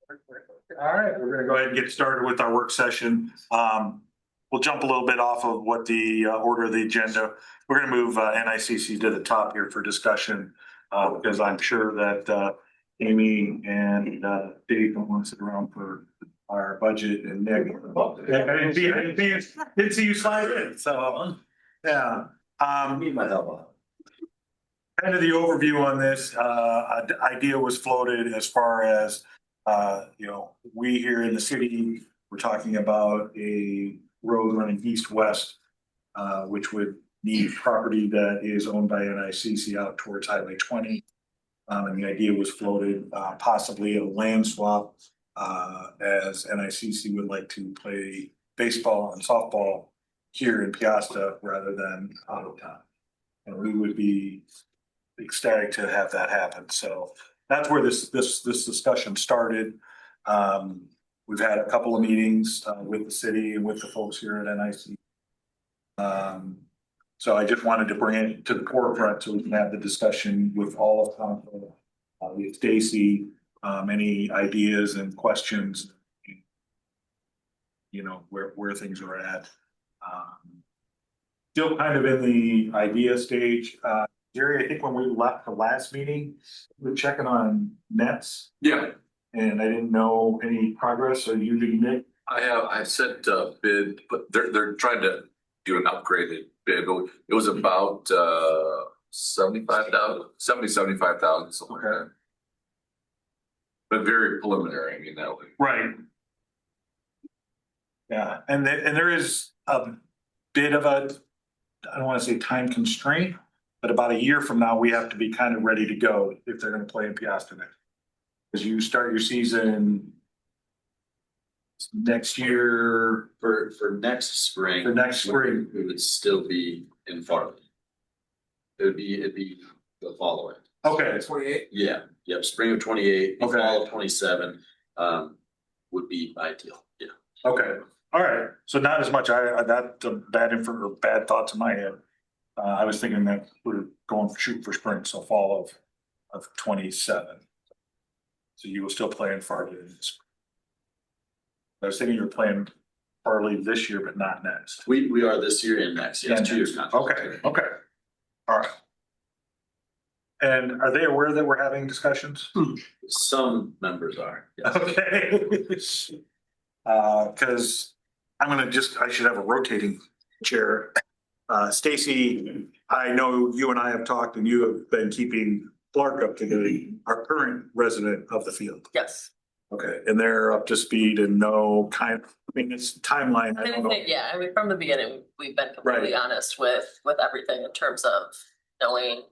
All right, we're gonna go ahead and get started with our work session. We'll jump a little bit off of what the order of the agenda. We're gonna move NICC to the top here for discussion, because I'm sure that Amy and Dave don't want to sit around for our budget and Nick. Didn't see you slide in, so, yeah. Need my help. Kind of the overview on this, idea was floated as far as, we here in the city, we're talking about a road running east-west, which would need property that is owned by NICC out towards Highway 20. And the idea was floated, possibly a land swap, as NICC would like to play baseball and softball here in Piasta rather than out of town. And we would be ecstatic to have that happen. So that's where this discussion started. We've had a couple of meetings with the city and with the folks here at NIC. So I just wanted to bring it to the forefront so we can have the discussion with all of council, with Stacy, any ideas and questions, where things are at. Still kind of in the idea stage. Jerry, I think when we left the last meeting, we were checking on nets. Yeah, And I didn't know any progress, or you didn't, Nick? I sent a bid, but they're trying to do an upgraded bid. It was about 75,000, something like that. But very preliminary, I mean, that way. Right. Yeah, and there is a bit of a, I don't want to say time constraint, but about a year from now, we have to be kind of ready to go if they're gonna play in Piasta next. Because you start your season next year. For next spring. For next spring. It would still be in Farming. It'd be the following. Okay, 28. Yeah, yep, spring of 28, Okay. fall of 27, would be ideal, yeah. okay, all right, so not as much, bad thoughts in my head. I was thinking that we're shooting for spring, so fall of 27. So you will still play in Farley. I was thinking you were playing Farley this year, but not next. We are this year and next, yes, And 2 years contract. Okay, all right. And are they aware that we're having discussions? Some members are, yes. Okay. Cause I should have a rotating chair. Stacy, I know you and I have talked and you have been keeping Clark up to date, our current resident of the field. Yes. Okay, and they're up to speed and no it's timeline. I don't know. Yeah, I mean, from the beginning, we've been completely honest with everything in terms of knowing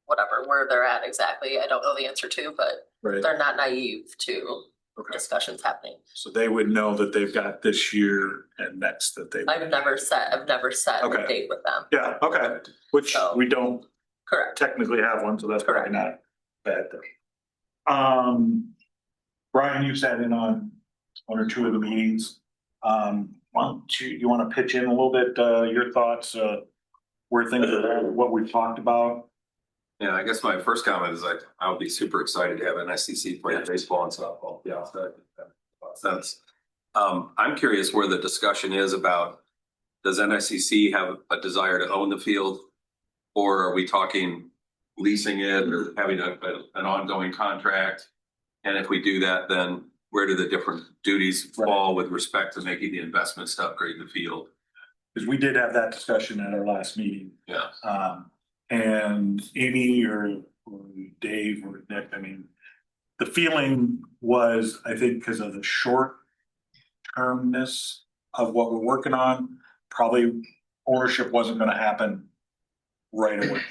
whatever, where they're at exactly. I don't know the answer to, but Right, they're not naive to okay. discussions happening. So they would know that they've got this year and next that they. I've never set Okay. a date with them. Yeah, okay, which So- we don't Correct. technically have one, so that's probably Correct. not a bad thing. Brian, you sat in on one or two of the meetings. Why don't you wanna pitch in a little bit, your thoughts, where things are at, what we've talked about? Yeah, I guess my first comment is I would be super excited to have NICC play baseball and softball. Yeah, that makes a lot of sense. I'm curious where the discussion is about, does NICC have a desire to own the field? Or are we talking leasing it or having an ongoing contract? And if we do that, then where do the different duties fall with respect to making the investments to upgrade the field? Cause we did have that discussion at our last meeting. Yeah. And Amy or Dave or Nick, I mean, the feeling was, I think, because of the short termness of what we're working on, probably ownership wasn't gonna happen right away.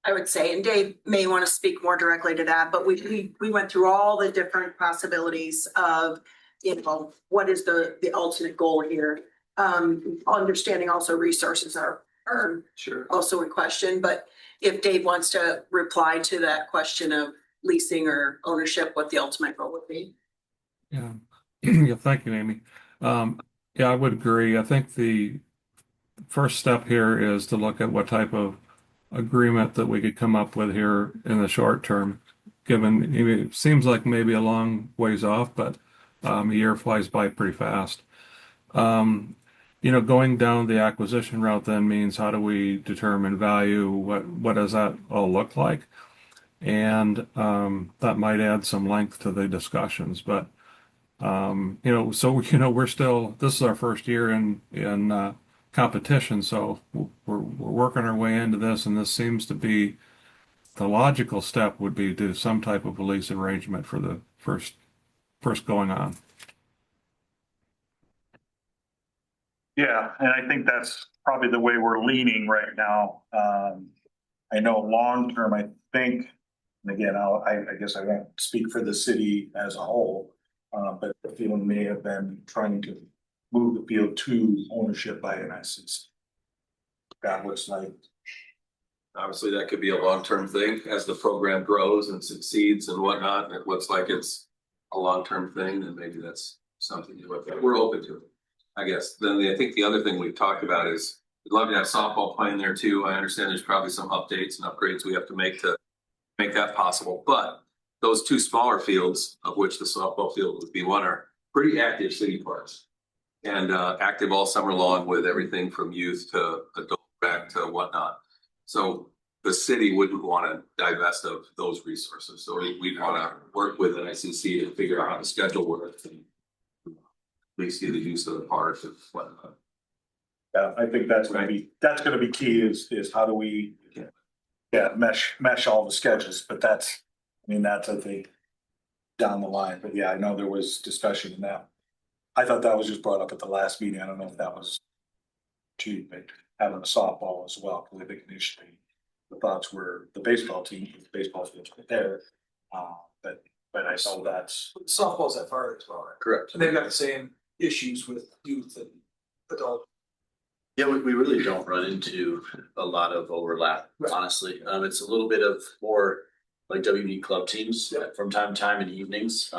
I would say, and Dave may want to speak more directly to that, but we went through all the different possibilities of, what is the ultimate goal here? Understanding also resources are Sure. also in question, but if Dave wants to reply to that question of leasing or ownership, what the ultimate goal would be. Yeah, yeah, thank you, Amy. Yeah, I would agree. I think the first step here is to look at what type of agreement that we could come up with here in the short term, given it seems like maybe a long ways off, but A year flies by pretty fast. Going down the acquisition route then means how do we determine value? What does that all look like? And that might add some length to the discussions. But we're still, this is our first year in competition, so we're working our way into this, and this seems to be the logical step would be to do some type of a lease arrangement for the first going on. Yeah, and I think that's probably the way we're leaning right now. I know long-term, I think, and again, I guess I won't speak for the city as a whole, but the field may have been trying to move the field to ownership by NICC. That looks like, Obviously, that could be a long-term thing as the program grows and succeeds and whatnot, and it looks like it's a long-term thing, then maybe that's something to look at. We're open to it, I guess. Then I think the other thing we've talked about is we'd love to have softball playing there too. I understand there's probably some updates and upgrades we have to make that possible. But those two smaller fields, of which the softball field would be one, are pretty active city parks. And active all summer long with everything from youth to adult back to whatnot. So the city wouldn't want to divest of those resources. So we'd want to work with NICC to figure out how the schedule works and at least see the use of the park and whatnot. yeah, I think that's gonna be key is how do we, mesh all the schedules, but that's I think down the line, but yeah, I know there was discussion in that. I thought that was just brought up at the last meeting. I don't know if that was cheap, but having a softball as well, because I think initially the thoughts were the baseball team, the baseball field's right there. But I saw that's, Softball's that far as well, right? Correct. And they've got the same issues with youth and adult. Yeah, we really don't run into a lot of overlap, honestly. It's a little bit of more like WD club teams from time to time in evenings.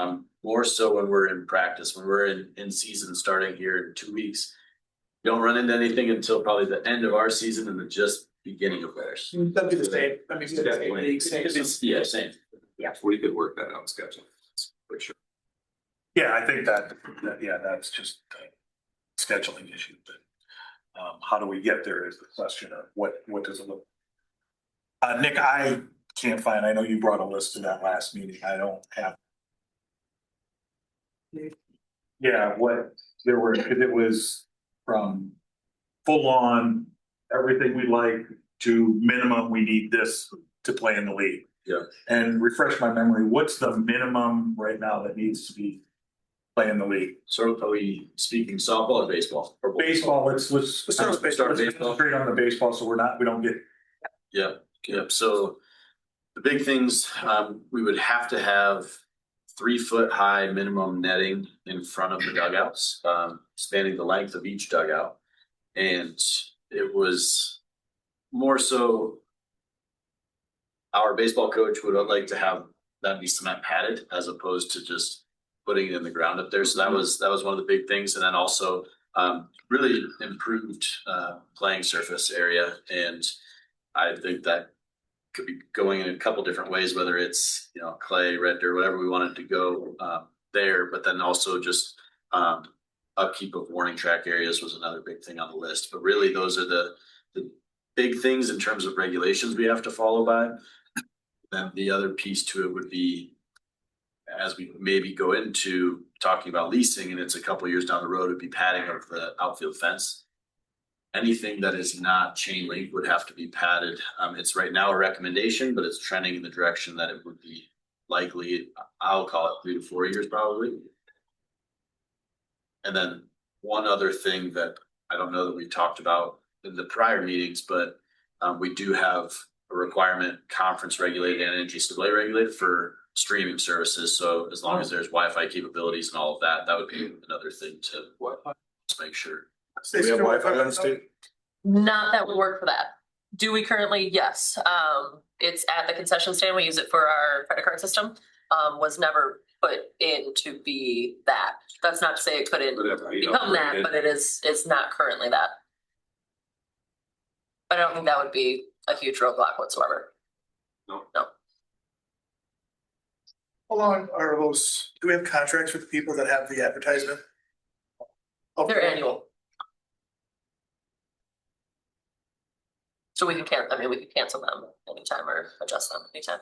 More so when we're in practice, when we're in season starting here in 2 weeks. Don't run into anything until probably the end of our season and the just beginning of theirs. That'd be the same, I mean, Definitely. Yeah, same. We could work that out schedule for sure. yeah, I think that that's just a scheduling issue, but how do we get there is the question of what does it look? Nick, I can't find, I know you brought a list to that last meeting. I don't have. Yeah, what there were, because it was from full on, everything we like to minimum, we need this to play in the league. Yeah. And refresh my memory, what's the minimum right now that needs to be playing in the league? So are we speaking softball or baseball? Or both? Baseball, let's start with baseball. let's concentrate on the baseball, so we don't get. Yep. So the big things, we would have to have 3-foot high minimum netting in front of the dugouts, spanning the length of each dugout. And it was more so our baseball coach would like to have that be cement padded as opposed to just putting it in the ground up there. So that was one of the big things. And then also really improved playing surface area. And I think that could be going in a couple different ways, whether it's, clay, red dirt, whatever we wanted to go there, but then also just upkeep of warning track areas was another big thing on the list. But really those are the big things in terms of regulations we have to follow by. Then the other piece to it would be, as we maybe go into talking about leasing and it's a couple years down the road, would be padding of the outfield fence. Anything that is not chain link would have to be padded. It's right now a recommendation, but it's trending in the direction that it would be likely, I'll call it 3 to 4 years probably. And then one other thing that I don't know that we talked about in the prior meetings, but we do have a requirement conference regulated and energy stability regulated for streaming services. So as long as there's Wi-Fi capabilities and all of that, that would be another thing to make sure. Do we have Wi-Fi on the state? Not that would work for that. Do we currently? Yes. It's at the concession stand. We use it for our credit card system. Was never put in to be that. That's not to say it couldn't become that, but it's not currently that. I don't think that would be a huge roadblock whatsoever. No. How long are those, do we have contracts with the people that have the advertisement? They're annual. So we can we can cancel them anytime or adjust them anytime.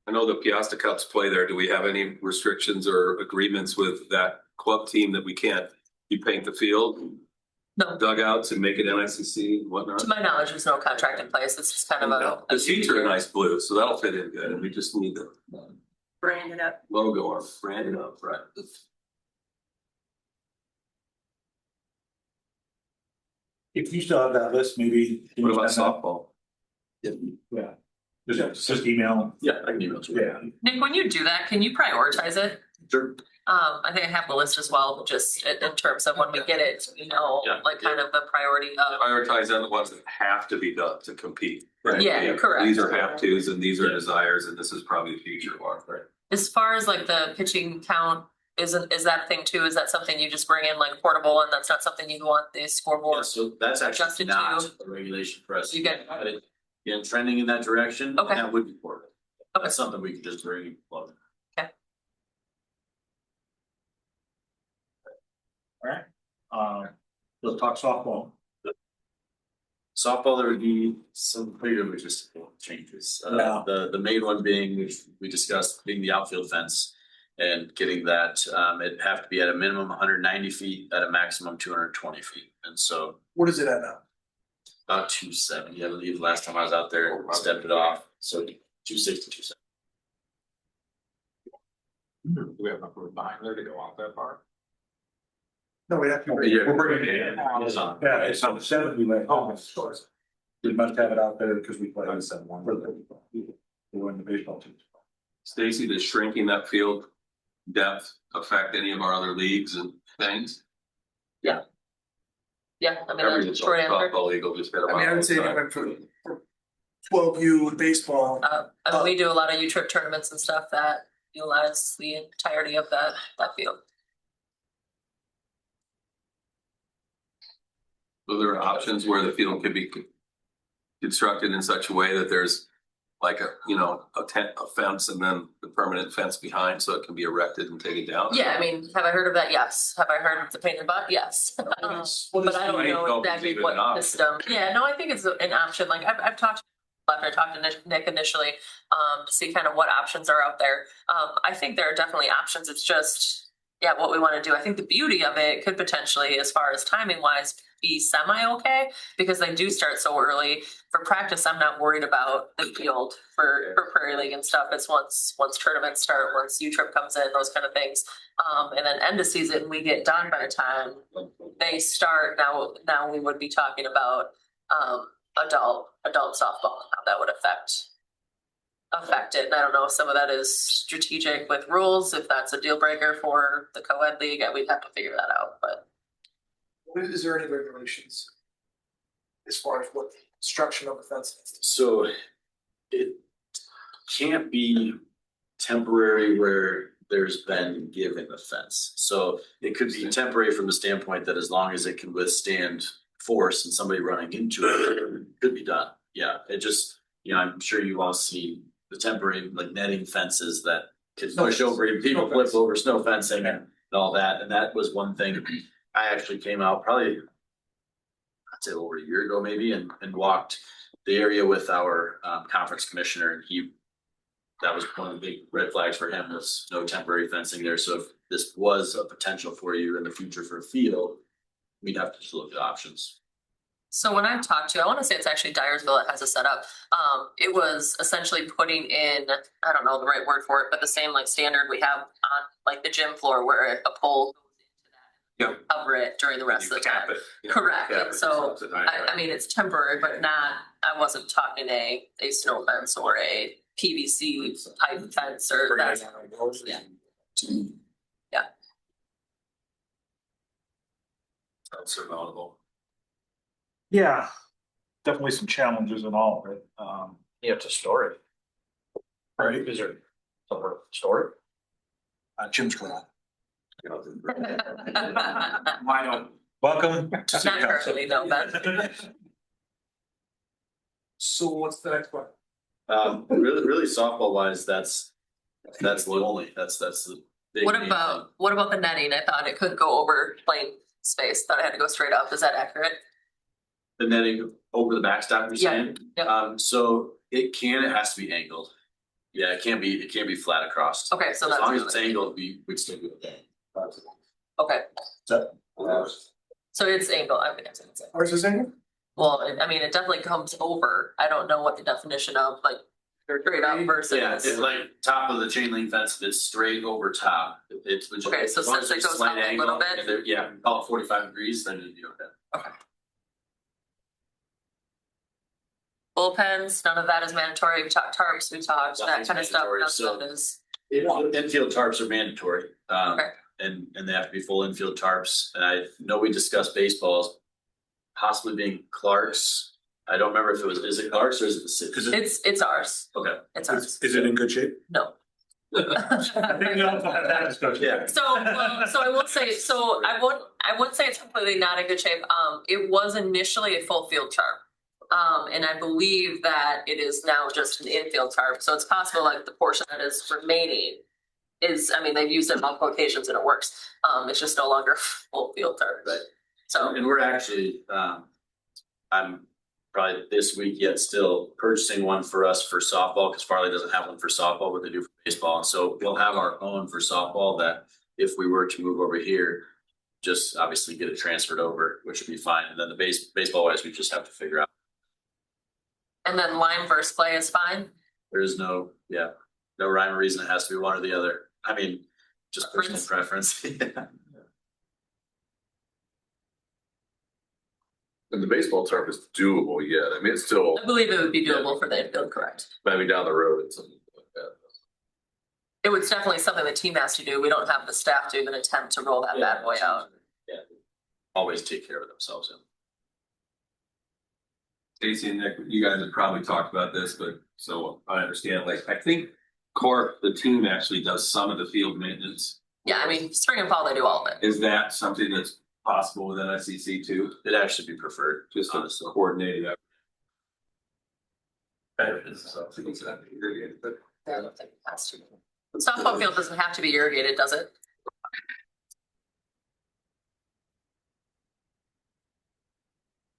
I know the Piasta Cubs play there. Do we have any restrictions or agreements with that club team that we can't, you paint the field, No, dugouts and make it NICC and whatnot? to my knowledge, there's no contract in place. It's just kind of a. The seats are a nice blue, so that'll fit in good, and we just need the Brand it up. logo or brand it up, right? If you still have that list, maybe. What about softball? Yeah. Just email. Yeah, I can email it to you. Yeah. Nick, when you do that, can you prioritize it? Sure. I think I have the list as well, but just in terms of when we get it, Yeah. like kind of the priority of. Prioritize on the ones that have to be done to compete. Right? Yeah, correct. These are have tos and these are desires, and this is probably the future one, right? As far as like the pitching count, is that a thing too? Is that something you just bring in like portable and that's not something you want the Yeah, scoreboard? so that's actually Adjusted not to- a regulation for us. You get- But it- yeah, trending in that direction, Okay. that would be important. Okay. That's something we could just bring and plug. Alright, let's talk softball. Softball, there would be some pretty good logistical changes. Yeah. The main one being, which we discussed, being the outfield fence. And getting that, it'd have to be at a minimum 190 feet, at a maximum 220 feet. And so What is it at now? about 270, I believe, last time I was out there, stepped it off, so 260, 270. Do we have enough room behind there to go out that far? No, we have to. Yeah. We're bringing it in. Yeah, it's on the seventh, we went. Oh, of course. We must have it out there because we play on 7-1. We won the baseball team. Stacy, does shrinking that field depth affect any of our other leagues and things? Yeah, I mean, Every that's short answer. softball league will just hit I mean, I would say about it went for 12U and baseball. I mean, we do a lot of U-Trip tournaments and stuff that utilize the entirety of that field. So there are options where the field could be constructed in such a way that there's like a fence and then the permanent fence behind, so it can be erected and taken down. Yeah, I mean, have I heard of that? Yes. Have I heard of the painted butt? Yes. But I don't I know don't exactly believe it what an option. system. Yeah, no, I think it's an option. Like I've talked after I talked to Nick initially, to see kind of what options are out there. I think there are definitely options. It's just, yeah, what we want to do. I think the beauty of it could potentially, as far as timing wise, be semi-okay because they do start so early. For practice, I'm not worried about the field for Prairie League and stuff. It's once tournaments start, once U-Trip comes in, those kind of things. And then end of season, we get done by the time they start. Now we would be talking about adult softball, and how that would affect it. And I don't know if some of that is strategic with rules, if that's a deal breaker for the co-ed league, we'd have to figure that out, but. Is there any regulations? As far as what the construction of the fence is? So it can't be temporary where there's been given a fence. So it could be temporary from the standpoint that as long as it can withstand force and somebody running into it, could be done. Yeah, it just, I'm sure you all see the temporary like netting fences that can push over, people flip over, snow fencing and all that. And that was one thing. I actually came out probably, I'd say over a year ago maybe, and walked the area with our conference commissioner, and that was one of the big red flags for him was no temporary fencing there. So if this was a potential for you in the future for a field, we'd have to just look at options. So when I've talked to, I want to say it's actually Dyersville that has it set up. It was essentially putting in, I don't know the right word for it, but the same like standard we have on like the gym floor where a pole Yeah. cover it during the rest You of the time. cap it. Correct. Cap And it, so subsidize, I right. mean, it's temporary, but I wasn't talking a snow fence or a PVC pipe fence or that. Yeah. That's surmountable. Yeah, definitely some challenges in all of it. You have to store it. Right. Is there somewhere to store Jim's garage. it? Why don't? Welcome to City Not currently, Council. no, but So what's the next one? Really softball wise, that's the only, that's the. big What main about the netting? I thought it could go over playing space, thought it had to go straight up, is that accurate? thing. The netting over the backstop, you're Yeah, saying? yep. So it has to be angled. Yeah, it can't be flat across. Okay, so As that's. long as it's angled, we'd still do it. Okay, So, so it's angled, I mean, it's angled. Ours is in, Well, I mean, it definitely comes over. I don't know what the definition of like straight up versus. yeah, it's like top of the chain link fence, it's straight over top. It's. Okay, so as long since as it there's goes slight up a angle, little bit? and there- Yeah, call it 45 degrees, then it'd be okay. Bullpens, none of that is mandatory. We talked tarps, we talked that Nothing's kind of stuff. mandatory, None so- of that is. Infield tarps are mandatory, Okay. and they have to be full infield tarps, and I know we discussed baseballs. Possibly being Clark's, I don't remember if is it Clark's or is it the city? 'Cause It's ours. Okay, It's ours. Is it in good shape? No. I think we also have that discussion. Yeah. So I will say, I wouldn't say it's completely not in good shape. It was initially a full field tarp. And I believe that it is now just an infield tarp. So it's possible like the portion that is remaining is, I mean, they've used it on multiple occasions and it works. It's just no longer full field tarp, but so. and we're actually, I'm probably this week yet still purchasing one for us for softball, because Farley doesn't have one for softball, but they do for baseball, and so we'll have our own for softball that if we were to move over here, just obviously get it transferred over, which would be fine, and then the baseball wise, we just have to figure out. And then line versus play is fine. There is no rhyme or reason. It has to be one or the other. I mean, just personal preference. And the baseball turf is doable yet. I mean, it's still I believe it would be doable for the infield, correct? maybe down the road and something like that. It was definitely something the team has to do. We don't have the staff to even attempt to roll that bad boy out. Yeah. Always take care of themselves. Stacy and Nick, you guys have probably talked about this, but so I understand, like, I think Corp, the team actually does some of the field maintenance. Yeah, I mean, spring and fall, they do all of it. Is that something that's possible with NICC too? It'd actually be preferred. Just to honestly. coordinate it. Yeah, I don't think it has to. Softball field doesn't have to be irrigated, does it?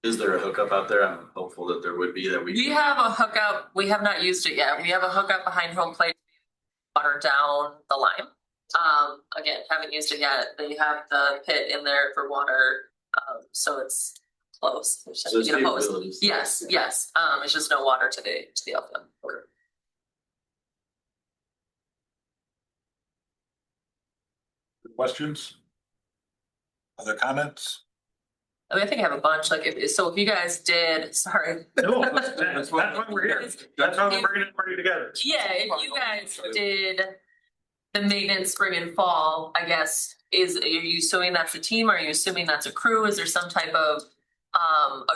Is there a hookup out there? I'm hopeful that there would be that We have a hookup. We have not used it yet. We have a hookup behind home plate, water down the line. Again, haven't used it yet. They have the pit in there for water, so it's close. We just have So to get a hose. capabilities. Yes, yes. It's just no water to the outfield. Questions? Other comments? I mean, I think I have a bunch. Like, if you guys did, sorry. No, that's why we're here. That's why we're bringing everybody together. Yeah, if you guys did the maintenance spring and fall, I guess, are you assuming that's a team? Are you assuming that's a crew? Is there some type of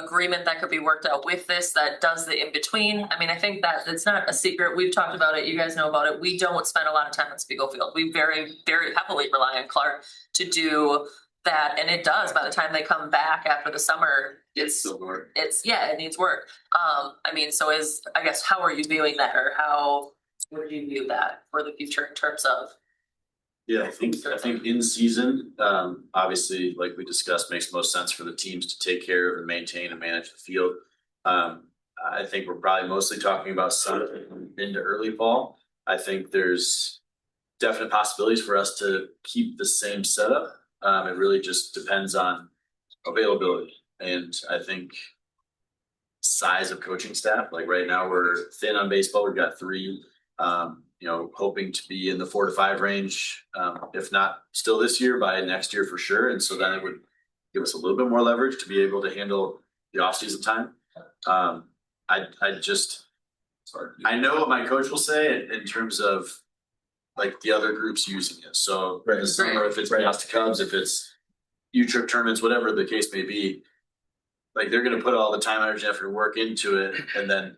agreement that could be worked out with this that does the in-between? I mean, I think that it's not a secret. We've talked about it. You guys know about it. We don't spend a lot of time at Spiegel Field. We very, very heavily rely on Clark to do that. And it does, by the time they come back after the summer, it needs work. I mean, so I guess, how are you viewing that, or how would you view that for the future in terms of? Yeah, I think in season, obviously, like we discussed, makes most sense for the teams to take care of and maintain and manage the field. I think we're probably mostly talking about summer into early fall. I think there's definite possibilities for us to keep the same setup. It really just depends on availability, and I think size of coaching staff. Like right now, we're thin on baseball. We've got 3. Hoping to be in the 4 to 5 range, if not still this year, by next year for sure. And so then it would give us a little bit more leverage to be able to handle the off-season time. I know what my coach will say in terms of like the other groups using it. So in the summer, if it's Boston Cubs, if it's U-Trip tournaments, whatever the case may be, like they're going to put all the time, energy, effort, and work into it, and then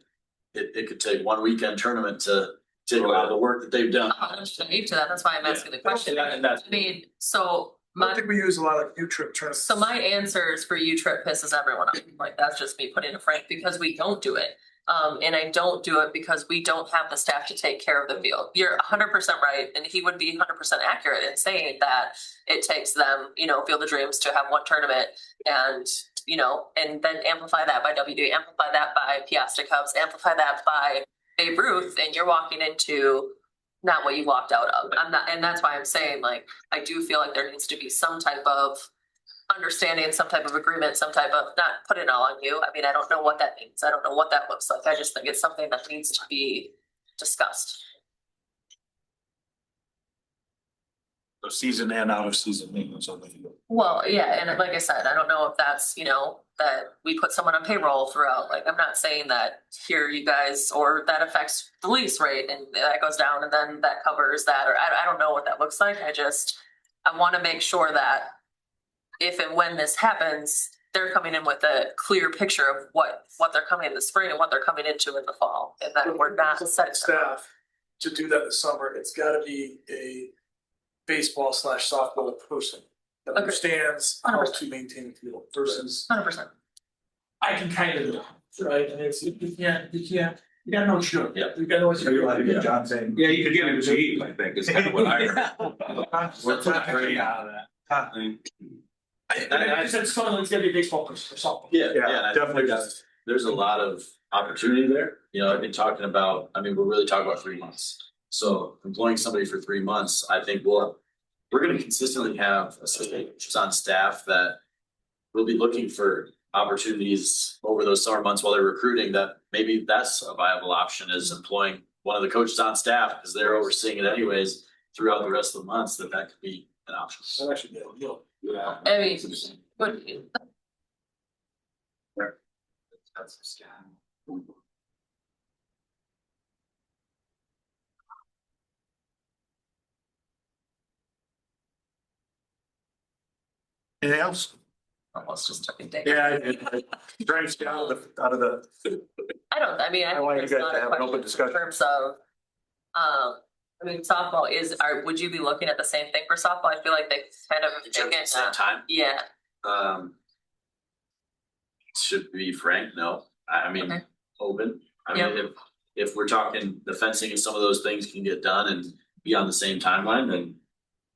it could take one weekend tournament to take a lot of the work that they've done. To that, that's why I'm asking the question. And that's, I mean, so I don't think we use a lot of U-Trip tournaments. my answers for U-Trip pisses everyone off. Like, that's just me putting it frank, because we don't do it. And I don't do it because we don't have the staff to take care of the field. You're 100% right, and he would be 100% accurate in saying that it takes them, Field of Dreams to have one tournament, and and then amplify that by WD, amplify that by Piasta Cubs, amplify that by Babe Ruth, and you're walking into not what you walked out of. I'm not, and that's why I'm saying, like, I do feel like there needs to be some type of understanding, some type of agreement, some type of, not put it all on you. I mean, I don't know what that means. I don't know what that looks like. I just think it's something that needs to be discussed. So season and out of season maintenance on the field. Well, yeah, and like I said, I don't know if that's, that we put someone on payroll throughout. Like, I'm not saying that here you guys, or that affects the lease rate and that goes down and then that covers that, or I don't know what that looks like. I want to make sure that if and when this happens, they're coming in with a clear picture of what they're coming in the spring and what they're coming into in the fall, and that we're not setting Staff to do that this summer, it's gotta be a baseball / softball person that Okay. understands how 100%. to maintain the field versus. 100%. I can kind of do it, right, and it's, you gotta know what you're doing, you gotta know what you're doing. John saying. Yeah, you could get a G, I think, is kind of what I heard. What's that? I said, it's gotta be a baseball person or softball. Yeah, Yeah, and I think definitely there's a lot of opportunity there. I've been talking about, we're really talking about 3 months. So employing somebody for 3 months, I think we're gonna consistently have assistants on staff that will be looking for opportunities over those summer months while they're recruiting, that maybe that's a viable option, is employing one of the coaches on staff, because they're overseeing it anyways throughout the rest of the months, that could be an option. That actually, yeah. I mean, but That's a scam. Anything else? almost just took a day. Yeah, it drives you out of the, I want you there's guys not to a have an open question discussion. In terms of, softball would you be looking at the same thing for softball? I feel like they kind of. At the same time, Yeah, should be frank, no, Okay. open. Yeah. If we're talking the fencing and some of those things can get done and be on the same timeline, then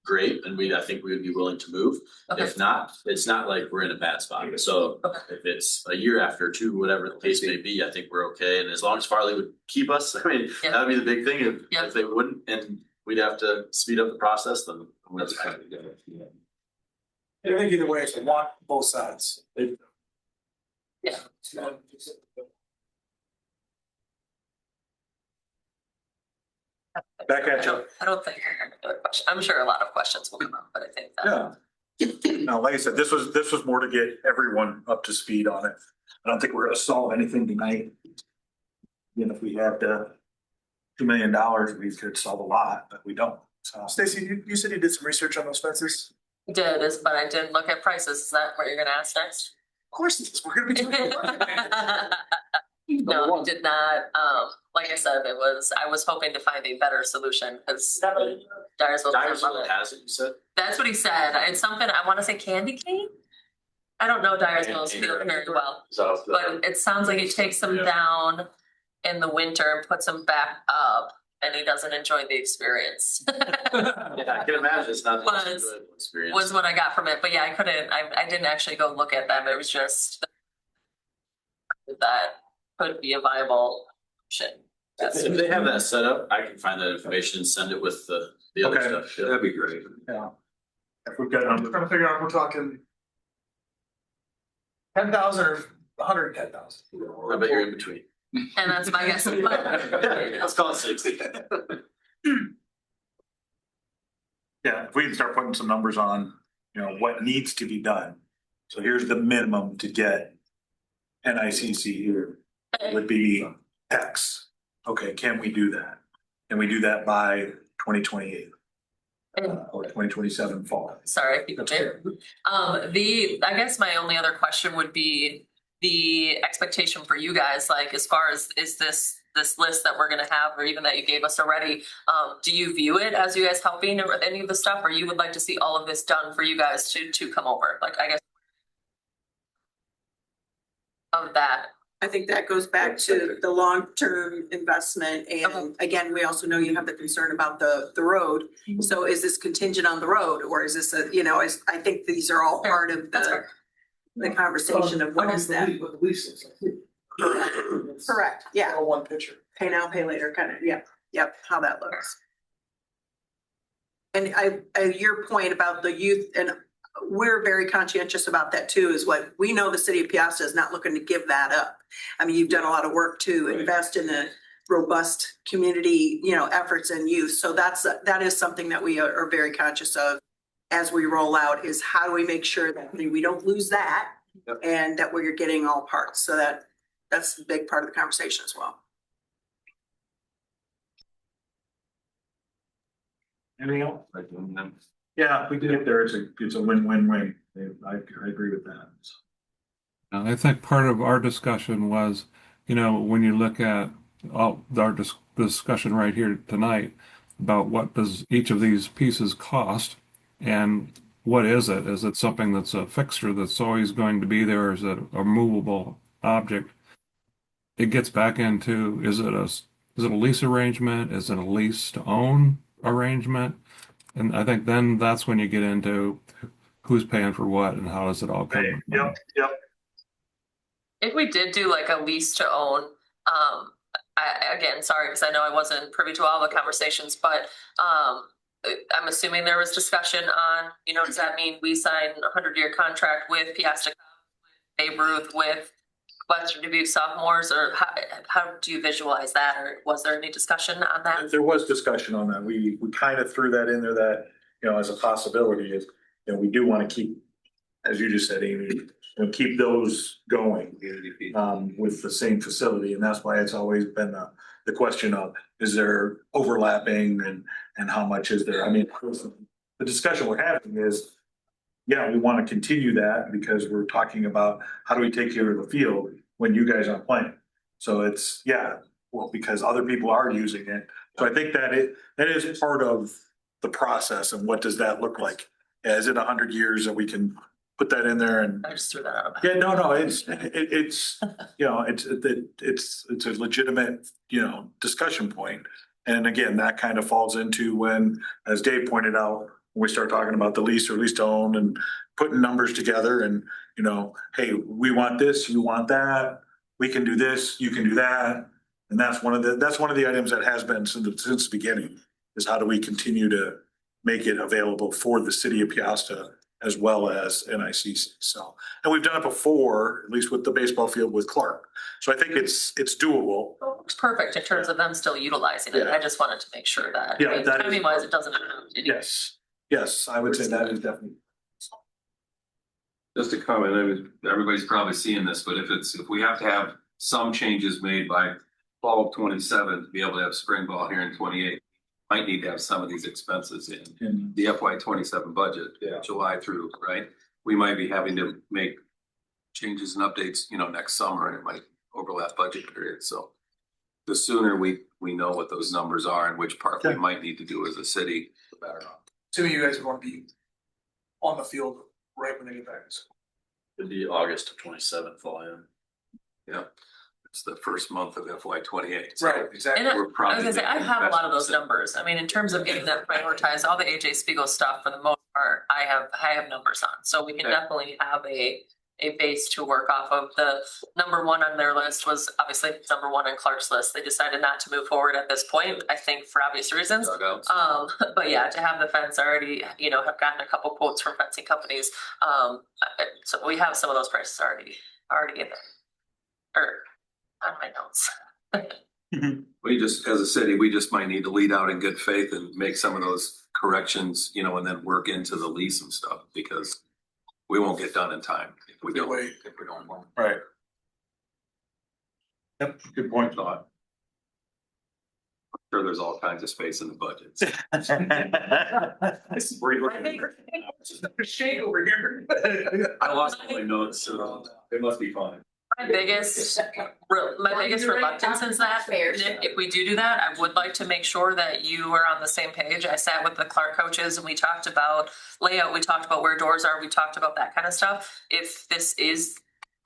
great, and I think we would be willing to move. okay, If not, it's not like we're in a bad spot. So Okay. if it's a year after, 2, whatever the case may be, I think we're okay. And as long as Farley would keep us, Yeah. that'd be the big thing. Yeah. If they wouldn't, and we'd have to speed up the process, then that's fine. I think either way, it's a want both sides. Yeah. It's not- Back at you. I don't think I have another question. I'm sure a lot of questions will come up, but I think that. Yeah. No, like I said, this was more to get everyone up to speed on it. I don't think we're gonna solve anything tonight. If we had $2 million, we could solve a lot, but we don't, so. Stacy, you said you did some research on those fences? But I didn't look at prices. Is that what you're gonna ask next? Of course it is, we're gonna be doing. No, I did not. Like I said, I was hoping to find a better solution because Dyersville. Dyersville has it, you said? That's what he said. It's something, I want to say candy cane? I don't know Dyersville's field very well, So. but it sounds like he takes them down in the winter and puts them back up, and he doesn't enjoy the experience. Yeah, I can imagine it's not the most Was- enjoyable experience. Was what I got from it, but yeah, I didn't actually go look at them. It was just that could be a viable option. If they have that set up, I can find that information and send it with the other Okay. stuff. Yeah. That'd be great. Yeah. If we've got I'm numbers. trying to figure out, if we're talking 10,000 or 110,000. I bet you're in between. And that's my guess. Let's call it 60. Yeah, if we can start putting some numbers on, what needs to be done. So here's the minimum to get NICC here would be X. Okay, can we do that? Can we do that by 2028 or 2027 fall? Sorry, keep it there. I guess my only other question would be the expectation for you guys, like as far as is this list that we're gonna have, or even that you gave us already, do you view it as you guys helping or any of the stuff, or you would like to see all of this done for you guys to come over? Like, I guess of that I think that goes back to the long-term investment. And again, we also know you have the concern about the road. So is this contingent on the road or is this I think these are all part of the conversation of what is that? What the lease is. Correct, yeah. All one picture. Pay now, pay later, kind of, yep, how that looks. And your point about the youth, and we're very conscientious about that too, is what we know the city of Piasta is not looking to give that up. I mean, you've done a lot of work to invest in the robust community, efforts and youth. So that is something that we are very conscious of as we roll out, is how do we make sure that we don't lose that and that we're getting all parts. So that's a big part of the conversation as well. Anything else? Yeah, if we can get there, it's a win-win-win. I agree with that. I think part of our discussion was, when you look at all our discussion right here tonight about what does each of these pieces cost and what is it? Is it something that's a fixture that's always going to be there? Is it a movable object? It gets back into, is it a lease arrangement? Is it a lease to own arrangement? And I think then that's when you get into who's paying for what and how does it all come. Yep. If we did do like a lease to own, again, sorry, because I know I wasn't privy to all the conversations, but I'm assuming there was discussion on, does that mean we sign a 100-year contract with Piasta, with Babe Ruth, with Western Dubuque sophomores, or how do you visualize that? Or was there any discussion on that? There was discussion on that. We kind of threw that in there that, as a possibility is, we do want to keep, as you just said, Amy, keep those going with the same facility. And that's why it's always been the question of, is there overlapping and how much is there? I mean, the discussion we're having is, we want to continue that because we're talking about how do we take care of the field when you guys aren't playing. So it's, because other people are using it. So I think that is part of the process. And what does that look like? Is it 100 years that we can put that in there? And I just threw that out. yeah, no, it's it's a legitimate, discussion point. And again, that kind of falls into when, as Dave pointed out, we start talking about the lease or lease to own and putting numbers together and, hey, we want this, you want that, we can do this, you can do that. And that's one of the items that has been since the beginning, is how do we continue to make it available for the city of Piasta as well as NICC. So, and we've done it before, at least with the baseball field with Clark. So I think it's doable. It's perfect in terms of them still utilizing it. Yeah. I just wanted to make sure that, Yeah, that is- timing wise, it doesn't. Yes, I would say that is definitely. Just a comment, I mean, everybody's probably seeing this, but if we have to have some changes made by fall of 27 to be able to have spring ball here in 28, might need to have some of these expenses in the FY 27 budget, July through, right? We might be having to make changes and updates, next summer, and it might overlap budget period. So the sooner we know what those numbers are and which part we might need to do as a city, the better off. Assuming you guys want to be on the field right when they get back to school. It'd be August of 27 fall in. Yeah, it's the first month of FY 28. Right, exactly. And I We're was probably gonna say, I making have a lot of those investments numbers. I mean, in terms of getting that prioritized, all the AJ Spiegel stuff for the most part, I have numbers on. So we can Okay. definitely have a base to work off of. The number one on their list was obviously number one on Clark's list. They decided not to move forward at this point, I think for obvious reasons. Dugouts. But yeah, to have the fence already, have gotten a couple quotes from fencing companies. So we have some of those prices already in there. Or on my notes. We just, as a city, we just might need to lead out in good faith and make some of those corrections, and then work into the lease and stuff, because we won't get done in time if we don't. Right. Yep, good point. Thought. I'm sure there's all kinds of space in the budget. Shake over here. I lost all my notes, so it must be fine. My biggest reluctance is that, Nick, if we do that, I would like to make sure that you are on the same page. I sat with the Clark coaches and we talked about layout, we talked about where doors are, we talked about that kind of stuff. If this is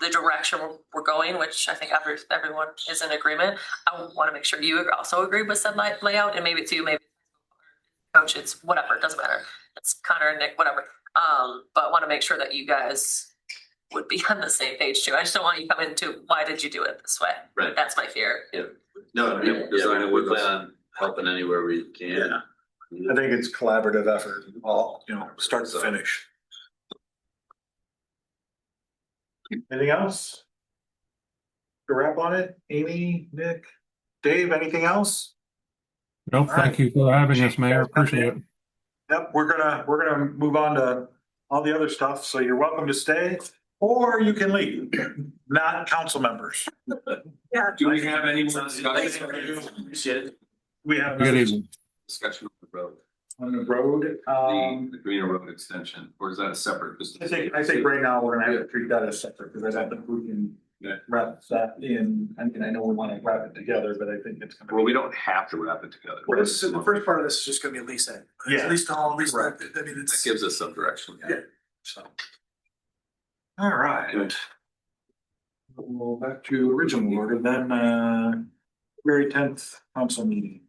the direction we're going, which I think everyone is in agreement. I want to make sure you also agree with said layout, and maybe too, maybe coach, it's whatever, it doesn't matter. It's Connor and Nick, whatever. But want to make sure that you guys would be on the same page too. I just don't want you coming to, why did you do it this way? Right. That's my fear. No, Design it we with us. plan on helping anywhere we can. I think it's collaborative effort, all, start to finish. Anything else? To wrap on it, Amy, Nick, Dave, anything else? Nope, thank you for having us, Mayor. Appreciate it. Yep, we're gonna move on to all the other stuff, so you're welcome to stay, or you can leave, not council members. Do we have any more discussion? Appreciate it. We have Good evening. Discussion on the road, on the road, the Green Road extension, or is that a separate? I think right now we're gonna have to treat that as separate, because I don't think we can wrap that in. I mean, I know we wanna wrap it together, but I think it's gonna. Well, we don't have to wrap it together. Well, this is, the first part of this is just gonna be leasing. Yeah. At least all lease, I Right. mean, That it's. gives us some direction. Yeah. So. All right. Well, back to original order, then, February 10th council meeting.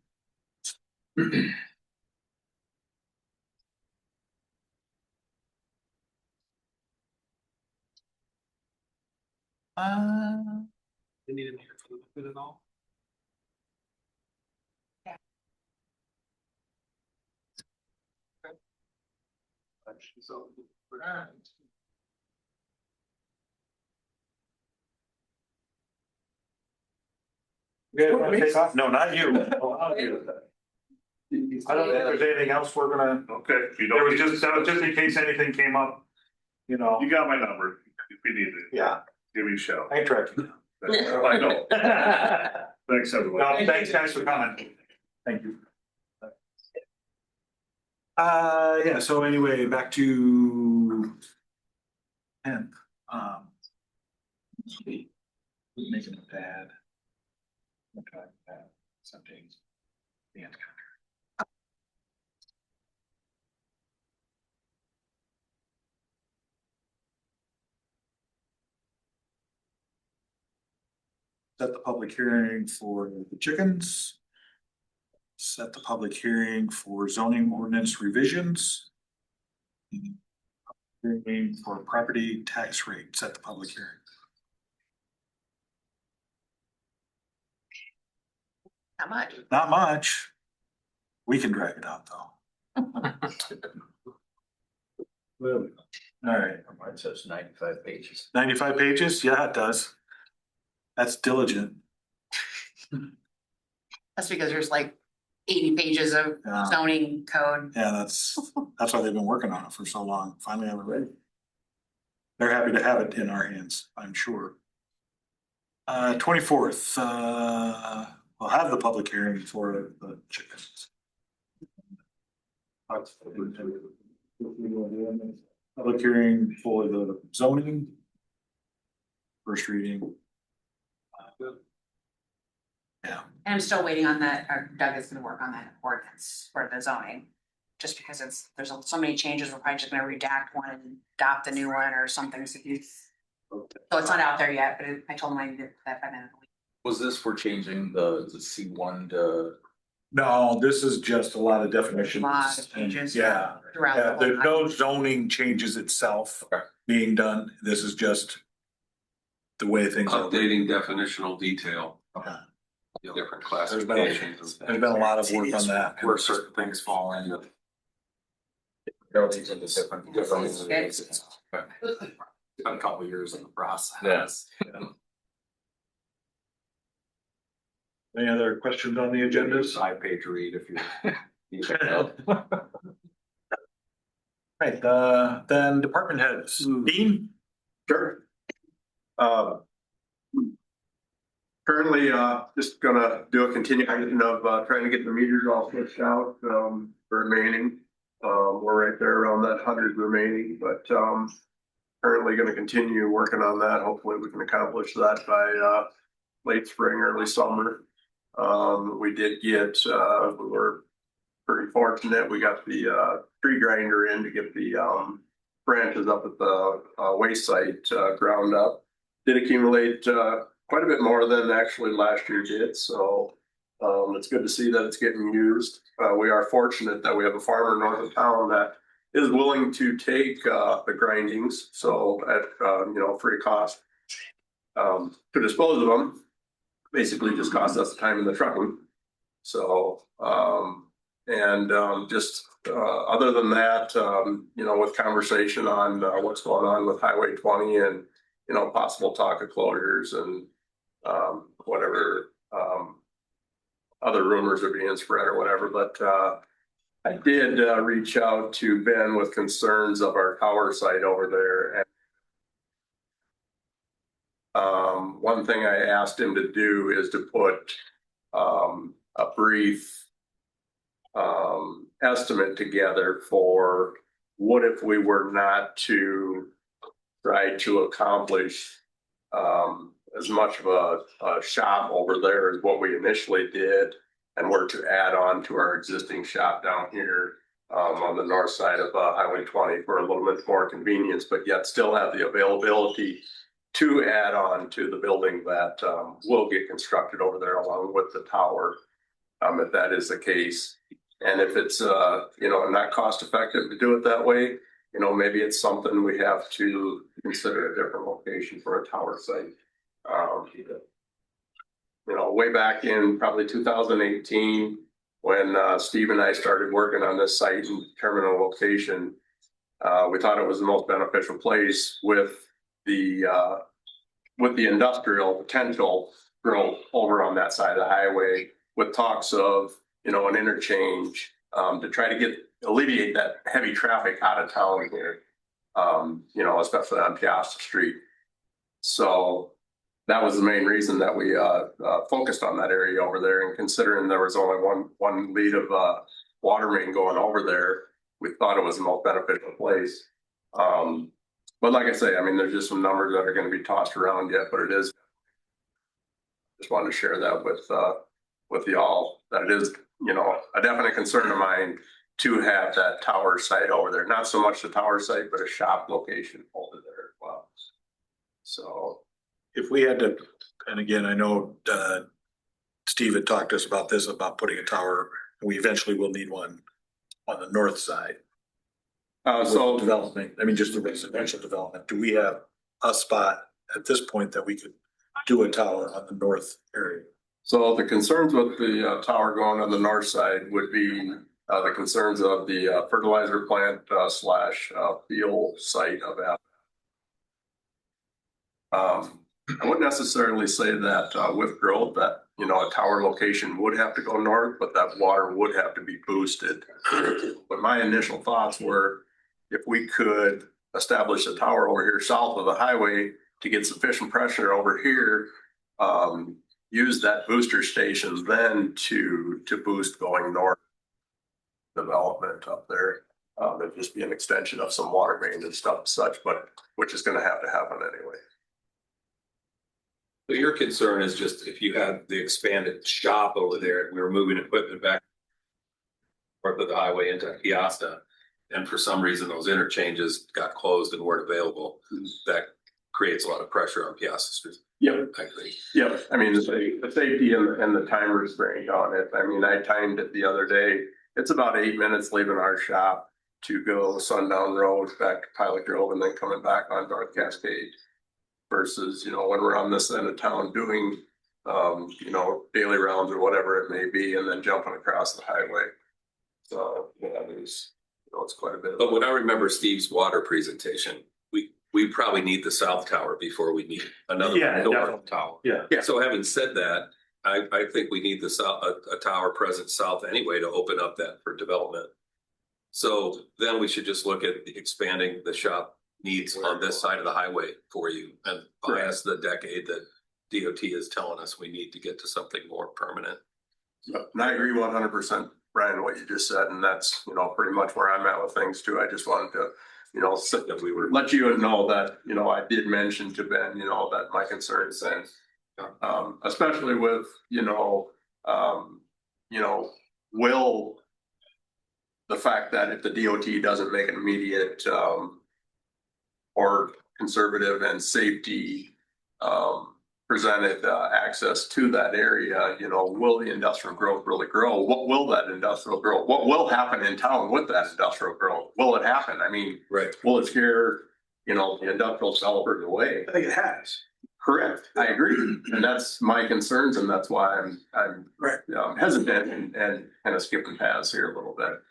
You need an ear for the bit at all? So. You guys wanna take off? No, not you. I'll do it. I don't think there's anything else we're gonna, Okay, if you that was don't, just in case anything came up, you got my number, if you need it, Yeah, give me a shout. I tracked you. I know, thanks No, everyone. thanks guys for coming. Thank you. Yeah, so anyway, back to 10th. Making it bad. Okay, something. The end. Set the public hearing for the chickens. Set the public hearing for zoning ordinance revisions. Hearing for property tax rate, set the public hearing. Not much. Not much. We can drag it out though. All right, Mine says 95 pages. 95 pages? Yeah, it does. That's diligent. That's because there's like 80 pages of Yeah. zoning code. Yeah, that's why they've been working on it for so long. Finally have it ready. They're happy to have it in our hands, I'm sure. 24th, we'll have the public hearing for the chickens. Public hearing for the zoning. First reading. Yeah, And I'm still waiting on that, or Doug is gonna work on that ordinance for the zoning. Just because there's so many changes, we're probably just gonna redact one and adopt a new one or something, so it's not out there yet, but I told him I did that by the end of the week. Was this for changing the C1 to? no, this is just a lot of definitions. Lot of and- changes. Yeah, Throughout yeah, the there's whole. no zoning changes itself Okay. being done. This is just the way things are. Updating definitional detail, Okay. different There's classifications. been a lot of work on that. Where certain things fall into. These are the different. Been a couple of years in the process. Any other questions on the agendas? 5-page read if you're. Right, then department heads. Dean? Sure. Currently, just gonna do a continuation of, trying to get the meters all switched out, remaining. We're right there around that 100 remaining, but, currently gonna continue working on that. Hopefully we can accomplish that by, late spring, early summer. We did get, we were pretty fortunate. We got the, tree grinder in to get the, branches up at the, waste site, ground up. did accumulate, quite a bit more than actually last year did, so. It's good to see that it's getting used. We are fortunate that we have a farmer north of town that is willing to take, the grindings, so at, free cost. To dispose of them, basically just costs us the time in the trucking. So, just, other than that, with conversation on, what's going on with Highway 20 and, possible talk of closures and, whatever, other rumors are being spread or whatever, but, I did, reach out to Ben with concerns of our tower site over there. And one thing I asked him to do is to put, a brief, estimate together for what if we were not to try to accomplish, as much of a shop over there as what we initially did, and were to add on to our existing shop down here, on the north side of Highway 20 for a little bit more convenience, but yet still have the availability to add on to the building that will get constructed over there along with the tower, if that is the case. And if it's not cost effective to do it that way, maybe it's something we have to consider a different location for a tower site. Way back in probably 2018, when Steve and I started working on this site and determining a location, we thought it was the most beneficial place with the industrial potential growth over on that side of the highway, with talks of an interchange to try to alleviate that heavy traffic out of town here, especially on Piasta Street. So that was the main reason that we focused on that area over there. And considering there was only one lead of water main going over there, we thought it was the most beneficial place. But like I say, there's just some numbers that are going to be tossed around yet, but it is. Just wanted to share that with y'all, that it is, a definite concern of mine to have that tower site over there. Not so much the tower site, but a shop location over there as well. So. If we had to, and again, I know Steve had talked to us about this, about putting a tower, and we eventually will need one on the north side. So development, just the residential development, do we have a spot at this point that we could do a tower on the north area? So the concerns with the tower going on the north side would be the concerns of the fertilizer plant slash field site of that. I wouldn't necessarily say that with growth that, a tower location would have to go north, but that water would have to be boosted. But my initial thoughts were, if we could establish a tower over here south of the highway to get sufficient pressure over here, use that booster station then to boost going north development up there. It'd just be an extension of some water main and stuff such, but which is going to happen anyway. So your concern is just if you had the expanded shop over there, and we were moving equipment back north of the highway into Piasta, and for some reason those interchanges got closed and weren't available, that creates a lot of pressure on Piasta Street. Yep. I agree. Yep. The safety and the time restraint on it. I timed it the other day. It's about 8 minutes leaving our shop to go Sundown Road back to Pilot Grove and then coming back on North Cascade. Versus, when we're on this end of town doing, daily rounds or whatever it may be, and then jumping across the highway. So, it's quite a bit. But when I remember Steve's water presentation, we probably need the south tower before we need another north tower. Yeah. So having said that, I think we need a tower present south anyway to open up that for development. So then we should just look at expanding the shop needs on this side of the highway for you, and past the decade that DOT is telling us we need to get to something more permanent. And I agree 100%, Brian, what you just said, and that's pretty much where I'm at with things too. I just wanted to let you know that I did mention to Ben that my concerns, and especially with will the fact that if the DOT doesn't make an immediate or conservative and safety presented access to that area, you know, will the industrial growth really grow? What will that industrial growth, what will happen in town with that industrial growth? Will it happen? I mean, Right. will it scare, you know, the industrial developers away? I think it has. Correct, I agree, and that's my concerns, and that's why I'm Right. hesitant and kind of skipping paths here a little bit.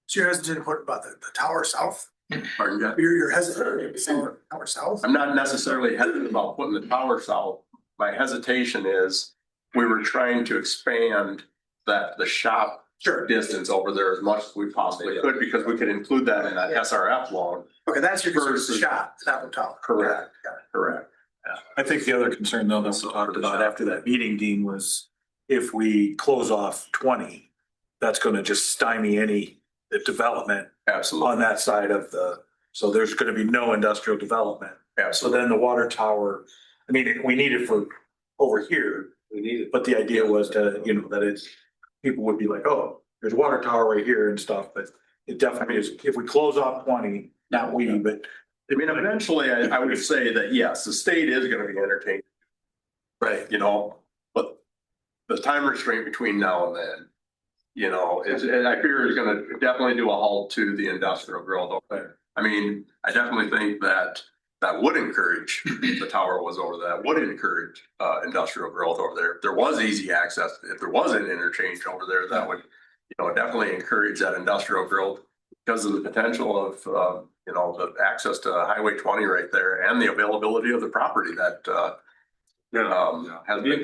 So you're hesitant about the tower south? Pardon, Jeff? You're hesitant about tower south? I'm not necessarily hesitant about putting the tower south. My hesitation is we were trying to expand the shop distance over there as much as we possibly could, because we could include that in that SRF loan. Okay, that's your concern, Versus- the shop, not the tower. Correct, Got it. correct. I think the other concern though that we talked about after that meeting, Dean, was if we close off 20, that's gonna just stymie any development Absolutely, on that side of so there's gonna be no industrial development. So absolutely. then the water tower, I mean, we need it for over here, We need it. but the idea was to, you know, that it's, people would be like, oh, there's a water tower right here and stuff, but it definitely is, if we close off 20, not we, but I mean, eventually, I would say that, yes, the state is gonna be entertained, right. you know, but the time restraint between now and then, you know, and I fear is gonna definitely do a halt to the industrial growth over there. I mean, I definitely think that would encourage, if the tower was over there, that would encourage industrial growth over there. If there was easy access, if there was an interchange over there, that would, you know, definitely encourage that industrial growth because of the potential of, you know, the access to Highway 20 right there and the availability of the property that has been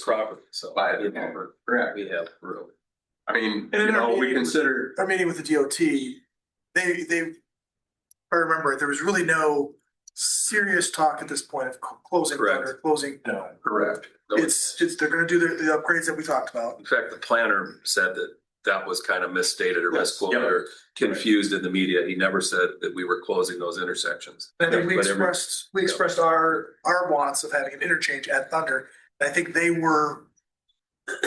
property, so. by the developer. Correct. We have room. I mean, And you in our know, we meeting- consider, Our meeting with the DOT, they, if I remember, there was really no serious talk at this point of closing, Correct. or closing. No. correct. It's, they're gonna do the upgrades that we talked about. In fact, the planner said that was kind of misstated or Yes. misquoted or confused in the media. He never said that we were closing those intersections. I think we But every- expressed our wants of having an interchange at Thunder. And I think they were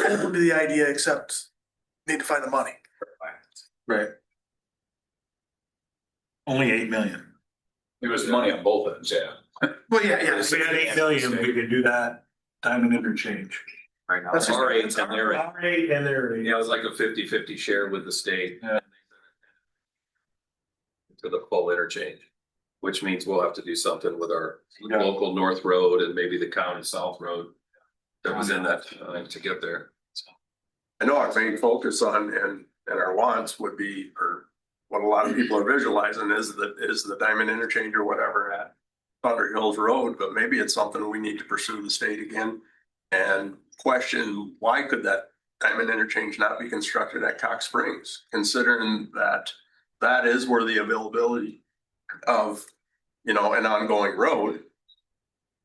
open to the idea, except need to find the money. Right. Only 8 million. There was money on both ends, yeah. Well, yeah, If we had 8 million, we could do that Diamond Interchange. Right now. That's just- Our eight and their eight. Right, and there. Yeah, it was like a 50-50 share with the state. Yeah. To the full interchange, which means we'll have to do something with our Yeah. local North Road and maybe the county South Road. That was in that to get there. I know our main focus on and our wants would be, or what a lot of people are visualizing is the Diamond Interchange or whatever at Thunder Hills Road, but maybe it's something we need to pursue the state again and question, why could that Diamond Interchange not be constructed at Cox Springs, considering that that is where the availability of, you know, an ongoing road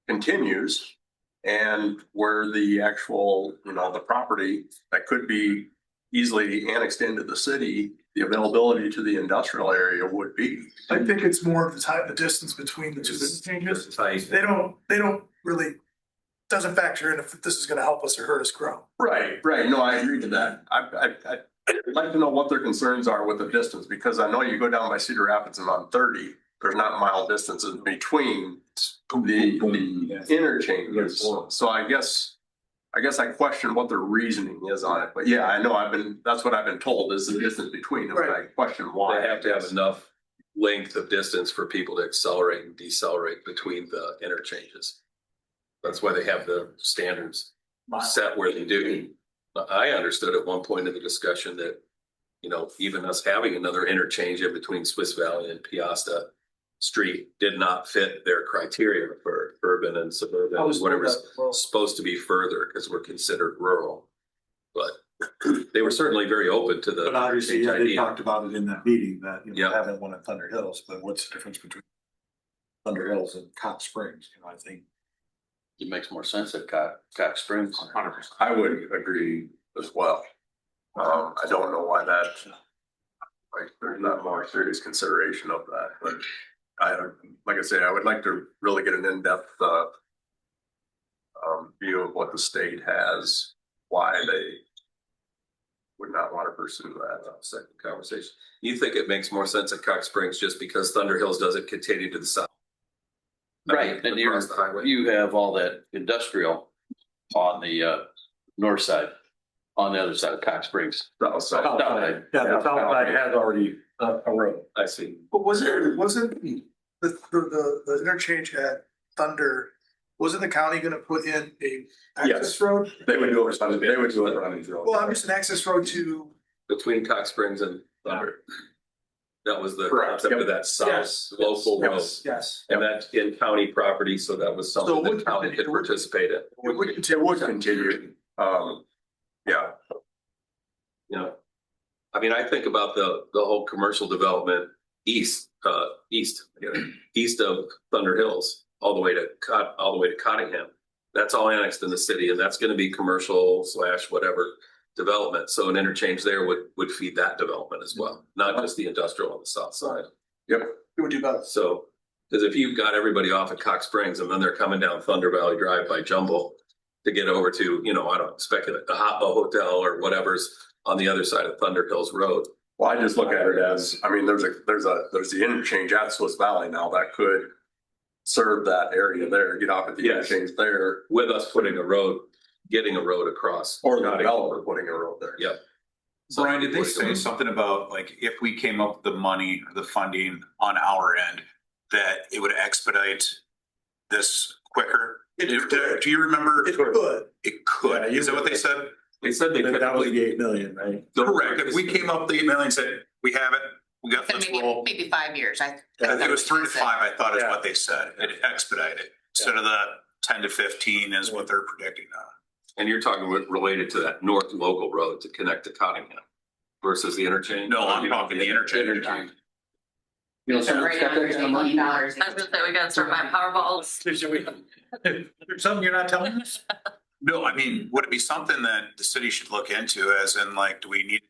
continues and where the actual, you know, the property that could be easily annexed into the city, the availability to the industrial area would be. I think it's more of the distance between the two interchanges. Tight. They don't really, doesn't factor in if this is gonna help us or hurt us grow. Right, right. No, I agree to that. I'd like to know what their concerns are with the distance, because I know you go down by Cedar Rapids and on 30, there's not mile distances between the interchanges. So I guess I question what their reasoning is on it, but yeah, I know that's what I've been told is the distance between them, but I question why. They have to have enough length of distance for people to accelerate and decelerate between the interchanges. That's why they have the standards set where they do. I understood at one point in the discussion that, you know, even us having another interchange in between Swiss Valley and Piasta Street did not fit their criteria for urban and suburban, whatever's supposed to be further because we're considered rural. But they were certainly very open to the. But obviously, yeah, they idea. talked about it in that meeting that, you know, Yeah. having one at Thunder Hills, but what's the difference between Thunder Hills and Cox Springs? You know, I think. It makes more sense at Cox Springs. I would agree as well. I don't know why that, like, there's not more serious consideration of that, but like I say, I would like to really get an in-depth, view of what the state has, why they would not want to pursue that. Second conversation. You think it makes more sense at Cox Springs just because Thunder Hills doesn't continue to the south? Right, and Across the highway. you have all that industrial on the north side, on the other side of Cox Springs. South side. South side. Yeah, the south side has already a road. I see. But wasn't the interchange at Thunder, wasn't the county gonna put in a access road? They would do it, they would do it running through. Well, I'm just an access road to, Between Cox Springs and Thunder. That was the Correct. concept of that south Yes. local road. yes. And that's in county property, so that was something So it that would- county could participate in. It would continue, yeah. Yeah. I mean, I think about the whole commercial development east of Thunder Hills, all the way to Cottingham. That's all annexed in the city, and that's gonna be commercial / whatever development. So an interchange there would feed that development as well, not just the industrial on the south side. Yep. It would do both. So, because if you've got everybody off at Cox Springs and then they're coming down Thunder Valley Drive by Jumble to get over to, I don't speculate, the Hot Bow Hotel or whatever's on the other side of Thunder Hills Road. Well, I just look at it as, I mean, there's the interchange at Swiss Valley now that could serve that area there, get off at the Yes. interchange there, With us getting a road across. or the developer putting a road there. Yep. Brian, did they say something about like if we came up with the money or the funding on our end, that it would expedite this quicker? Do you remember? It could. It could. Is that what they said? They said they could. That was the 8 million, right? Correct. If we came up with the 8 million and said, we have it, we got, So let's maybe, roll. maybe 5 years. I think it was 3 to 5, I thought is Yeah. what they said. It expedited instead of the 10 to 15 is what they're predicting now. And you're talking related to that north local road to connect to Cottingham versus the interchange? No, I'm talking the interchange. You know, So some right now, there's $8 million. I was gonna say, we gotta start buying Powerballs. There's something you're not telling us? No, I mean, would it be something that the city should look into as in like, do we need?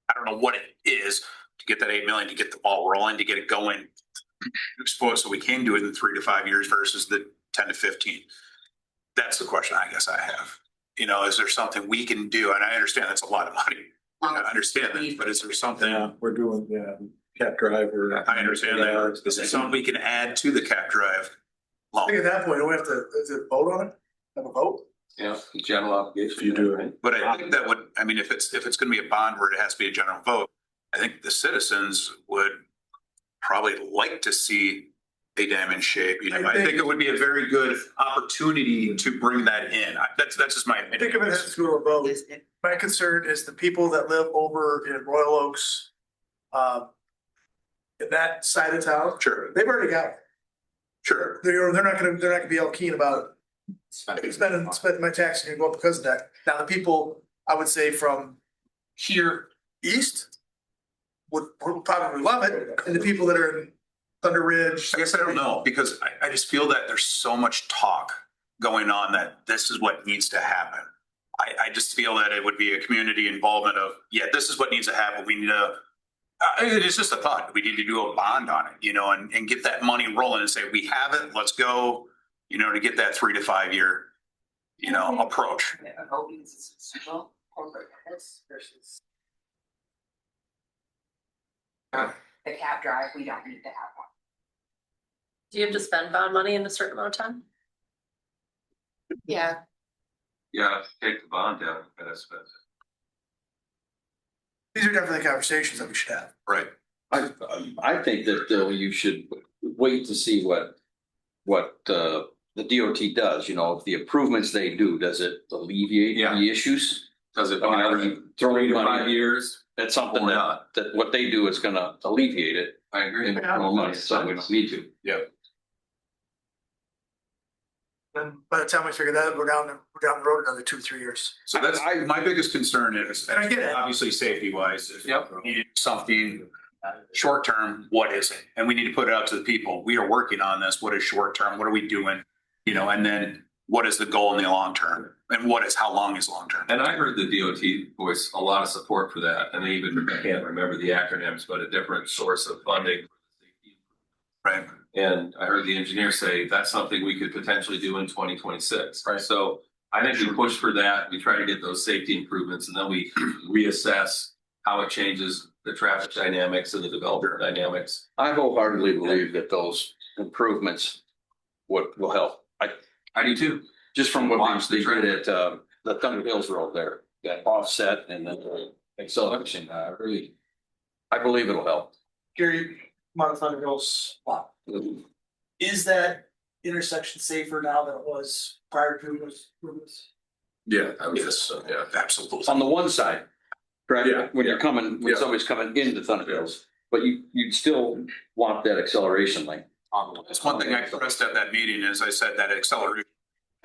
I don't know what it is to get that 8 million, to get the ball rolling, to get it going. So we can do it in 3 to 5 years versus the 10 to 15. That's the question I guess I have. Is there something we can do? And I understand that's a lot of money. I understand that, but is there something? Yeah, we're doing, Cap Drive or. I understand that. Is there something we can add to the Cap Drive? I think at that point, do we have to, is it vote on it? Have a vote? Yeah, general obligation. You do. right? But I think that would, I mean, if it's gonna be a bond where it has to be a general vote, I think the citizens would probably like to see a dam in shape. I think it would be a very good opportunity to bring that in. That's just my I think if it opinion. has to go to a vote, my concern is the people that live over in Royal Oaks, in that side of town, Sure, they've already got it. sure. They're not gonna be all keen about spending my taxes and go up because of that. Now, the people, I would say from here east would probably love it, and the people that are in Thunder Ridge. I guess I don't know, because I just feel that there's so much talk going on that this is what needs to happen. I just feel that it would be a community involvement of, this is what needs to happen. We need to, it's just a thought. We need to do a bond on it, and get that money rolling and say, we have it, let's go, to get that 3 to 5 year, approach. The Cap Drive, we don't need to have one. Do you have to spend bond money in a certain amount of time? Yeah. Yeah, take the bond down, that's These are definitely conversations that we should have. Right. I think that you should wait to see what the DOT does, if the improvements they do, does it alleviate the issues? Does it? Are you throwing 3 to 5 money? years? That's something Or that, not. that what they do is gonna alleviate it. I agree. And more money, so we don't need to. And by the time we figure that, we're down the road another 2 or 3 years. So that's, my biggest concern is, And I get it. obviously, safety wise, if Yep. we need something short term, what is it? And we need to put it out to the people. We are working on this. What is short term? What are we doing? And then what is the goal in the long term? And how long is long term? And I heard the DOT voice a lot of support for that, and they even, I can't remember the acronyms, but a different source of funding. Right. And I heard the engineer say that's something we could potentially do in 2026. Right. So I think we push for that. We try to get those safety improvements, and then we reassess how it changes the traffic dynamics and the developer dynamics. I wholeheartedly believe that those improvements will help. I do too. Just from what Watch the they trend. did at the Thunder Hills Road there, that offset and then the acceleration, I believe it'll help. Gary, Mount Thunder Hills lot. Is that intersection safer now than it was prior to those improvements? Yeah, I would guess so, yeah. Absolutely. On the one side, correct? Yeah, When you're yeah. coming, when Yeah. somebody's coming into Thunder Hills, but you'd still want that acceleration lane. That's one thing I expressed at that meeting is I said that acceleration,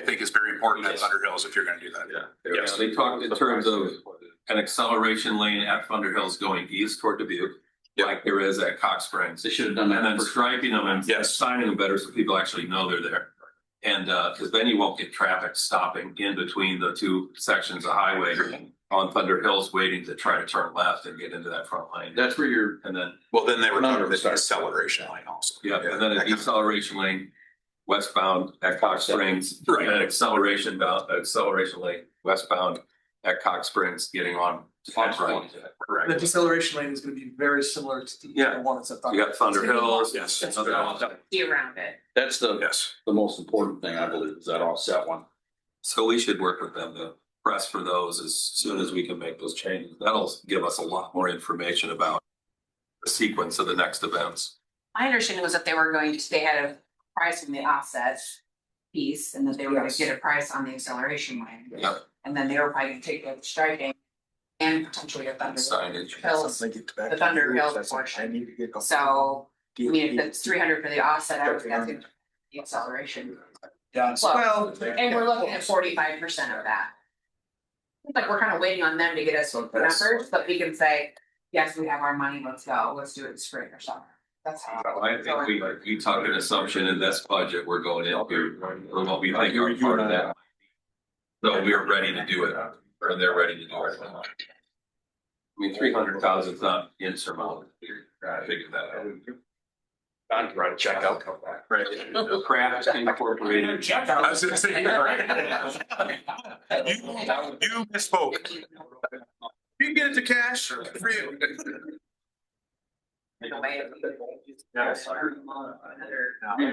I think is very important at Thunder Hills if you're gonna do that. Yeah, they talked in terms of an acceleration lane at Thunder Hills going east toward Dubuque, like there is at Cox Springs. They should have done that. And then first. striping them and Yes. signing them better so people actually know they're there. And because then you won't get traffic stopping in between the two sections of highway on Thunder Hills waiting to try to turn left and get into that front lane. That's where you're, And then, Well, then they were talking about the Sorry. acceleration line also. yeah, and then a deceleration lane westbound at Cox Springs. Right. And acceleration lane westbound at Cox Springs getting on. The Correct. deceleration lane is gonna be very similar to the Yeah. one that's at You got Thunder Hills. Yes. See around it. that's the Yes. most important thing, I believe, is that offset one. So we should work with them to press for those as soon as we can make those changes. That'll give us a lot more information about the sequence of the next events. My understanding was that they had a price on the offset piece and that they were gonna Yes. get a price on the acceleration lane. Yep. And then they were probably gonna take the striking and potentially a Thunder Signage. Hills, the Thunder Hills portion. So, I mean, if it's 300 for the offset, I would think that's gonna be the acceleration. Yeah. Well, and we're looking at 45% of that. Like, we're kind of waiting on them to get us numbers, but we can say, yes, we have our money, let's go, let's do it in spring or summer. That's how. I think we talk an assumption in this budget, we're going in here, or what we think are part of that. So we're ready to do it, or they're ready to do it. I mean, 300,000 is not insurmountable. Figure that out. I'm trying to check out, come back. Right. Craft incorporated. I was gonna say, you're right. You misspoke. You can get it to cash for you. The way of. Yes. We're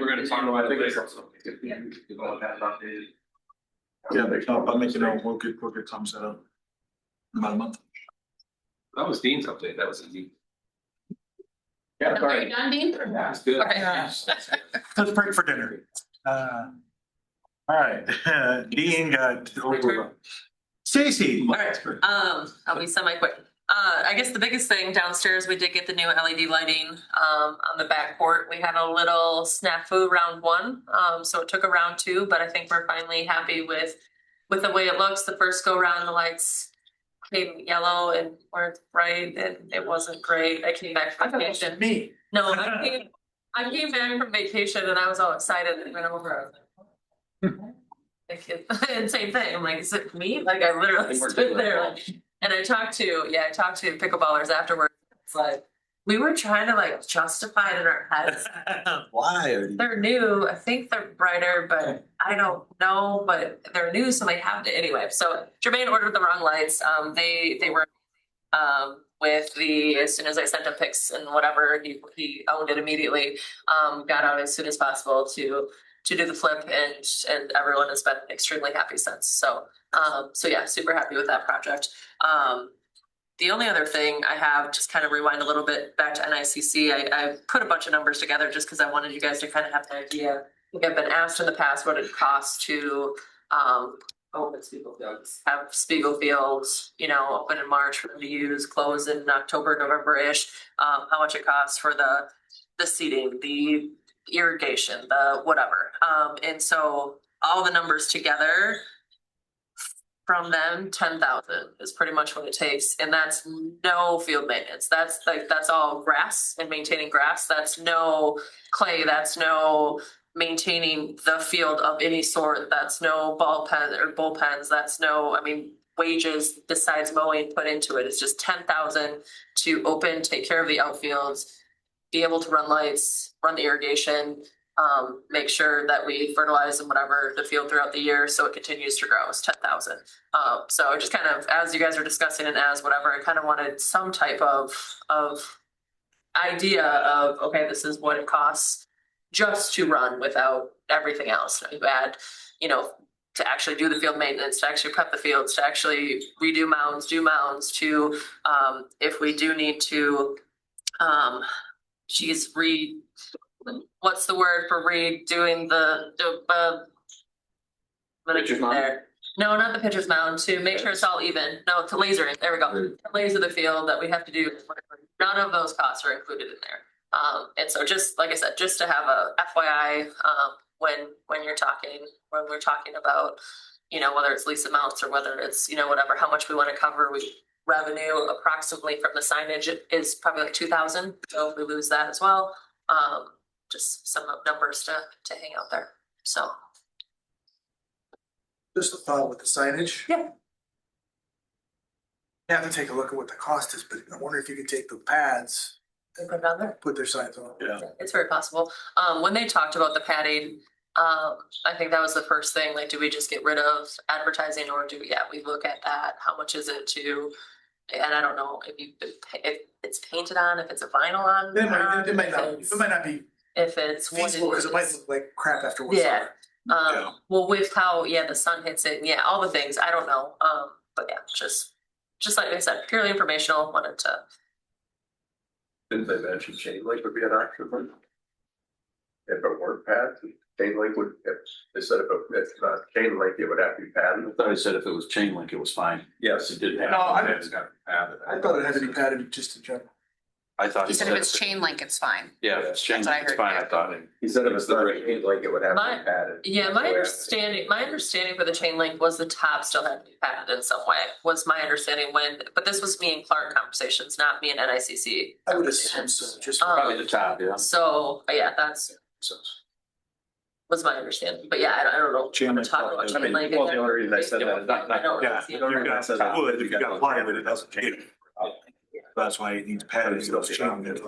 gonna talk about it. Yeah, I'll make it know, we'll get some set up. About a month. That was Dean's update, that was easy. Yeah, Are you done, Dean? That's good. Okay. Let's break for dinner. All right, Dean got over. Stacy. All right, I'll be semi-quick. I guess the biggest thing downstairs, we did get the new LED lighting, on the back court. We had a little snafu round one, so it took a round two, but I think we're finally happy with the way it looks. The first go round, the lights came yellow and weren't bright, and it wasn't great. I came back from vacation. Me. No, I came back from vacation and I was all excited and went over. I was like, and same thing. I'm like, is it me? Like I literally stood there like, and I talked to pickleballers afterwards. It's like, we were trying to like justify it in our heads. Why? They're new. I think they're brighter, but I don't know, but they're new. So they have to anyway. So Jermaine ordered the wrong lights. They were, with as soon as I sent him pics and whatever, he owned it immediately. Got out as soon as possible to do the flip, and everyone has been extremely happy since. So yeah, super happy with that project. The only other thing I have, just kind of rewind a little bit back to NICC, I put a bunch of numbers together just because I wanted you guys to kind of have an idea. I think I've been asked in the past what it costs to open Spiegelfield, have Spiegelfield, open in March for them to use, close in October, November-ish, how much it costs for the seating, the irrigation, the whatever. And so all the numbers together from them, 10,000 is pretty much what it takes. And that's no field maintenance. That's all grass and maintaining grass. That's no clay. That's no maintaining the field of any sort. That's no ball pen or bullpens. That's no, wages besides mowing put into it. It's just 10,000 to open, take care of the outfields, be able to run lights, run the irrigation, make sure that we fertilize and whatever the field throughout the year so it continues to grow. It's 10,000. So just kind of as you guys are discussing and as whatever, I kind of wanted some type of idea of, okay, this is what it costs. just to run without everything else. You add, you know, to actually do the field maintenance, to actually prep the fields, to actually redo mounds, do mounds, to, if we do need to, what's the word for redoing Pitcher's mound? there. No, not the pitcher's mound, to make sure it's all even. No, to laser it. There we go. To laser the field that we have to do. None of those costs are included in there. And so just, like I said, just to have a FYI, when we're talking about, you know, whether it's lease amounts or whether it's, you know, whatever, how much we want to cover, revenue approximately from the signage is probably like 2,000. So if we lose that as well, just some numbers to hang out there. So. Just a thought with the signage. Yeah. You have to take a look at what the cost is, but I wonder if you could take the pads, Put it on there. put their signs on. Yeah. It's very possible. When they talked about the padding, I think that was the first thing, like, do we just get rid of advertising or we look at that? How much is it to, and I don't know if it's painted on, if it's a vinyl on. It might not be If it's. what feasible because it might is. look like crap afterwards. Yeah. Well, with how, the sun hits it, all the things, I don't know. But yeah, just like I said, purely informational, wanted to. Didn't they mention chain link would be an option? If it weren't pads, chain link would, if they said if it's not chain link, it would have to be padded. I thought I said if it was chain link, it was fine. Yes. It didn't have. No, I thought it had to be padded just in general. I thought. He said if it's chain link, it's fine. Yeah, if it's chain That's what I link, it's heard, fine, yeah. I thought. He said if it's not chain link, it would have to be padded. Yeah, my understanding for the chain link was the top still had to be padded in some way, was my understanding but this was me and Clark conversations, not me and NICC. I would assume so, just. Probably the top, yeah. So, that's was my understanding, but I don't know. Chain link, Talk about I chain mean, link. well, the only reason I said that is not- I don't Yeah, see it. if you got plywood, it doesn't change. That's why it needs padding. So it's chain link.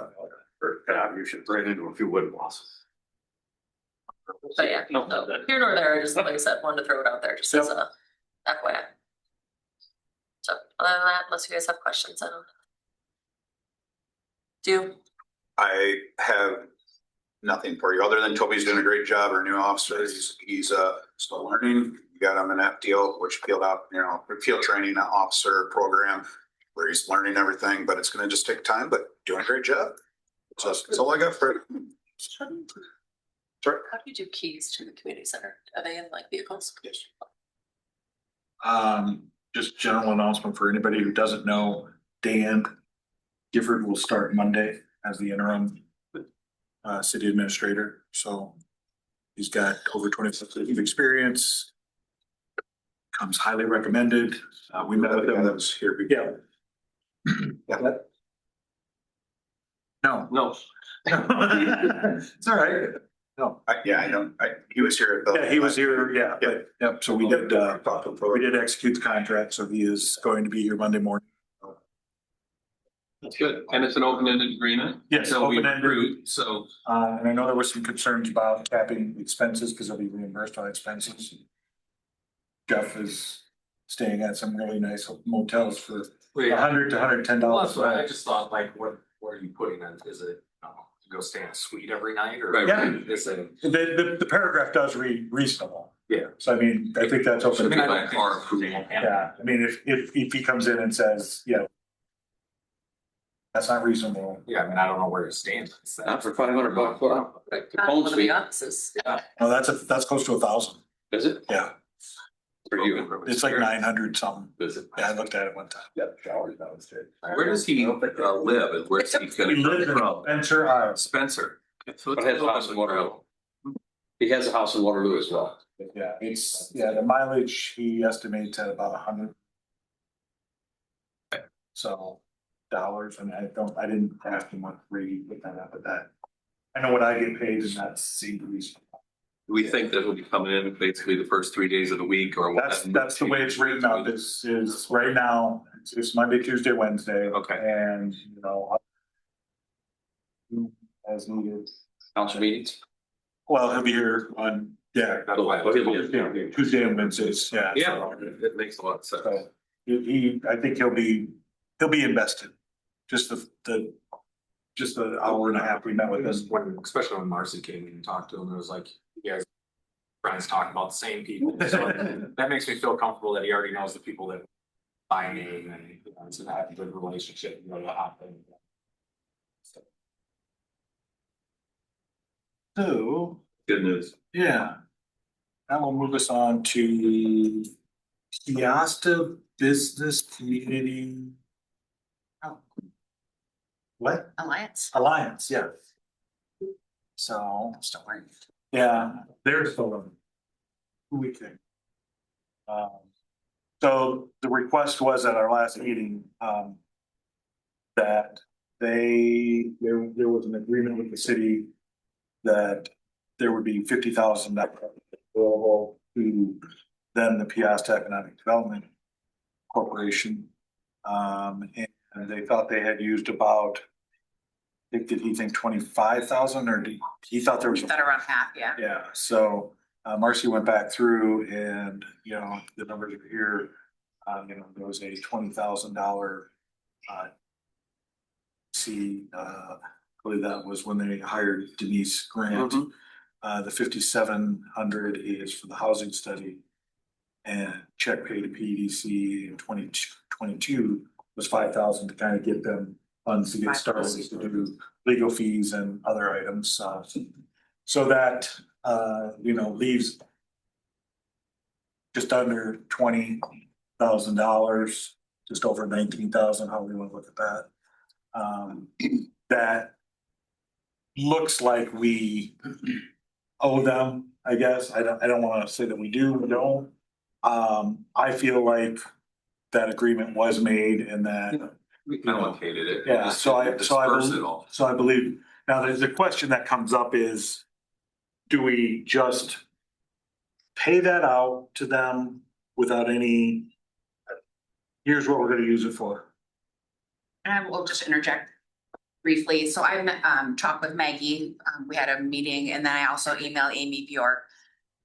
You should bring into a few wood walls. But no, here nor there, just like I said, wanted to throw it out there just as a FYI. So other than that, unless you guys have questions, I don't. Do. I have nothing for you, other than Toby's doing a great job, our new officer, he's still learning. We got him in FDO, which field training officer program, where he's learning everything, but it's gonna just take time, but doing a great job. So that's all I got for it. How do you do keys to the community center? Are they in like vehicles? Yes. Just general announcement for anybody who doesn't know, Dan Gifford will start Monday as the interim city administrator. So he's got over 25 years of experience. Comes highly recommended. We met with him. That was here before. Yeah. No. It's all right. No. I know, he was here. He was here, Yep, so we did execute the contract, so he is going to be here Monday morning. That's good. And it's an open-ended agreement? Yes, So we open-ended. approved, so. And I know there were some concerns about capping expenses because they'll be reimbursed on expenses. Jeff is staying at some really nice motels for $100 to $110. I just thought, like, what are you putting in? Is it, to go stay in a suite every night or? Right. Yeah. Is it? The paragraph does read reasonable. Yeah. So I mean, I think that's open. I mean, I Our approval. Yeah, I mean, if he comes in and says, that's not reasonable. Yeah, I mean, I don't know where it stands. Not for $500. Well, One of the offices. No, that's close to 1,000. is it? Yeah, For you? it's like 900 something. Is it? Yeah, I looked at it one time. Yeah, showers downstairs. Where does he live and where's he He gonna lives come in from? Spencer, Iowa. Spencer. So But it's has a house in Waterloo. He has a house in Waterloo as well. Yeah, the mileage he estimates at about 100. So dollars, and I didn't ask him what rate he put that up at that. I know what I get paid and that's seems. Do we think that he'll be coming in basically the first 3 days of the week or what? That's the way it's written out, is right now, it's Monday, Tuesday, Wednesday. Okay. And, as needed. Council meetings? Well, he'll be here on, Tuesday and Wednesdays, yeah. Yeah, it makes a lot of sense. So I think he'll be invested. Just the just an hour and a half, we met with them. When, especially when Marcy came in and talked to him, it was like, you guys, friends talking about the same people. So that makes me feel comfortable that he already knows the people that by name and, you know, it's have a good relationship, you know, what happened. So, Good news. yeah. That will move us on to Piasta Business Community. Oh. What? Alliance. Alliance, yeah. So, Still working. yeah, there's the one. Who we think? So the request was at our last meeting, that there was an agreement with the city that there would be $50,000 available to then the Piasta Economic Development Corporation. And they thought they had used about, did he think 25,000 or he thought there was? That around half, yeah. Yeah, so Marcy went back through and, you know, the numbers are here. You know, there was a $20,000 I believe that was when they hired Denise Grant. The 5,700 is for the housing study. And check pay to PDC in 2022 was 5,000 to kind of get them funds to get started to do legal fees and other items. So that, you know, leaves just under $20,000, just over 19,000, how we want to look at that. That looks like we owe them, I guess. I don't want to say that we do, we don't. I feel like that agreement was made and that. We allocated it. Yeah, Disperse it all. so I believe, now there's a question that comes up is, do we just pay that out to them without any, here's what we're gonna use it for? And I will just interject briefly. So I talked with Maggie. We had a meeting and then I also emailed Amy Bjork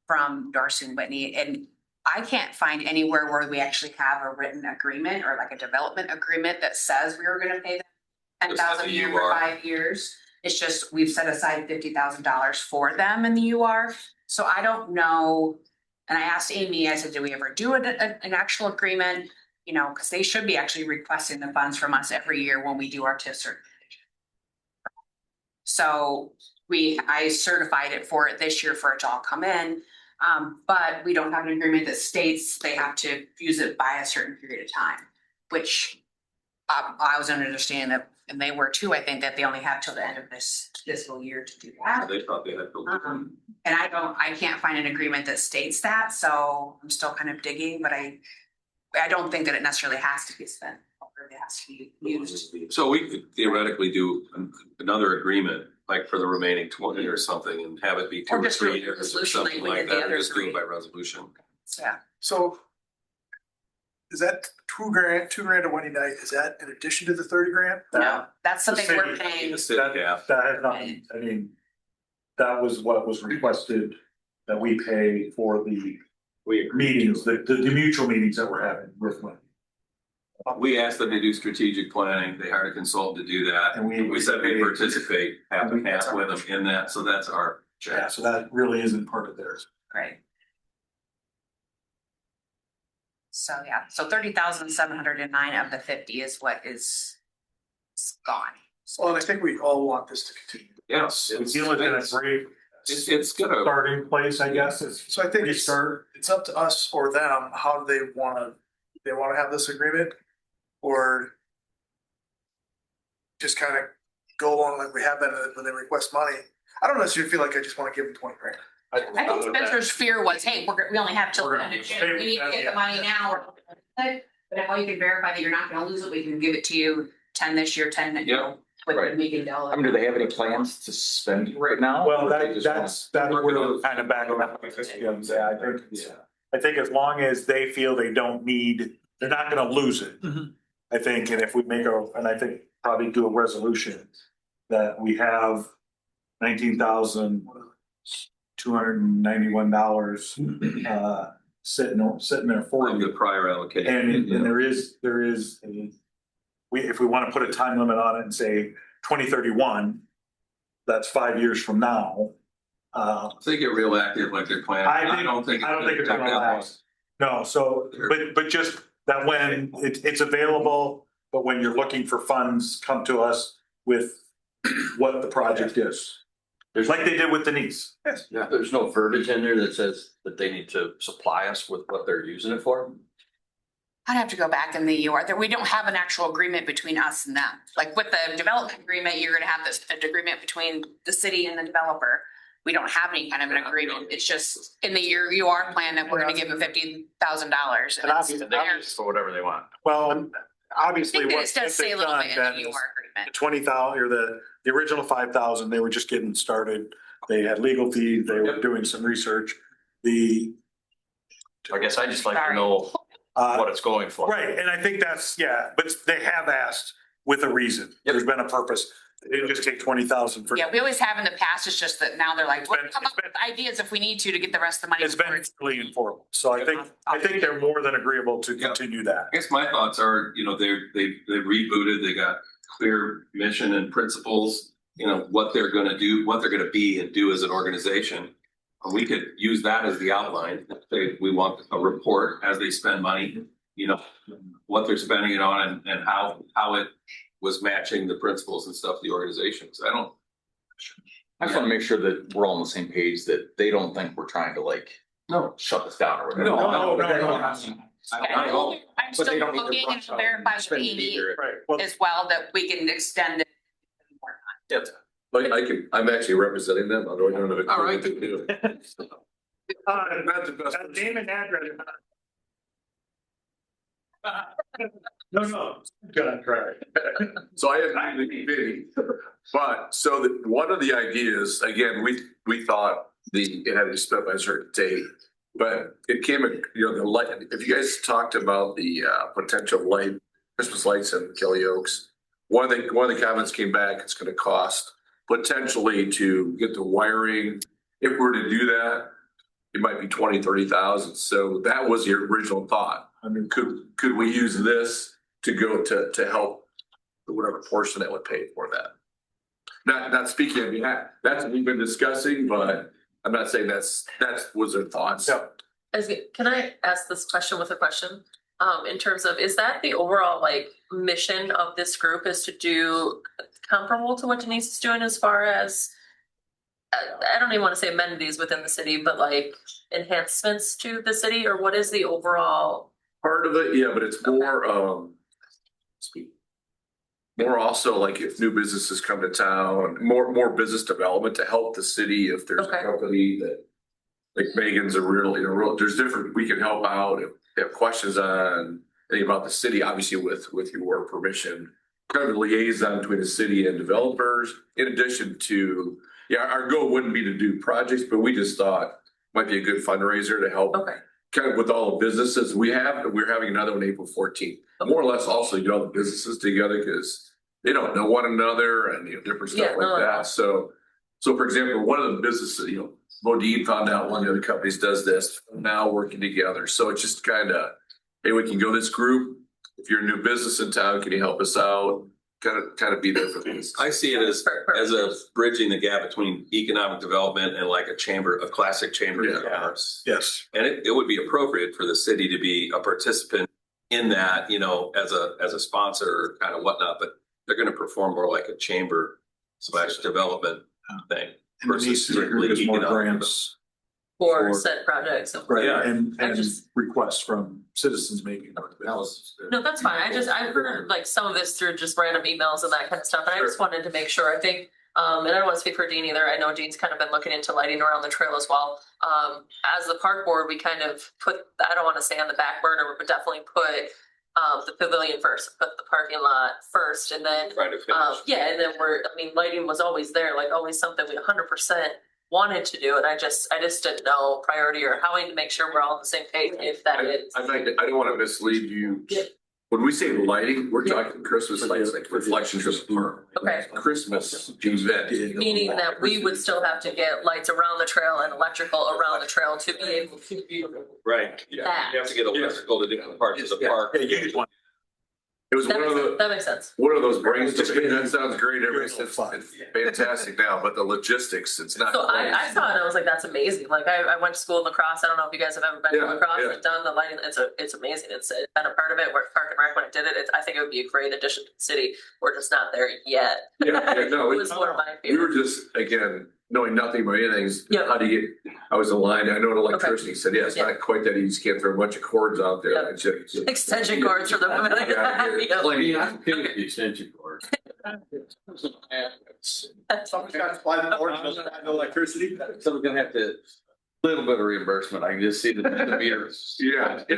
from Darcy and Whitney. And I can't find anywhere where we actually have a written agreement or like a development agreement that says we were gonna pay them $10,000 a year for 5 years. It's just, we've set aside $50,000 for them in the UR. So I don't know. And I asked Amy, I said, do we ever do an actual agreement? You know, because they should be actually requesting the funds from us every year when we do our TIF certification. So I certified it for it this year for it to all come in. But we don't have an agreement that states they have to use it by a certain period of time, which I was under understanding that, and they were too, I think, that they only have till the end of this fiscal year to do that. They thought they had. And I can't find an agreement that states that, so I'm still kind of digging, but I don't think that it necessarily has to be spent, or it has to be used. So we could theoretically do another agreement, like for the remaining 20 or something, and have it be 2 or 3 years or something like that, or just do it by resolution. Yeah. So is that $2,000 to Wednesday night? Is that in addition to the 30 grand? No, that's something we're The paying. That had nothing, I mean, that was what was requested, that we pay for the meetings, the mutual meetings that we're having with Wendy. We asked them to do strategic planning. They hired a consultant to do that. And We said we participate half and half with them in that. So that's our Yeah, check. so that really isn't part of theirs. Right. So, yeah, so 30,709 of the 50 is what is gone. Well, and I think we all want this to continue. Yes. We feel it's in a great It's gonna. starting place, I guess, is So I think it's restart. up to us or them, how do they wanna have this agreement? Or just kind of go along like we have been when they request money. I don't necessarily feel like I just wanna give them 20 grand. I think Spencer's fear was, hey, we only have till We're the gonna end of June, stay we with need to that, get yeah. the money now. But if all you can verify that you're not gonna lose it, we can give it to you 10 this year, 10 next year. With the meeting dollar. I mean, do they have any plans to spend right now? Well, Or they just that's want- where we're kind of back around. I think as long as they feel they don't need, they're not gonna lose it. I think, and if we make and I think probably do a resolution that we have $19,291 sitting there for From you. the prior allocation. And there is if we want to put a time limit on it and say, 2031, that's 5 years from now. They get real active like they're planning. I don't think it's gonna last. No, so, but just that when it's available, but when you're looking for funds, come to us with what the project is. Like they did with Denise. Yes. Yeah, there's no verbiage in there that says that they need to supply us with what they're using it for. I'd have to go back in the UR, that we don't have an actual agreement between us and them. Like with the development agreement, you're gonna have this, an agreement between the city and the developer. We don't have any kind of an agreement. It's just in the UR plan that we're gonna give them $50,000. And obviously, they can use for whatever they want. Well, and I obviously think that what it does say a little they've bit done in the then is UR agreement. the 20,000 or the original 5,000, they were just getting started. They had legal fees, they were doing some research. I guess I just like to know what it's going for. Right, and I think that's, yeah, but they have asked with a reason. There's been a purpose. They didn't just take 20,000 for. Yeah, we always have in the past. It's just that now they're like, been- come up with ideas if we need to get the rest of the money. It's been really informal. So I think they're more than agreeable to continue that. I guess my thoughts are, they rebooted, they got clear mission and principles, what they're gonna do, what they're gonna be and do as an organization. We could use that as the outline. Say we want a report as they spend money, what they're spending it on and how it was matching the principles and stuff of the organization. So I just want to make sure that we're all on the same page, that they don't think we're trying to shut this down or whatever. No. I'm still looking and verify with Amy as well that we can extend it. I'm actually representing them. I don't know. All right. Name and address. No, good, right. So I have the committee, but so that one of the ideas, again, we thought it had to be spent by a certain date. But it came, the light, if you guys talked about the potential Christmas lights in Kelly Oaks, one of the comments came back, it's gonna cost potentially to get the wiring. If we're to do that, it might be 20,000-30,000. So that was the original thought. I mean, could we use this to go to help whatever portion that would pay for that? Not speaking on behalf, that's what we've been discussing, but I'm not saying that was their thoughts. Can I ask this question with a question? In terms of, is that the overall mission of this group, is to do comparable to what Denise is doing as far as, I don't even want to say amenities within the city, but enhancements to the city, or what is the overall? Part of it, yeah, but it's more, more also if new businesses come to town, more business development to help the city. If there's a company that, like Megan's there's different, we can help out if they have questions on anything about the city, obviously with your permission. Kind of a liaison between the city and developers, in addition to, our goal wouldn't be to do projects, but we just thought might be a good fundraiser to help. Kind of with all the businesses we're having another one April 14th. More or less also get all the businesses together because they don't know one another and different stuff that. So for example, one of the businesses, Modine found out one of the other companies does this, now working together. So it's just kind of, hey, we can go this group. If you're a new business in town, can you help us out? Kind of be there for these. I see it as a bridging the gap between economic development and a classic chamber of commerce. Yes. And it would be appropriate for the city to be a participant in that, as a sponsor kind of whatnot, but they're going to perform more like a chamber / development thing. Versus strictly There's more economic grants For said projects. and requests from citizens maybe. No, that's fine. I've heard some of this through just random emails and that kind of stuff. And I just wanted to make sure, I think, and I don't want to speak for Dean either. I know Dean's kind of been looking into lighting around the trail as well. As the park board, we kind of put, I don't want to say on the back burner, but definitely put the pavilion first, put the parking lot first, and then, and then lighting was always there, always something we 100% wanted to do, and I just didn't know priority or how to make sure we're all on the same page if that is. I don't want to mislead you. When we say lighting, we're talking Christmas lights, reflections of the park. Okay. Christmas event. Meaning that we would still have to get lights around the trail and electrical around the trail to be able to be. Right. Yeah. You have to get electrical to different parts of the park. It was one of the, That makes sense. one of those brainstorming, that sounds great, it's fantastic now, but the logistics, it's not. So I saw it and I was like, that's amazing. Like I went to school in lacrosse. I don't know if you guys have ever been to Yeah, lacrosse yeah. and done the lighting. It's amazing. It's been a part of it where Park and Rec when it did it. I think it would be a great addition to the city. We're just not there yet. Yeah, no, It was one of my we were favorites. just, again, knowing nothing about anything, Yep. how do you get, I was in line, I know an electricity said, yeah, it's Yeah. not quite that easy, you just can't throw a bunch of cords out there. Yep. It's just- Extension cords for the pavilion. Yeah, Plenty of the extension cord. Someone's got to supply the board, doesn't have no electricity. Someone's gonna have to, little bit of reimbursement. I can just see the meters. Yeah, we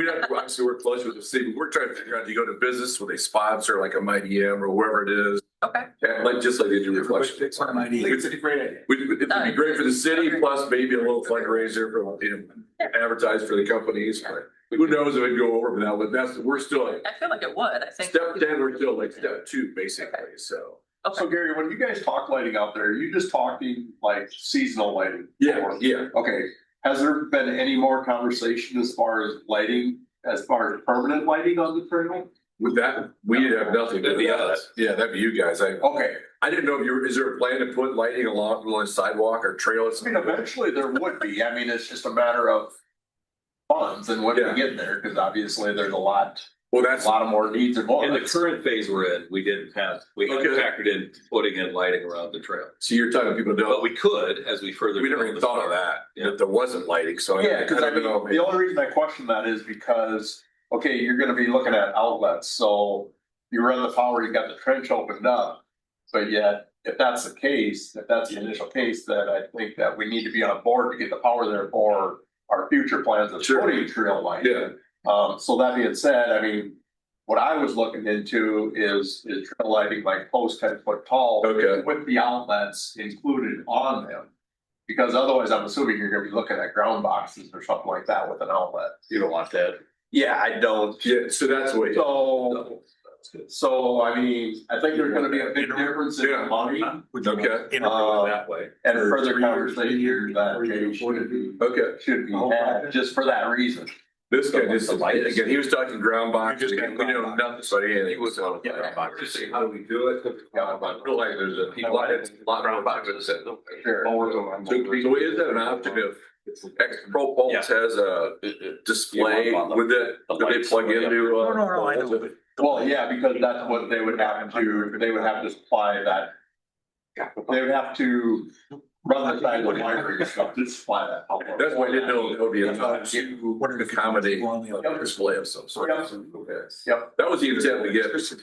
don't, obviously work close with the city, but we're trying to figure out, do you go to business where they sponsor like a Mighty M or whoever it is? Okay. And like, just like they do reflection. It's a great idea. It'd be great for the city, plus maybe a little fundraiser for, advertise for the companies, but who knows if it'd go over, but that's, we're still like, I feel like it would. I think. step 10, we're still like step 2, basically, so. Okay. So Gary, when you guys talk lighting out there, you just talking like seasonal lighting? Yeah, yeah. Okay, has there been any more conversation as far as lighting, as far as permanent lighting on the trail? With that, we'd have nothing to do with that. Yeah, that'd be you guys. Okay, I didn't know if is there a plan to put lighting along the sidewalk or trails? I mean, eventually there would be. I mean, it's just a matter of funds and when we get there, because obviously there's a lot. Well, that's a lot of more needs and more. In the current phase we're in, we hadn't factored in putting in lighting around the trail. So you're talking people But don't, we could as we further. we never even thought of that there wasn't lighting, so. Yeah, because I don't know. mean, the only reason I question that is because, okay, you're gonna be looking at outlets, so you run the power, you got the trench opened up. But yet, if that's the case, if that's the initial case, then I think that we need to be on board to get the power there for our future plans of putting trail lighting. Yeah. So that being said, I mean, what I was looking into is trail lighting like post 10 foot tall. Okay. With the outlets included on them. Because otherwise, I'm assuming you're gonna be looking at ground boxes or something like that with an outlet. You don't want that. Yeah, I don't. Yeah, so that's what. So, I mean, I think there's gonna be a big difference in the money. Okay. That way. And further conversation that maybe should be had, just for that reason. This guy just, again, he was talking ground box, we know nothing about anything. He was on Yeah. ground box. Just saying, how do we do it? I feel like there's a lot of boxes. So is that an option if Pro Pulse has a display with that, do they plug into? I know. Well, yeah, because that's what they would have to supply that. They would have to run the side of the library stuff to supply that. That's why I didn't know it would be enough to accommodate a display of some sort. Yep. That was the intent to get 15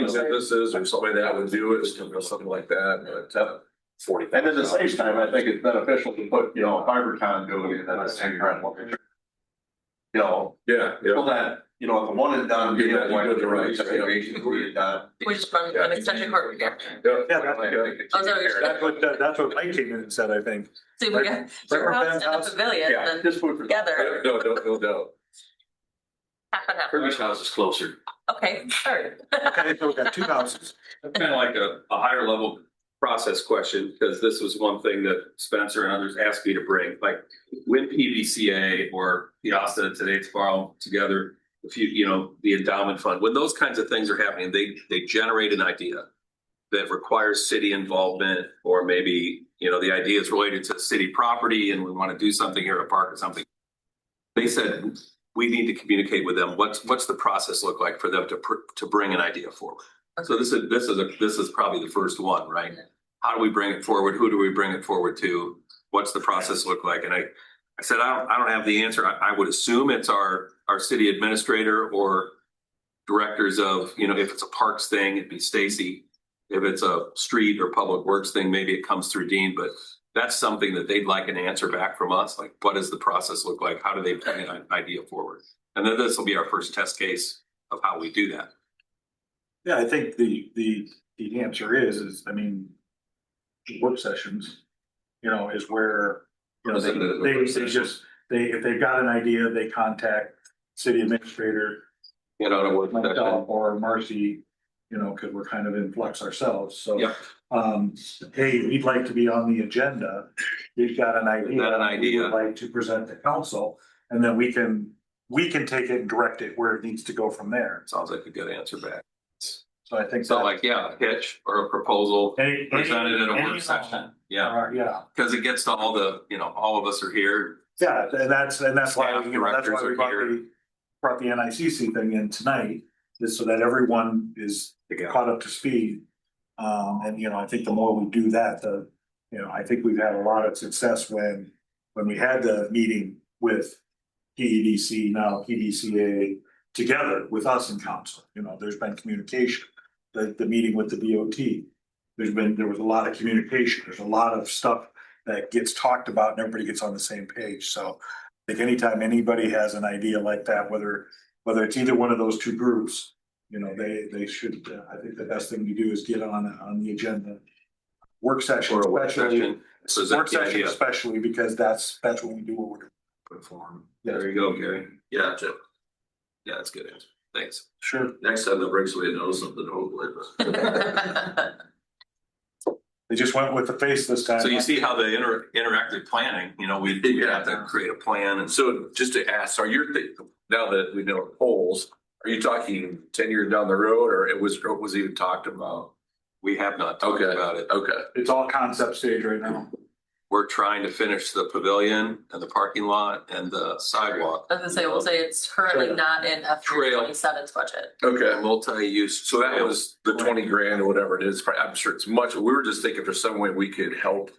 businesses or something that would do it, something like that, but 40. And at the same time, I think it's beneficial to put, fiber conduit in at the same time. Yeah, So that, the one and done. You do the right, We just run an extension cord here. That's what Mike came in and said, I think. See, we got your house and a pavilion Yeah, and just food for. together, No. half and half. Kirby's house is closer. Okay, sure. Okay, so we got 2 houses. Kind of like a higher level process question, because this was one thing that Spencer and others asked me to bring, like when PVCA or the Austin and Today Tomorrow together, if the endowment fund, when those kinds of things are happening, they generate an idea that requires city involvement, or maybe, the idea is related to city property and we want to do something here at a park or something. They said, we need to communicate with them. What's the process look like for them to bring an idea forward? So this is probably the first one, right? How do we bring it forward? Who do we bring it forward to? What's the process look like? And I said, I don't have the answer. I would assume it's our city administrator or directors of, if it's a parks thing, it'd be Stacy. If it's a street or public works thing, maybe it comes through Dean, but that's something that they'd like an answer back from us. Like, what does the process look like? How do they bring an idea forward? And then this will be our first test case of how we do that. Yeah, I think the answer is, I mean, work sessions, is where, if they've got an idea, they contact city administrator. Myself or Marcy, cause we're kind of in flux ourselves, so. Yep. Hey, we'd like to be on the agenda. We've got an idea. Got an idea. We would like to present to council, and then we can we can take it and direct it where it needs to go from there. Sounds like a good answer back. So I think. So that- like, yeah, a pitch or a proposal presented at a work session. Yeah, Yeah, because it gets to all the, all of us are here. yeah, and that's why, Staff that's why directors we are here. brought the NICC thing in tonight, is so that everyone is caught up to speed. And I think the more we do that, I think we've had a lot of success when we had the meeting with PEDC, now PDCA, together with us in council. There's been communication, the meeting with the DOT. There was a lot of communication. There's a lot of stuff that gets talked about and everybody gets on the same page. So I think anytime anybody has an idea like that, whether it's either one of those two groups, they should, I think the best thing to do is get on the agenda. Work session, Or a work especially, session. Present work the session idea. especially, because that's when we do what we're doing. Perform. There you go, Gary. Yeah, Jim. Yeah, that's a good answer. Thanks. Sure. Next time the Briggsway knows something, hopefully. They just went with the face this time. So you see how the interactive planning, we have to create a plan and So just to ask, are you, now that we know polls, are you talking 10 years down the road, or it was even talked about? we have not talked Okay. about it. Okay. It's all concept stage right now. We're trying to finish the pavilion and the parking lot and the sidewalk. I was gonna say, we'll say it's currently not in FY 27's budget. Okay. Multi-use. So that was the 20 grand or whatever it is. I'm sure it's much. We were just thinking if there's some way we could help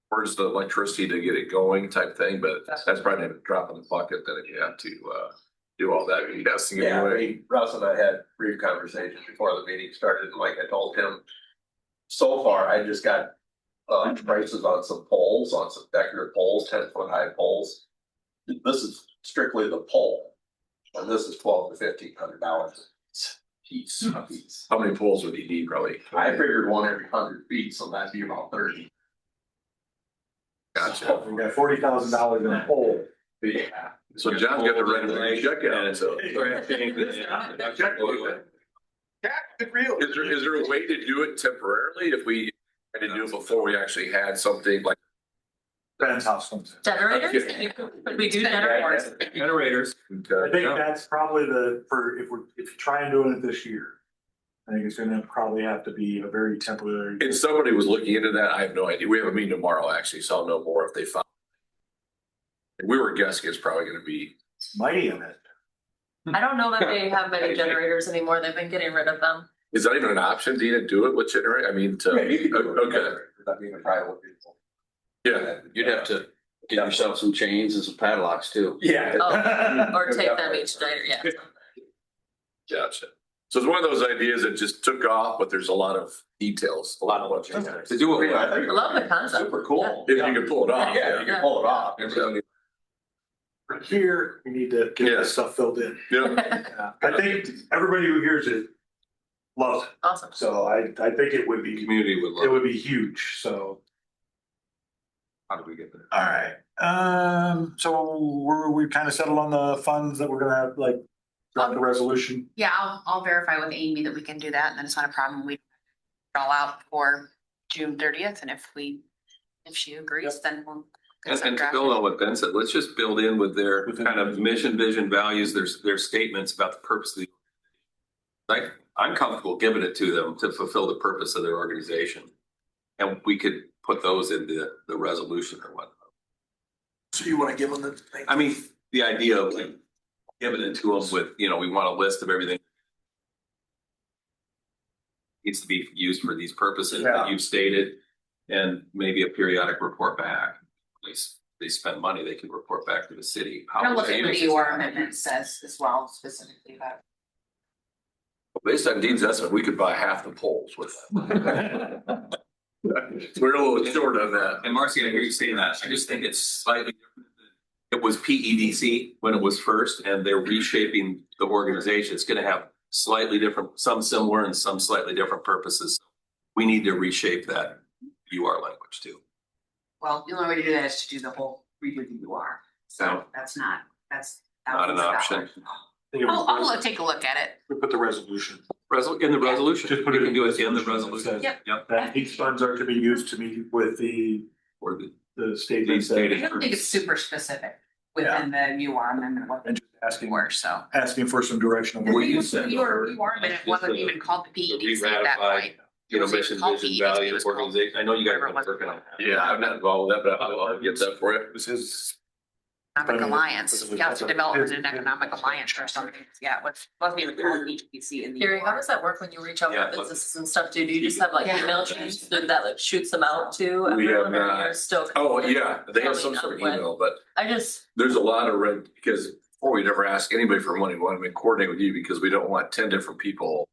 towards the electricity to get it going type thing, but that's probably a drop in the bucket that if you have to do all that testing anyway. Russ and I had brief conversations before the meeting started, and like I told him, so far, I just got prices on some poles, on some decorative poles, 10-foot high poles. This is strictly the pole, and this is $1,200 to $1,500 piece. How many poles would you need? Probably. I figured one every 100 feet, so that'd be about 30. Gotcha. We got $40,000 in a hole. Yeah. So John's got to write a check out. So Good for you. is there a way to do it temporarily if we had to do it before we actually had something like? Depends how soon. Generators, could we do generators? Generators. I think that's probably if you try and do it this year, I think it's gonna probably have to be a very temporary. If somebody was looking into that, I have no idea. We have a meeting tomorrow, actually, so I'll know more if they found. If we were guessing, it's probably gonna be. Mighty in it. I don't know that they have many generators anymore. They've been getting rid of them. Is that even an option, Dina, to do it with generator? I mean, to, okay, That being a private people. yeah. You'd have to get yourself some chains and some padlocks too. Yeah. Oh, or take them each night, yeah. Gotcha. So it's one of those ideas that just took off, but there's a lot of details, a lot of what you have To do it I well. love the concept. Super cool. If you can pull it off. Yeah, you can pull it off. For here, we need to get this stuff filled in. Yeah. Yeah. I think everybody who hears it loves it. Awesome. So I think it would The be, community would it love it. would be huge, so. How do we get there? All right, so we kind of settled on the funds that we're gonna have, like, drop the resolution. Yeah, I'll verify with Amy that we can do that, and then it's not a problem. We all out for June 30th, and if she agrees, then we'll. get And some to drafted. build on what Ben said, let's just build in with their kind of mission, vision, values, their statements about the purpose of the. Like, I'm comfortable giving it to them to fulfill the purpose of their organization. And we could put those into the resolution or whatnot. So you wanna give them the thing? I mean, the idea of like giving it to them with, we want a list of everything. Needs to be used for these purposes that you've stated, and maybe a periodic report back. At least they spend money, they can report back to the city. how I'll look they at what use the it. UR amendment says as well, specifically about. Based on Dean's estimate, we could buy half the poles with that. We're a little short on that. And Marcy, I hear you saying that. I just think it's slightly different. It was PEDC when it was first, and they're reshaping the organization. It's gonna have slightly different, some similar and some slightly different purposes. We need to reshape that UR language too. Well, the only way to do that is to do the whole redo the UR. So Yeah. that's Not an option. I'll take a look at it. We put the resolution. In the resolution, Just put we it can in do the it in the resolution. resolution. Yep. Yep. That these funds are to be used to meet with the Or the statements stated- I don't think it's super specific within the UR amendment. What and just asking, so. asking for some direction. Well, you said You were, but it wasn't even called the PEDC at that point. You know, It was mission, called vision, PEDC, value, it was called organization. I know you guys whatever are it was. working on that. Yeah, I'm not involved with that, but I'll get that for you. This is. Economic Alliance, yeah, it's a development and economic alliance or something, yeah, what's, wasn't even called PEDC in the. Gary, how does that work when you reach out Yeah, to businesses and stuff? Do you just have like Yeah. email chains that like shoots them out to We have everyone or not. you're still? Oh, yeah, they have some Coming sort of up with- email, but I just, there's a lot of red, because before we never ask anybody for money, we want to coordinate with you because we don't want 10 different people.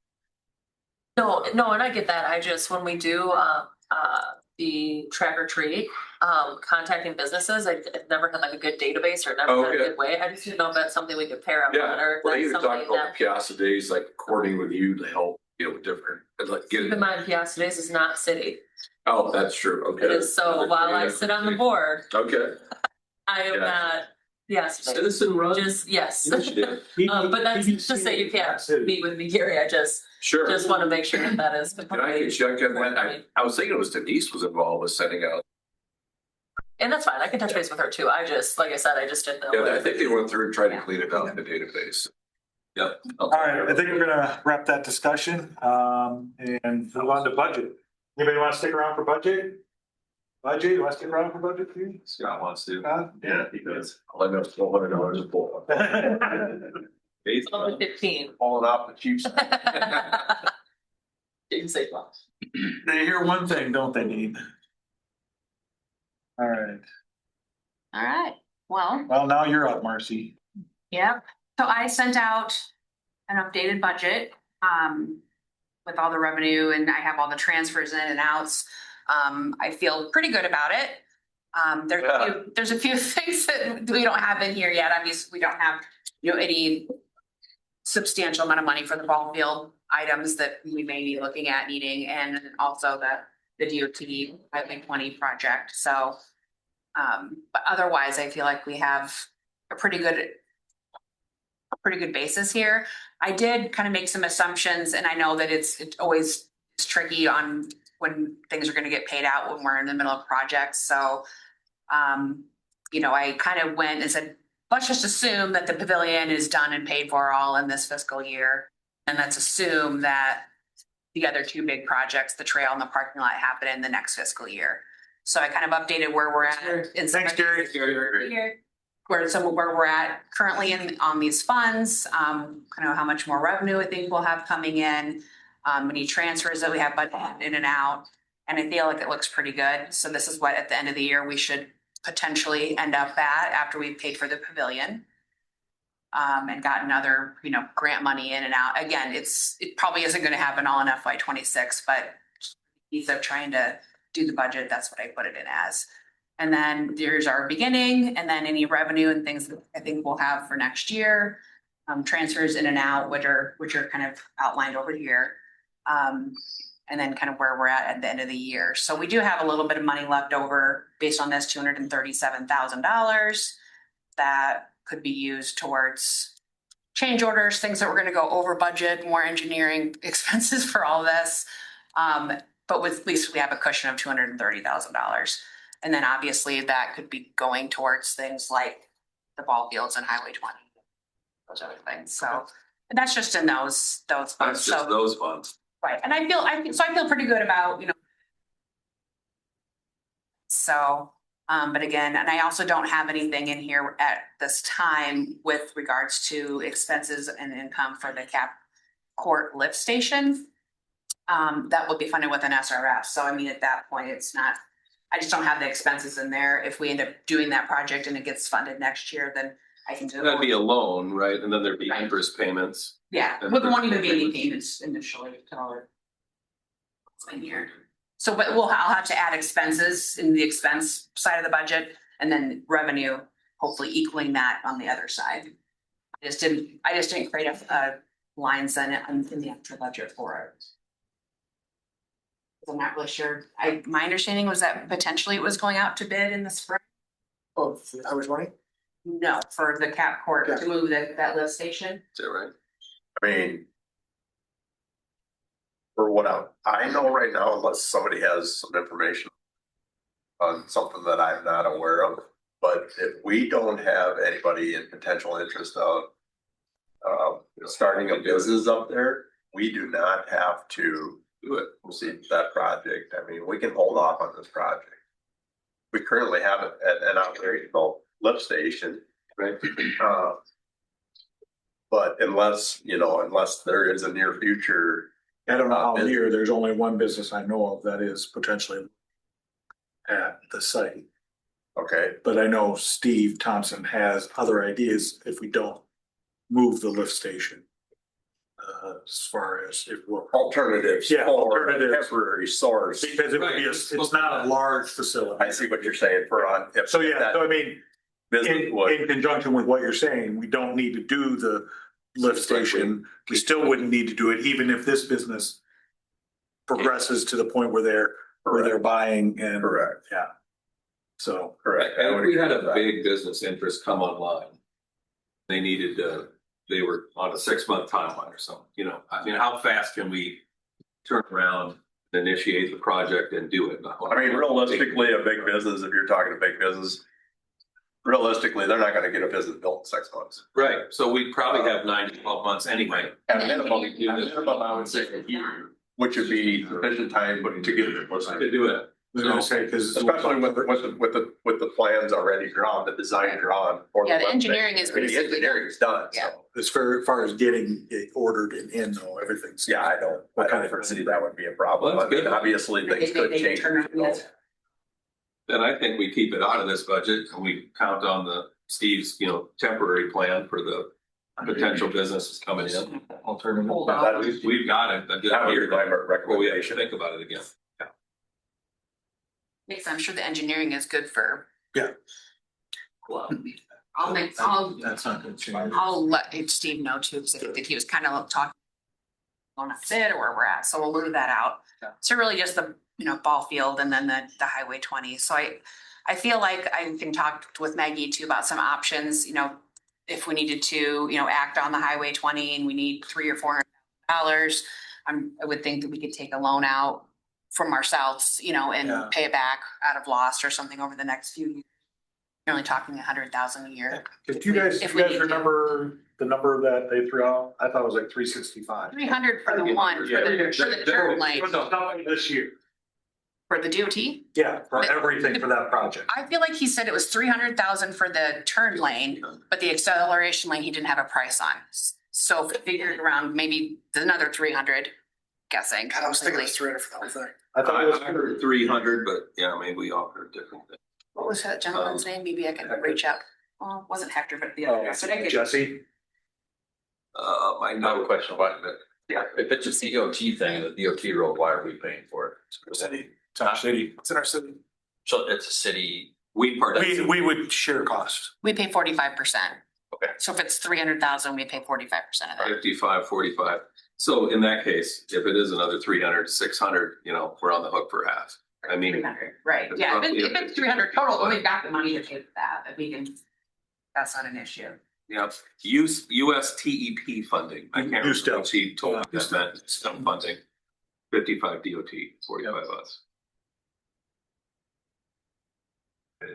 no, and I get that. I just, when we do, the track or treat, contacting businesses, I've never had like a good database or never had a Okay. good way. I just didn't know if that's something we could pair up on Yeah, or if well, they that's even something talked about that. the Piazza Days, like coordinating with you to help, different, and like get Keep it. in mind, Piazza Days is not city. Oh, that's true, okay. It is, so while I sit on the board, Okay. I am Yeah. not Piazza Days. Citizen run Just, yes. initiative. But that's just to say you can't meet with me, Gary. I just Sure. want to make sure that that is. And I can check on that. I was thinking it was Denise was involved with sending out. And that's fine. I can touch base with her too. I just, like I said, I just didn't know. Yeah, I think they went through and tried to clean it out in the database. Yep. All right, I think we're gonna wrap that discussion, and move on to budget. Anybody want to stick around for budget? Budget, you want to stick around for budget, please? Scott wants to. Yeah, he does. All I know is $1,200 a pull. Eight. Only 15. Falling off the cheap side. You can say plus. They hear one thing, don't they, Dean? All right, All right, well. well, now you're up, Marcy. Yep, so I sent out an updated budget, with all the revenue and I have all the transfers in and outs. I feel pretty good about it. There's a few things that we don't have in here yet. Obviously, we don't have, any substantial amount of money for the ball field items that we may be looking at needing, and also the DOT Highway 20 project, so. But otherwise, I feel like we have a pretty good basis here. I did kind of make some assumptions, and I know that it's always tricky on when things are gonna get paid out when we're in the middle of projects, so. I kind of went and said, let's just assume that the pavilion is done and paid for all in this fiscal year. And let's assume that the other two big projects, the trail and the parking lot, happen in the next fiscal year. So I kind of updated where we're at. Thanks, Gary. Where we're at currently on these funds, kind of how much more revenue I think we'll have coming in, any transfers that we have budgeted in and out. And I feel like it looks pretty good. So this is what at the end of the year we should potentially end up at after we've paid for the pavilion. And gotten other, grant money in and out. Again, it probably isn't gonna happen all in FY 26, but ease of trying to do the budget, that's what I put it in as. And then there's our beginning, and then any revenue and things that I think we'll have for next year. Transfers in and out, which are kind of outlined over here. And then kind of where we're at the end of the year. So we do have a little bit of money left over based on this $237,000 that could be used towards change orders, things that we're gonna go over budget, more engineering expenses for all this. But with, at least we have a cushion of $230,000. And then obviously that could be going towards things like the ball fields and Highway 20. Those other things, so and that's just in those funds, That's just so, those funds. right, and I feel pretty good about, So, but again, and I also don't have anything in here at this time with regards to expenses and income for the Cap Court lift station. That will be funded with an SRF, so I mean, at that point, it's not, I just don't have the expenses in there. If we end up doing that project and it gets funded next year, then I can do it. That'd be a loan, right? And then there'd be Right. interest payments. Yeah, but there won't even be any payments initially till it's in here. So, but I'll have to add expenses in the expense side of the budget and then revenue, hopefully equaling that on the other side. I just didn't create a lines in the actual budget for it. I'm not really sure. My understanding was that potentially it was going out to bid in the spring. Oh, I was running? No, for the Cap Court to move that lift station. Is that right? I mean, for what I know right now, unless somebody has some information on something that I'm not aware of, but if we don't have anybody in potential interest of starting a business up there, we do not have to do it. We'll see that project. I mean, we can hold off on this project. We currently have an operational lift station, right? But unless there is a near future. I don't know how near, there's only one business I know of that is potentially at the site. Okay, But I know Steve Thompson has other ideas if we don't move the lift station. As far as if we're. alternatives. Yeah, or alternatives. temporary source. Because it would be, it's not a large facility. I see what you're saying for on. if So yeah, that so I mean, business would- in conjunction with what you're saying, we don't need to do the lift station. We still wouldn't need to do it, even if this business progresses to the point where they're buying and. Correct. Yeah. So. Correct. And if we had a big business interest come online, they needed they were on a 6-month timeline or something, you know, I mean, how fast can we turn around, initiate the project and do it? I mean, realistically, a big business, if you're talking a big business, realistically, they're not gonna get a business built in 6 months. Right, so we'd probably have 9 to 12 months anyway. At a minimum, I would say a year, which would be sufficient time to get it. To do it. I was gonna say, cause. Especially with the plans already drawn, the design drawn. for Yeah, the website. engineering is I mean, the basically engineering is done, Yeah. so, As far as getting it ordered and in though, everything's. yeah, I don't foresee that would be a problem. Well, I that's mean, good. obviously, things could change. Then I think we keep it out of this budget and we count on Steve's, temporary plan for the potential businesses coming in. Alternative. Hold on. We've got it, a good That would be year, my before we have to recommendation. think about it again. Because I'm sure the engineering is good for. Yeah. Well, That's not gonna change. I'll let Steve know too, because I think that he was kind of talking on a fit or where we're at, so we'll move that out. So really just the, ball field and then the Highway 20. So I feel like I can talk with Maggie too about some options, if we needed to, act on the Highway 20 and we need $300 or $400. I would think that we could take a loan out from ourselves, and Yeah. pay it back out of loss or something over the next few years. You're only talking 100,000 a year. Do you guys If we need to. remember the number that they threw out? I thought it was like 365. 300 for the one, for the turn lane, No, this year. for the DOT. Yeah, for everything for that project. I feel like he said it was 300,000 for the turn lane, but the acceleration lane, he didn't have a price on. So if it figured around maybe another 300, guessing. God, I was thinking it was 300 for the whole thing. I thought it was. I heard 300, but yeah, maybe we all heard different things. What was that gentleman's name? Maybe I could reach out. Well, it wasn't Hector, but the other guy. So I could- Jesse? I know. question about it. Yeah, if it's a DOT thing, the DOT road, why are we paying for it? City. It's our city. It's in our city. So it's a city. We participate. We would share cost. We pay 45%. Okay. So if it's 300,000, we pay 45% of that. 55, 45. So in that case, if it is another 300, 600, we're on the hook for half. I mean, 300, right, yeah, if it's 300 total, then we've got the money to pay for that, if we can, that's not an issue. yeah, use USTEP funding. I can't remember USTEP. what she told me that meant, STEP funding. 55 DOT, 45 us.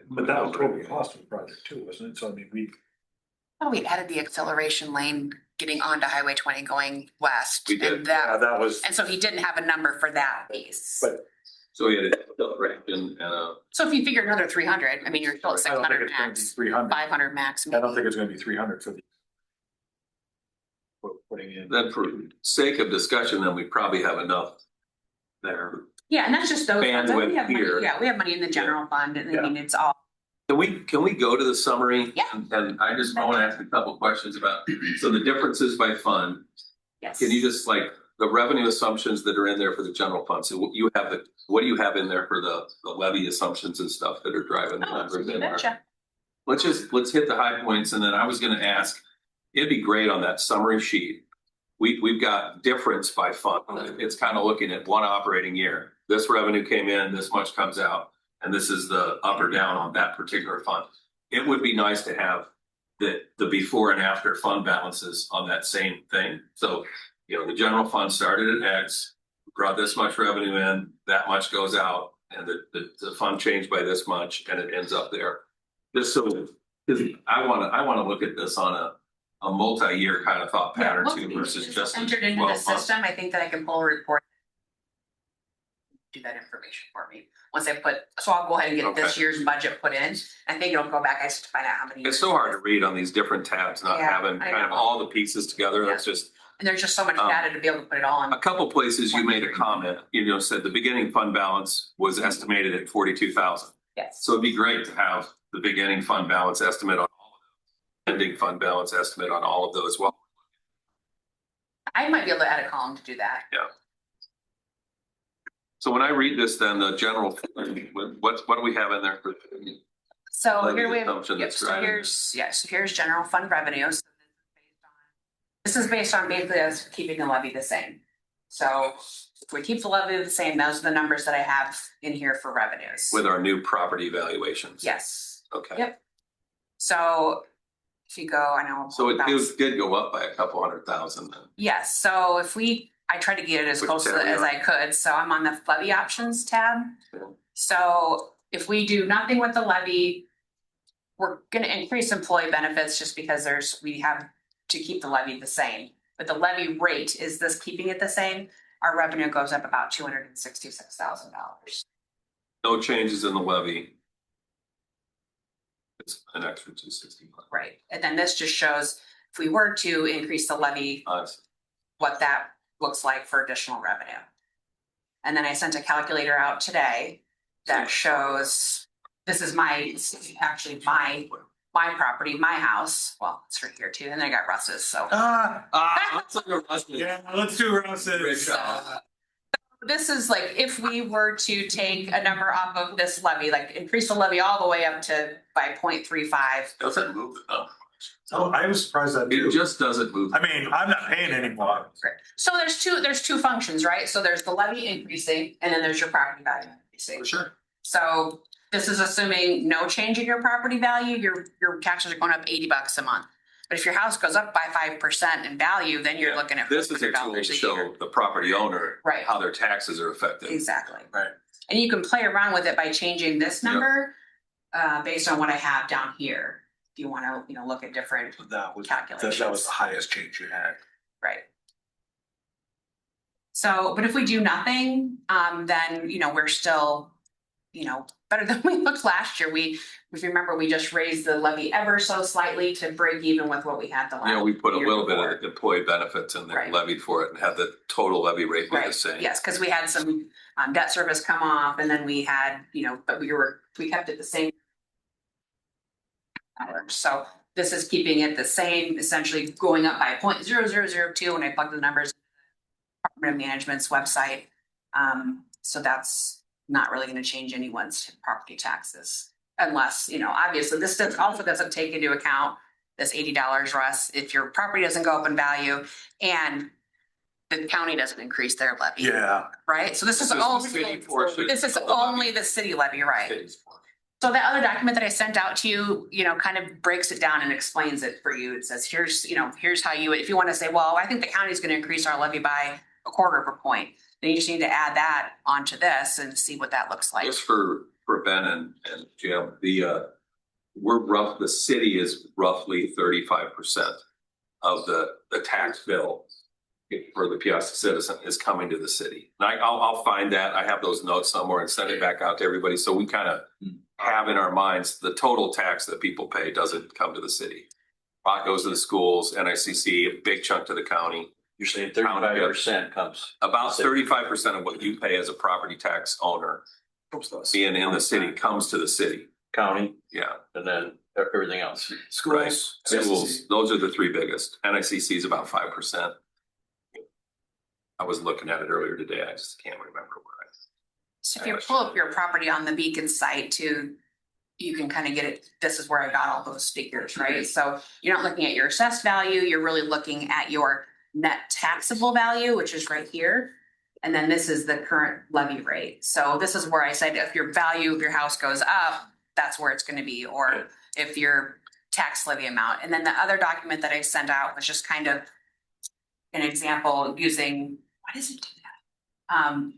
But that was total cost of the project too, wasn't it? So I mean, Oh, we added the acceleration lane getting onto Highway 20 going west. We did. And that, was. and so he didn't have a number for that piece. But So we had a acceleration and a, So if you figure another 300, I mean, you're still at I don't think 600 it's gonna be max, 300. 500 max. I don't maybe. think it's gonna be 300 for the. Putting in. then for sake of discussion, then we probably have enough there. Yeah, and that's just those. funds. Bandwidth We have money- here. Yeah, we have money in the general fund and I Yeah. mean, it's all. Can we go to the summary? Yeah. And I want to ask a couple questions about, so the differences by fund, Yes. can you just the revenue assumptions that are in there for the general fund? So what do you have in there for the levy assumptions and stuff that are driving the Oh, numbers you in there? betcha. Let's hit the high points and then I was gonna ask, it'd be great on that summary sheet. We've got difference by fund. It's kind of looking at one operating year. This revenue came in, this much comes out, and this is the up or down on that particular fund. It would be nice to have the before and after fund balances on that same thing. So, the general fund started at X, brought this much revenue in, that much goes out, and the fund changed by this much, and it ends up there. Just so, because I wanna look at this on a multi-year kind of thought pattern Once too versus it's just. entered into 12 the months. system, I think that I can pull a report. Do that information for me. Once I put, so I'll go ahead and get this Okay. year's budget put in. I think it'll go back, I just find out how many. It's so hard to read on these different tabs, not Yeah, having I kind of know. all the pieces together. That's just And there's just so much data to be able to put it all in. a couple places you made a comment, said the beginning fund balance was estimated at 42,000. Yes. So it'd be great to have the beginning fund balance estimate on all of those, ending fund balance estimate on all of those. Well, I might be able to add a column to do that. so when I read this, then the general, what do we have in there for? So Levy here we have, assumption yep, that's so driving here's general fund revenue. So this is based on basically us keeping the levy the same. So if we keep the levy the same, those are the numbers that I have in here for revenues. With our new property valuations? Yes. Okay. Yep. So if you go, I know. So it did go up by a couple 100,000 then. Yes, so if I tried to get it as Which close tab are you as on? I could, so I'm on the levy options tab. So if we do nothing with the levy, we're gonna increase employee benefits just because we have to keep the levy the same. But the levy rate, is this keeping it the same? Our revenue goes up about $266,000. No changes in the levy. It's an extra 265. Right, and then this just shows if we were to increase the levy, what that looks like for additional revenue. And then I sent a calculator out today that shows, this is actually my property, my house. Well, it's right here too. And then I got Russ's, so. Yeah, let's do Russ's. This is like, if we were to take a number off of this levy, like increase the levy all the way up to by 0.35. Doesn't move it up. Oh, I was surprised that It just doesn't move. I mean, I'm not paying anymore. So there's two functions, right? So there's the levy increasing and then there's your property value increasing. Sure. So this is assuming no change in your property value, your taxes are going up $80 a month. But if your house goes up by 5% in value, then you're looking at This is a tool $400 to a show year. the property owner. Right. How their taxes are affected. Exactly. Right. And you can play around with it by changing this number based on what I have down here. If you want to, look at different calculations. That was the highest change you had. Right. So, but if we do nothing, then, we're still, better than we looked last year. If you remember, we just raised the levy ever so slightly to break even with what we had the last. We put a year little bit before. of employee benefits in there, Right. levied for it, and had the total levy rate be the Right, same. yes, because we had some debt service come off and then we had, but we kept it the same. So this is keeping it the same, essentially going up by 0.0002 when I plug the numbers. Department of Management's website. So that's not really gonna change anyone's property taxes. Unless, obviously this also doesn't take into account this $80, Russ, if your property doesn't go up in value and the county doesn't increase their levy. Yeah. Right, so this is This is the only, city portion this is of the levy. only the city levy, right? So the other document that I sent out to you, kind of breaks it down and explains it for you. It says, here's how you, if you want to say, well, I think the county's going to increase our levy by 1/4 point. Then you just need to add that onto this and see what that looks like. Just for Ben and Jim, the city is roughly 35% of the tax bill for the Piasta citizen is coming to the city. And I'll find that. I have those notes somewhere and send it back out to everybody. So we kind of have in our minds, the total tax that people pay doesn't come to the city. It goes to the schools, NICC, a big chunk to the county. You're saying 35% comes. About 35% of what you pay as a property tax owner being in the city comes to the city. County, Yeah. and then everything else. Right. Schools, those are the three biggest. NICC is about 5%. I was looking at it earlier today. I just can't remember where So if you pull up your property on the Beacon site too, you can kind of get it, this is where I got all those figures, right? So you're not looking at your assessed value, you're really looking at your net taxable value, which is right here. And then this is the current levy rate. So this is where I said, if your value of your house goes up, that's where it's gonna be, or if your tax levy amount. And then the other document that I sent out was just kind of an example using, why does it do that?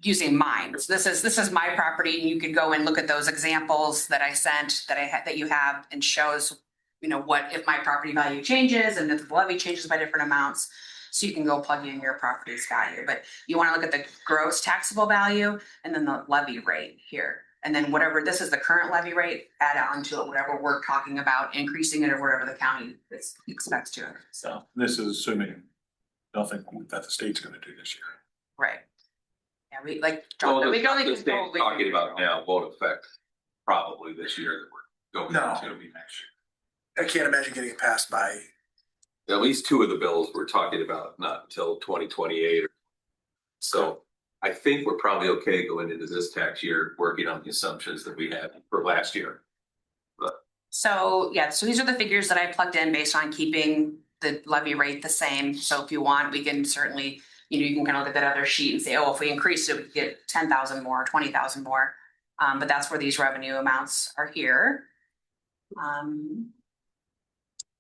Using mine. So this is my property, and you could go and look at those examples that I sent, that you have, and shows you know, what if my property value changes and if the levy changes by different amounts. So you can go plug in your property's value, but you want to look at the gross taxable value and then the levy rate here. And then whatever, this is the current levy rate, add on to it, whatever we're talking about, increasing it or whatever the county expects to. So, This is assuming nothing that the state's gonna do this year. right. Yeah, we like. Well, we the don't the even state totally- talking about now won't affect probably this year that we're going No. into. It'll be next year. I can't imagine getting it passed by. At least two of the bills we're talking about, not until 2028. So I think we're probably okay going into this tax year, working on the assumptions that we had for last year. So, yeah, so these are the figures that I plugged in based on keeping the levy rate the same. So if you want, we can certainly, you can kind of look at that other sheet and say, oh, if we increase it, we could get 10,000 more, 20,000 more. But that's where these revenue amounts are here.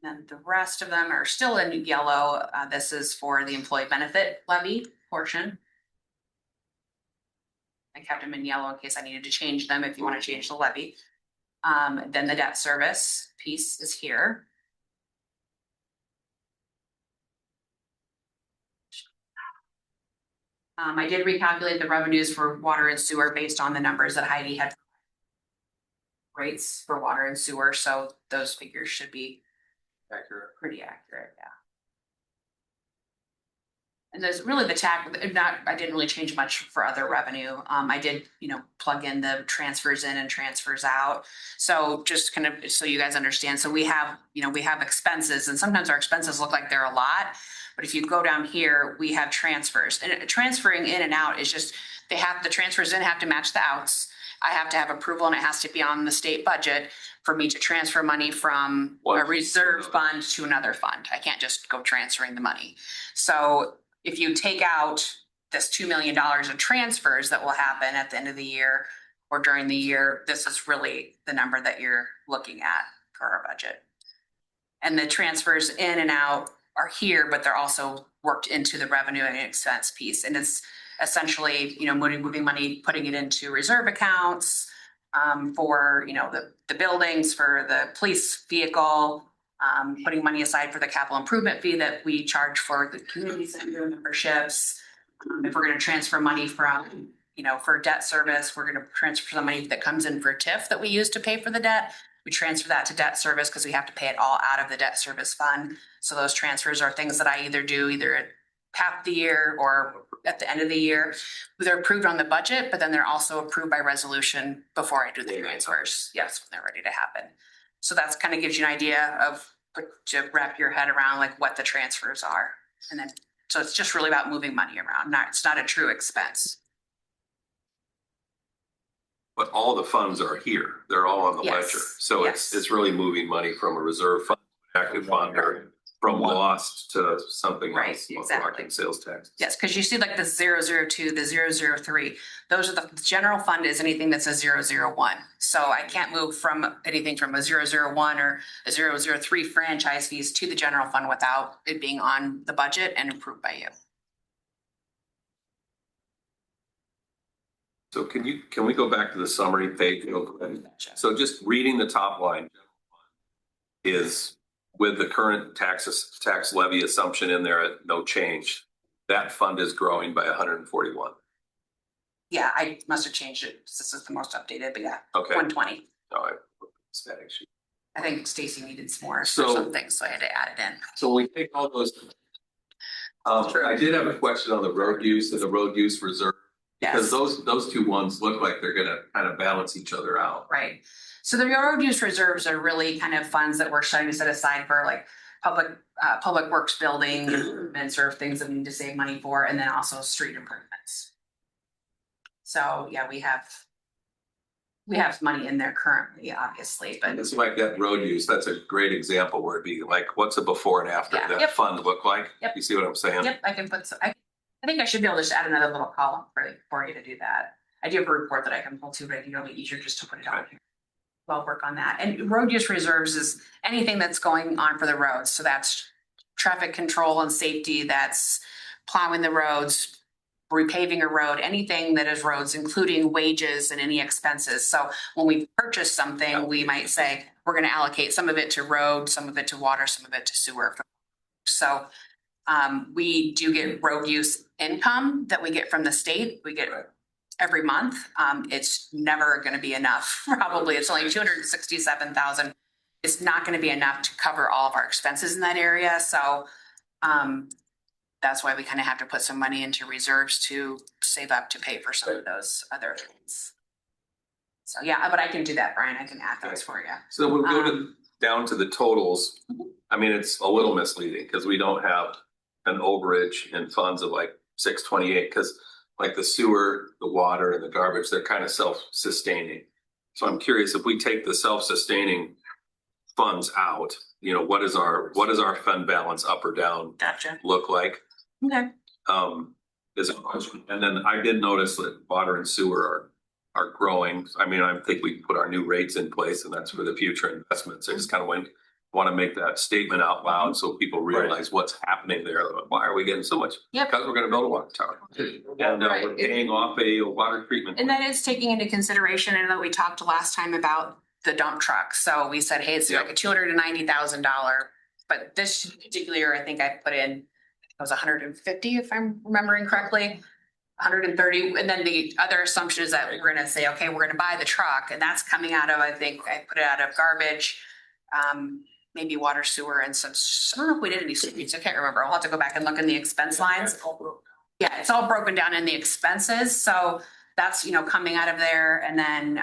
Then the rest of them are still in yellow. This is for the employee benefit levy portion. I kept them in yellow in case I needed to change them if you want to change the levy. Then the debt service piece is here. I did recalculate the revenues for water and sewer based on the numbers that Heidi had. Rates for water and sewer, so those figures should be pretty accurate, yeah. And there's really the tax, I didn't really change much for other revenue. I did, plug in the transfers in and transfers out. So just kind of, so you guys understand, so we have expenses and sometimes our expenses look like they're a lot. But if you go down here, we have transfers and transferring in and out is just, the transfers in have to match the outs. I have to have approval and it has to be on the state budget for me to transfer money from a reserve fund to another fund. I can't just go transferring the money. So if you take out this $2 million of transfers that will happen at the end of the year or during the year, this is really the number that you're looking at for our budget. And the transfers in and out are here, but they're also worked into the revenue and expense piece. And it's essentially, moving money, putting it into reserve accounts for, the buildings, for the police vehicle, putting money aside for the capital improvement fee that we charge for the community center memberships. If we're going to transfer money from, for debt service, we're going to transfer the money that comes in for TIF that we use to pay for the debt. We transfer that to debt service because we have to pay it all out of the debt service fund. So those transfers are things that I either do at half the year or at the end of the year. They're approved on the budget, but then they're also approved by resolution before I do the transfers. Yes, when they're ready to happen. So that's kind of gives you an idea of to wrap your head around like what the transfers are. And then, so it's just really about moving money around. It's not a true expense. But all the funds are here. They're all on the Yes. ledger. So Yes. it's really moving money from a reserve fund, active fund, or from lost to something Right, else. exactly. Like sales tax. Yes, because you see like the 002, the 003, those are the general fund is anything that's a 001. So I can't move from anything from a 001 or a 003 franchise fees to the general fund without it being on the budget and approved by you. So can we go back to the summary page real quick? So just reading the top line is with the current tax levy assumption in there at no change, that fund is growing by 141. Yeah, I must have changed it. This is the most updated, but yeah, Okay. 120. All right. Static sheet. I think Stacy needed some more or So- something, so I had to add it in. So we take all those. I did have a question on the road use and the road use reserve. Because those two ones look like they're gonna kind of balance each other out. Right. So the road use reserves are really kind of funds that we're starting to set aside for like public works building improvements or things that we need to save money for, and then also street improvements. So yeah, we have money in there currently, obviously, but It's like that road use, that's a great example where it'd be like, what's a before and after Yeah. that Yep. fund look like? Yep. You see what I'm saying? yep, I can put some, I think I should be able to just add another little column for you to do that. I do have a report that I can pull to, but I think it'll be easier just to put it on here. So I'll work on that. And road use reserves is anything that's going on for the roads. So that's traffic control and safety, that's plowing the roads, repaving a road, anything that is roads, including wages and any expenses. So when we purchase something, we might say, we're gonna allocate some of it to road, some of it to water, some of it to sewer. So we do get road use income that we get from the state. We get every month. It's never gonna be enough. Probably it's only 267,000. It's not gonna be enough to cover all of our expenses in that area. So that's why we kind of have to put some money into reserves to save up to pay for some of those other things. So yeah, but I can do that, Brian. I can add those for you. So we'll go down to the totals. I mean, it's a little misleading because we don't have an overage in funds of like 628, because like the sewer, the water and the garbage, they're kind of self-sustaining. So I'm curious, if we take the self-sustaining funds out, you know, what does our fund balance up or down Gotcha. look like? Okay. Is it, and then I did notice that water and sewer are growing. I mean, I think we put our new rates in place and that's for the future investments. I just kind of want to make that statement out loud so people realize what's happening there. Why are we getting so much? Yep. Because we're going to build a water tower. And Right. we're paying off a water treatment. And that is taking into consideration, and that we talked last time about the dump truck. So we said, hey, it's like a $290,000, but this particular year, I think I put in, it was 150, if I'm remembering correctly. 130, and then the other assumption is that we're gonna say, okay, we're gonna buy the truck, and that's coming out of, I think I put it out of garbage, maybe water, sewer, and some, I don't know if we did any streets, I can't remember. I'll have to go back and look in the expense lines. Yeah, it's all broken down in the expenses, so that's, you know, coming out of there. And then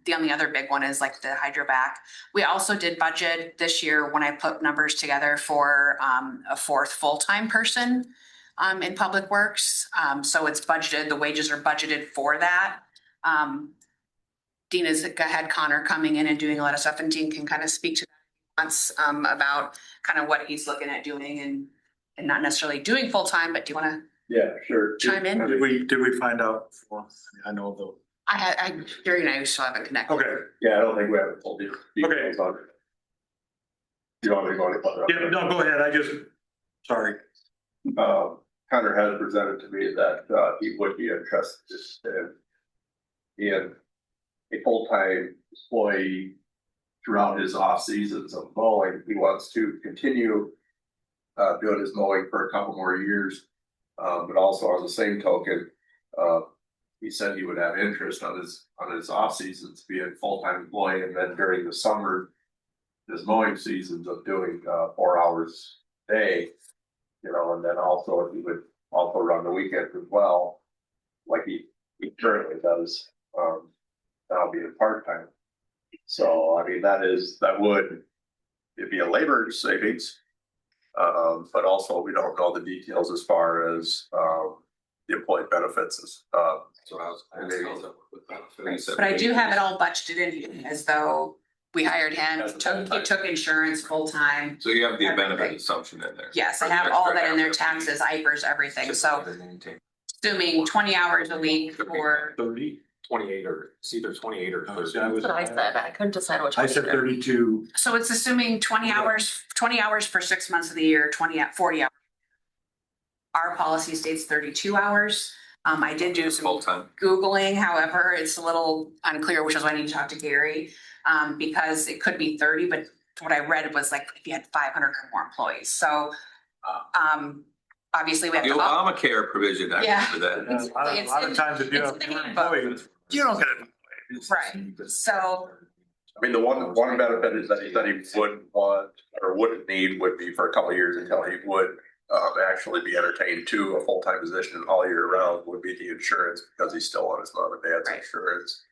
the only other big one is like the hydrovac. We also did budget this year when I put numbers together for a fourth full-time person in Public Works. So it's budgeted, the wages are budgeted for that. Dean has had Connor coming in and doing a lot of stuff, and Dean can kind of speak to that once about kind of what he's looking at doing and not necessarily doing full-time, but do you want to Yeah, sure. chime in? Did we find out? I know though. Gary and I still haven't connected. Okay. Yeah, I don't think we haven't told you. Okay. You want me to go on? Yeah, no, go ahead. Sorry. Connor has presented to me that he would be interested in a full-time employee throughout his off seasons of mowing. He wants to continue doing his mowing for a couple more years. But also on the same token, he said he would have interest on his off seasons being a full-time employee, and then during the summer, his mowing seasons of doing 4 hours a day, you know, and then also he would also run the weekends as well, like he currently does, now being part-time. So I mean, that would it'd be a labor savings. But also we don't know the details as far as the employee benefits is. So I was But I do have it all budgeted in as though we hired him, he took insurance full-time. So you have the benefit assumption in there. Yes, I have all that in there, taxes, IPers, everything. So assuming 20 hours a week for 30. 28 or it's either 28 or 30. That's what I said. I couldn't decide which one. I said 32. so it's assuming 20 hours for 6 months of the year, 40 hours. Our policy states 32 hours. I did do some Full-time. Googling, however, it's a little unclear, which is why I need to talk to Gary. Because it could be 30, but what I read was like if you had 500 or more employees. So obviously we have The to. Obamacare provision Yeah. for that. A lot of times if you have employees, you don't get it. Right, so. I mean, the one benefit is that he said he wouldn't want or wouldn't need would be for a couple of years until he would actually be entertained to a full-time position all year round would be the insurance, because he's still on his mom and dad's insurance.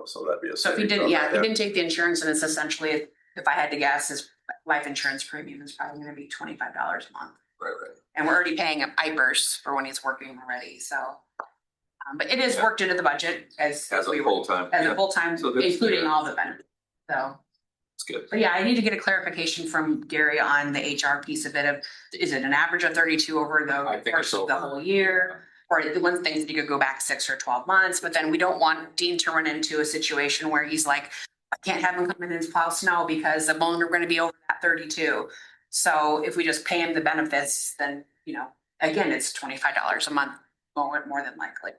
So that'd be a. So if he didn't, if he didn't take the insurance, and it's essentially, if I had to guess, his life insurance premium is probably gonna be $25 a month. Right. And we're already paying him IPers for when he's working already, so. But it is worked into the budget as As a full-time. as a full-time, So that's including fair. all the benefits, so. It's good. But yeah, I need to get a clarification from Gary on the HR piece of it, is it an average of 32 over the course of the whole year? Or the one thing is you could go back 6 or 12 months, but then we don't want Dean to run into a situation where he's like, I can't have him come in and plow snow because the loan are gonna be over that 32. So if we just pay him the benefits, then, you know, again, it's $25 a month more than likely.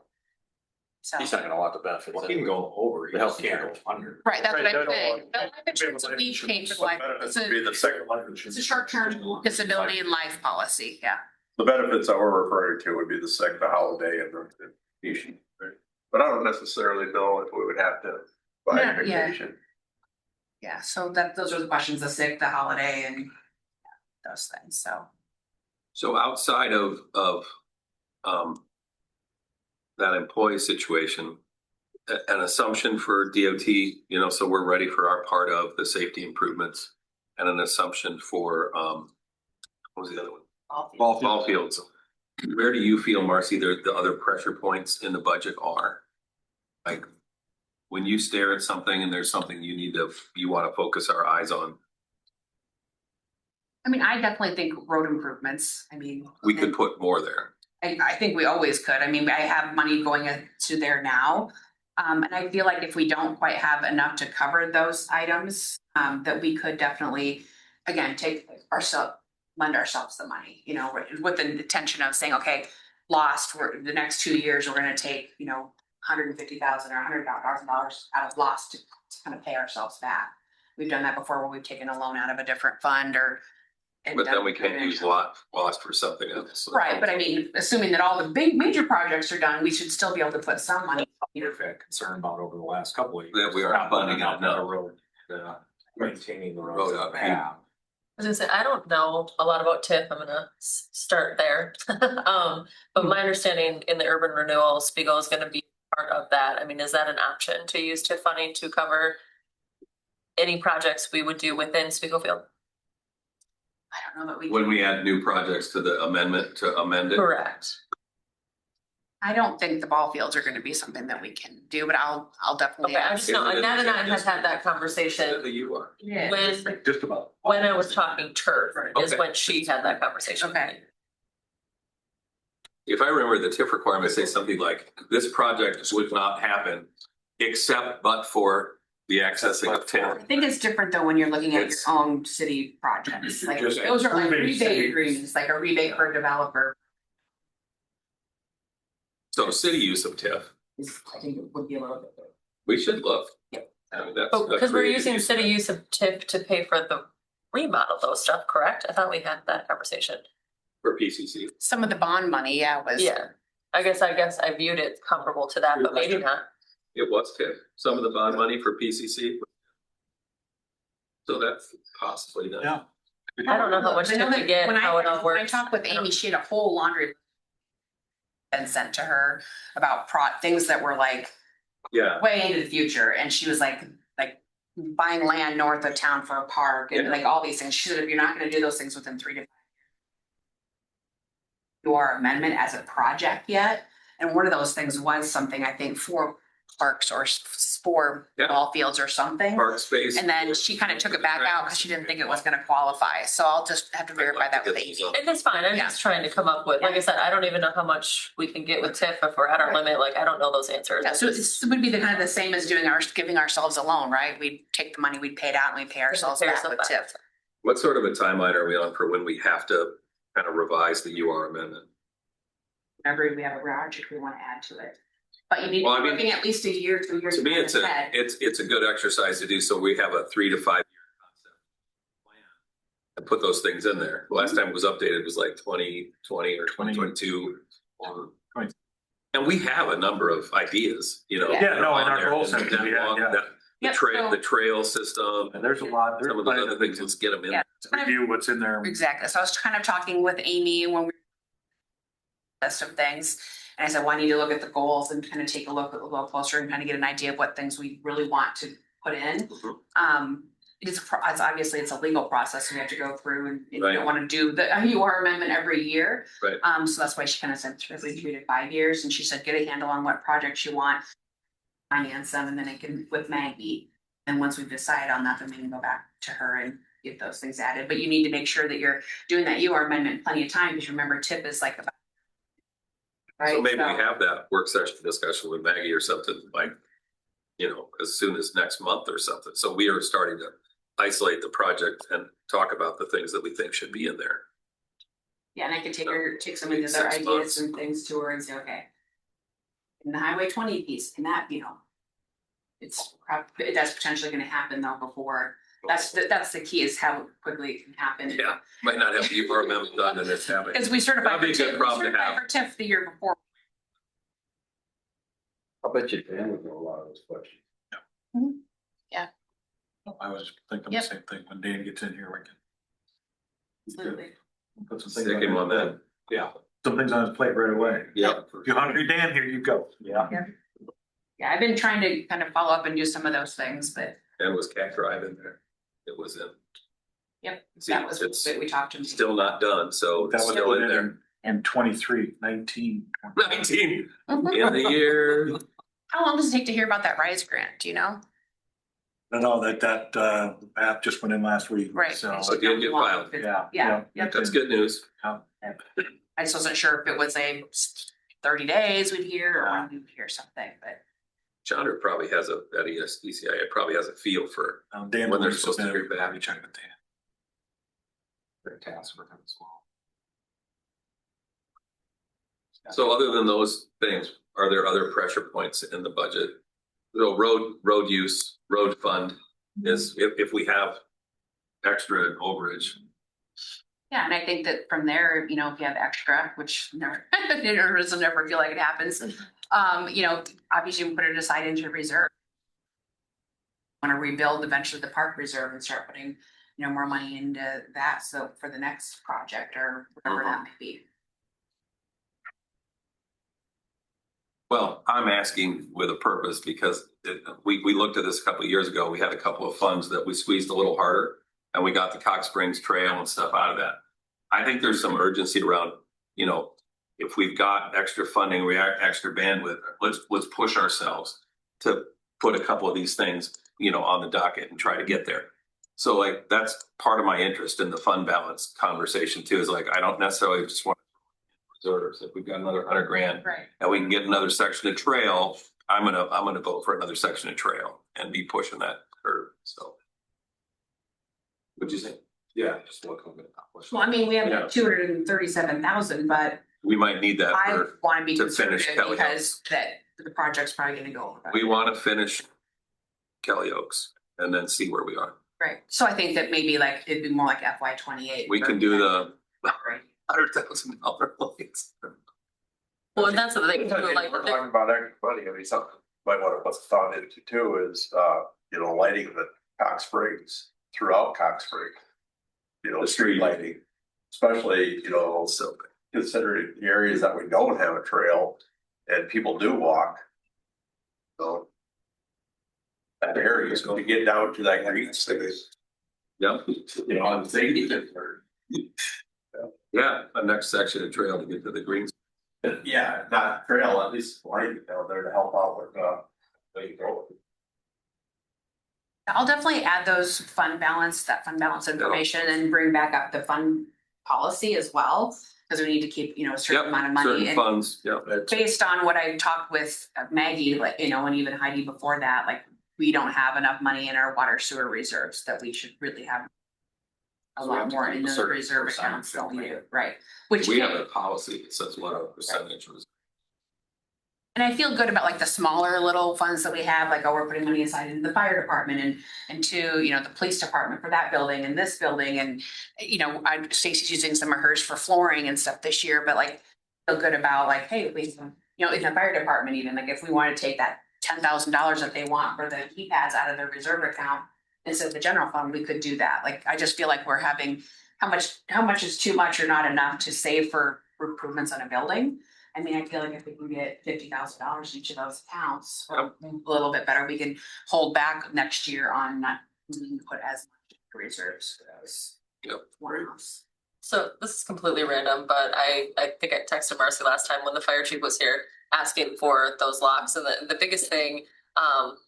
So. He's not gonna want the benefits. He can go over, he just can't go under. Right, that's what Right, I'm they don't saying. want- The life insurance will be paid for life. It's Be a, the second life insurance. it's a short-term disability and life policy, yeah. The benefits that we're referring to would be the second, the holiday and the vacation. Right? But I don't necessarily know if we would have to buy Yeah, a yeah. vacation. Yeah, so those are the questions, the sick, the holiday and those things, so. So outside of, that employee situation, an assumption for DOT, you know, so we're ready for our part of the safety improvements and an assumption for, what was the other one? Ball fields. Where do you feel, Marcy, the other pressure points in the budget are? Like, when you stare at something and there's something you want to focus our eyes on, I mean, I definitely think road improvements, I mean. we could put more there. I think we always could. I mean, I have money going to there now. And I feel like if we don't quite have enough to cover those items, that we could definitely, again, lend ourselves the money, you know, with the intention of saying, okay, lost for the next 2 years, we're gonna take, you know, $150,000 or $100,000 out of lost to kind of pay ourselves back. We've done that before where we've taken a loan out of a different fund or. But then we can't use lost for something else. Right, but I mean, assuming that all the big major projects are done, we should still be able to put some money. We've had concern about over the last couple of years. That we are Not funding out it, no. the road, maintaining the Road roads. up. that we have. I was gonna say, I don't know a lot about TIF. I'm gonna start there. But my understanding in the urban renewal, Spiegel is gonna be part of that. I mean, is that an option to use TIF funding to cover any projects we would do within Spiegelfield? I don't know that we. When we add new projects to the amendment to amend it. Correct. I don't think the ball fields are gonna be something that we can do, but I'll definitely Okay, I ask. just know, Nat and I have had that conversation You are. Yeah. Just about. when I was talking turf is Okay. when she had that conversation. Okay. If I remember, the TIF requirement say something like, this project would not happen except but for the accessing of I TIF. think it's different though when you're looking at your It's- own city projects, like Just those are like approving city- rebate agreements, like a rebate for a developer. So city use of TIF, I think it would be a little bit. we should look. Yep. I mean, that's. But a because we're creative using use. city use of TIF to pay for the remodel those stuff, correct? I thought we had that conversation. For PCC. Some of the bond money, yeah, was. Yeah, I guess I viewed it comparable to that, but maybe not. It was TIF, some of the bond money for PCC. So that's possibly not. Yeah. I don't know how much I know TIF we that get, when how it all When I works. talked with I don't- Amy, she had a whole laundry. Been sent to her about things that were like Yeah, way into the future, and she was like buying land north of town for a park and Yeah. like all these things. She said, if you're not gonna do those things within 3 to 5 years. Your amendment as a project yet, and one of those things was something I think for parks or for Yeah. ball fields or something. park space. And then she kind of took it back out because she didn't think it was gonna qualify, so I'll just have to verify that with Amy. And that's fine, I'm Yeah. just trying to come up with, like I said, I don't even know how much we can get with TIF if we're at our Right. limit, like, I don't know those answers. Yeah, so it would be the kind of the same as giving ourselves a loan, right? We'd take the money we'd paid out and we pay ourselves Pay back ourselves with back. TIF. What sort of a timeline are we on for when we have to kind of revise the UR amendment? Whenever we have a project we want to add to it. But you need to Well, I be mean, looking at least a year, 2 years. To me, it's ahead. it's a good exercise to do, so we have a 3 to 5 year concept plan. And put those things in there. The last time it was updated was like 2020 or 2022. And we have a number of ideas, you know. Yeah. Yeah, no, in on our there. goal And section, we had, yeah. The Yep, trail, so- the trail system, And there's a lot, there's some of the quite other a things, let's get them in. Yeah. review what's in there. Exactly. So I was kind of talking with Amy when we list of things. And I said, well, I need to look at the goals and kind of take a little closer and kind of get an idea of what things we really want to put in. It's obviously it's a legal process we have to go through and you Right. don't want to do the UR amendment every year. Right. So that's why she kind of said every 3 to 5 years. And she said, get a handle on what projects you want, finance them, and then it can with Maggie. And once we've decided on that, then we can go back to her and get those things added. But you need to make sure that you're doing that UR amendment plenty of time, because remember TIP is like about. Right. So maybe we have that work session discussion with Maggie or something like, you know, as soon as next month or something. So we are starting to isolate the project and talk about the things that we think should be in there. Yeah, and I could take some of the other 6 ideas months. and things to her and say, okay. In the Highway 20 piece, can that, that's potentially gonna happen though before, that's the key is how quickly it can happen. Yeah, might not have you or them done and it's happening. Because we certified That'd be a good problem to have. for TIF the year before. I bet you Dan would know a lot of those questions. I was thinking the Yep. same thing. When Dan gets in here, we can Absolutely. put some things Stick him on that. Yeah, some things on his plate right away. Yeah. If you're hungry, Dan, here you go. Yeah. Yeah, I've been trying to kind of follow up and do some of those things, but And was Cat Drive in there? It was in. yep, See, that was it's what we talked to. still not done, so That it's was still in there. And 19. 19 in the year. How long does it take to hear about that RISE grant? Do you know? No, that app just went in last week. Right. So, So it did get filed. yeah. Yeah, yep. That's good news. I just wasn't sure if it was a 30 days we'd hear or when we'd hear something, but. Chandra probably has at ECI, it probably has a feel for Dan, when they're Lewis supposed to has hear been- back. we checked with Dan. Their tasks for them as well. So other than those things, are there other pressure points in the budget? So road use, road fund is if we have extra overage. Yeah, and I think that from there, if you have extra, which never, it doesn't ever feel like it happens. Obviously you put it aside into reserve. Want to rebuild eventually the park reserve and start putting, more money into that. So for the next project or whatever that may be. Well, I'm asking with a purpose because we looked at this a couple of years ago. We had a couple of funds that we squeezed a little harder and we got the Cox Springs Trail and stuff out of that. I think there's some urgency around, if we've got extra funding, extra bandwidth, let's push ourselves to put a couple of these things, on the docket and try to get there. So that's part of my interest in the fund balance conversation too, is I don't necessarily just want reserves. If we've got another $100,000 Right. and we can get another section of trail, I'm gonna vote for another section of trail and be pushing that curve. So. What'd you think? Yeah, just look a bit. Well, I mean, we have Yeah. 237,000, but We might need that I for, want to be to finish conservative Kelly because that the project's probably going to go over. we want to finish Kelly Oaks and then see where we are. Right. So I think that maybe it'd be more like FY 28. We can do the Right. $100,000 lights. Well, and that's the thing, too, like, We're talking about extra money, something might want to put thought into too is, lighting the Cox Springs throughout Cox Springs. Street lighting, especially, So considering the areas that we don't have a trail and people do walk. So. That area is going to get down to that green space. yeah, On safety. yeah, the next section of trail to get to the greens. Yeah, not trail, at least lighting down there to help out with, there you go. I'll definitely add that fund balance information and bring back up the fund policy as well. Because we need to keep, a certain amount of money. Certain And funds, yeah. based on what I talked with Maggie, and even Heidi before that, we don't have enough money in our water sewer reserves that we should really have a So we have lot to more keep in a those certain reserve percentage accounts than we in do, there. right? Which We can- have a policy that says what our percentage was. And I feel good about the smaller little funds that we have, we're putting money aside in the fire department and to, the police department for that building and this building and, Stacy's using some of hers for flooring and stuff this year, but feel good about hey, we, in the fire department even, if we want to take that $10,000 that they want for the keypads out of their reserve account instead of the general fund, we could do that. I just feel like we're having, how much is too much or not enough to save for improvements on a building? I mean, I feel like if we can get $50,000 each of those accounts, or a little bit better, we can hold back next year on not needing to put as much reserves for those. Yep. One-offs. So this is completely random, but I think I texted Marcy last time when the fire chief was here asking for those locks. And the biggest thing,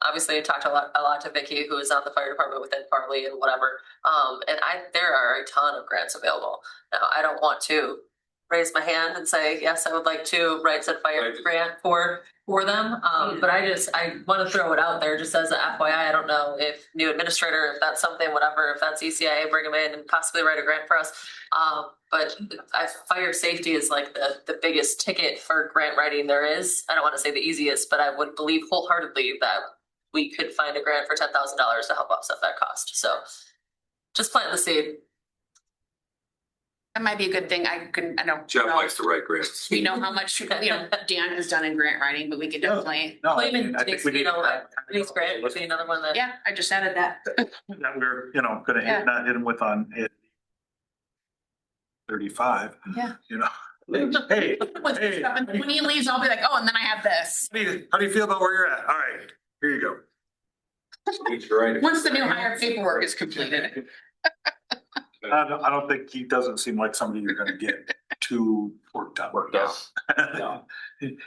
obviously I talked a lot to Vicky, who is on the fire department within Farley and whatever. And there are a ton of grants available. Now, I don't want to raise my hand and say, yes, I would like to write said fire grant for for them. But I want to throw it out there just as a FYI. I don't know if new administrator, if that's something, whatever, if that's ECIA, bring them in and possibly write a grant for us. But fire safety is like the biggest ticket for grant writing there is. I don't want to say the easiest, but I would believe wholeheartedly that we could find a grant for $10,000 to help offset that cost. So just plant the seed. That might be a good thing. I don't. Jeff know. likes to write grants. We know how much, Dan has done in grant writing, but we could definitely. No, Well, I even mean, I think we need. Denise Grant would be another one that. Yeah, I just added that. That we're, gonna Yeah. not hit them with on it. 35, Yeah. Hey, When he leaves, I'll be like, oh, and then I have this. how do you feel about where you're at? All right, here you go. Once the new hire paperwork is completed. I don't think he doesn't seem like somebody you're gonna get too worked up. No.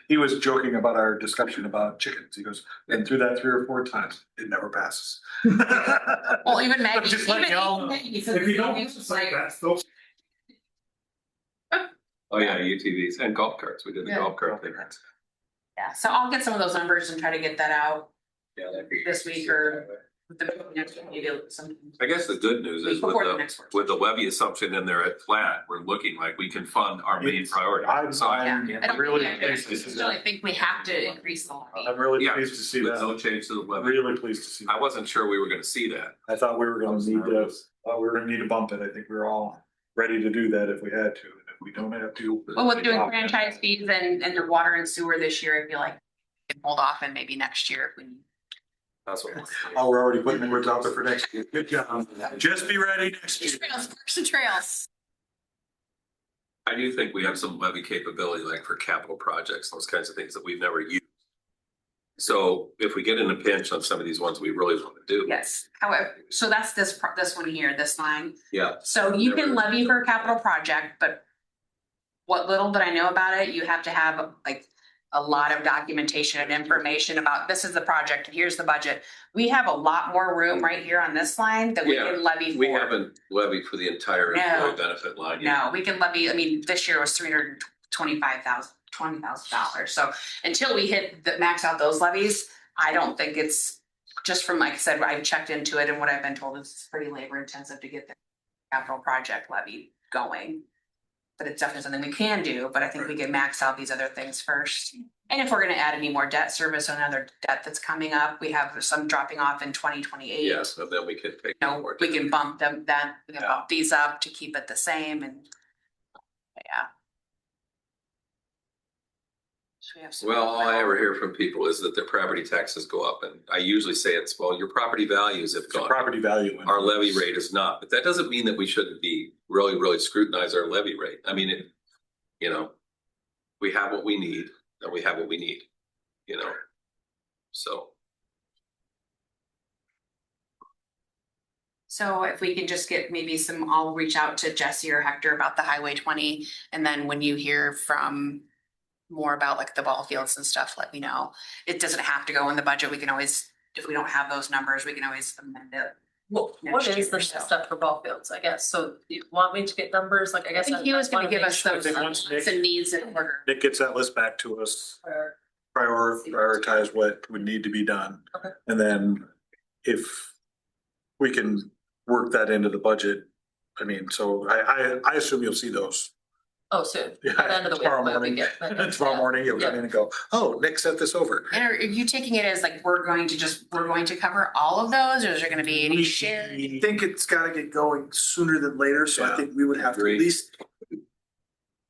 He was joking about our discussion about chickens. He goes, been through that 3 or 4 times. It never passes. Well, even Maggie, Just like y'all know. Maggie If said you don't, it's it's like, like that, still. Oh, yeah, UTVs and golf carts. We did the Yeah. golf cart thing. yeah, so I'll get some of those numbers and try to get that out Yeah, that'd be. this week or the next week, maybe some. I guess the good news is Before the next with the levy assumption in there at flat, we're looking like we can fund our main priority. So I'm Yeah, I don't really think pleased to see still, I that. think we have to increase the levy. I'm really Yeah, pleased to see with that. no change to the levy. Really pleased to see I that. wasn't sure we were gonna see that. I thought we were I gonna was need to, nervous. bump it. I think we were all ready to do that if we had to. And if we don't have to. Well, with doing franchise fees and the water and sewer this year, I feel like we can hold off and maybe next year if we need. That's what. Oh, we're already putting the words out there for next year. Good job. Just be ready next year. Trails, parks and trails. I do think we have some levy capability, like for capital projects, those kinds of things that we've never used. So if we get in a pinch on some of these ones we really want to do. Yes, however, so that's this one here, this line. Yeah, So you can levy for a capital project, but what little that I know about it, you have to have like a lot of documentation and information about this is the project and here's the budget. We have a lot more room right here on this line that we Yeah, can levy for. we haven't levied for the entire No. employee benefit line yet. No, we can levy, I mean, this year was $20,000. So until we hit the max out those levies, I don't think it's, just from, like I said, I've checked into it and what I've been told is it's pretty labor intensive to get the capital project levy going. But it's definitely something we can do, but I think we can max out these other things first. And if we're gonna add any more debt service or another debt that's coming up, we have some dropping off in 2028. Yes, and then we can take. You know, more we can bump them, we can Yeah. bump these up to keep it the same and. Yeah. So we have some. Well, all I ever hear from people is that their property taxes go up, and I usually say it's, well, your property values have It's a gone up. property value. Our levy rate is not, but that doesn't mean that we shouldn't be really scrutinize our levy rate. I mean, we have what we need, and we have what we need, so. So if we can just get maybe I'll reach out to Jesse or Hector about the Highway 20, and then when you hear from more about like the ball fields and stuff, let me know. It doesn't have to go in the budget. We can always, if we don't have those numbers, we can always amend it. What Next is year the or so. stuff for ball fields, I guess? So you want me to get numbers? Like, I I guess. think he was gonna wanna give make us sure those think once wants and needs in order. Nick gets that list back to us, for- prioritize what would need to be done. Okay. And then if we can work that into the budget, I mean, so I assume you'll see those. Oh, soon. By the end of the week. Tomorrow when we morning, get- tomorrow morning, you'll come in and go, oh, Nick sent this over. And are you taking it as like, we're going to cover all of those, or is there gonna be any share? I think it's gotta get going sooner than later, so I Yeah. think we would have to Agreed. at least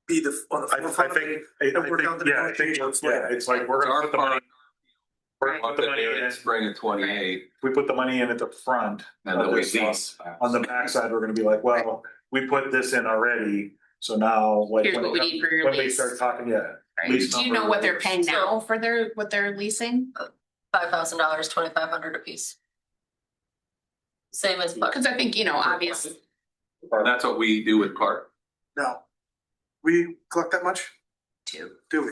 be on the I forefront of it. think, and work out the negotiations. it's like, we're gonna Our put the money. part, We're gonna put the money in in, spring of 28, we put the money in at the front. and then of we this lease. On the backside, we're gonna be like, well, we put this in already, so now like. Here's when what we it need for your When we lease. start talking, yeah. Right. lease Do you know number. what they're paying now for what they're leasing? $5,000, 2,500 a piece. Same as. Cause I think, obviously, And that's what we do with Park. No. We collect that much? too. Do we?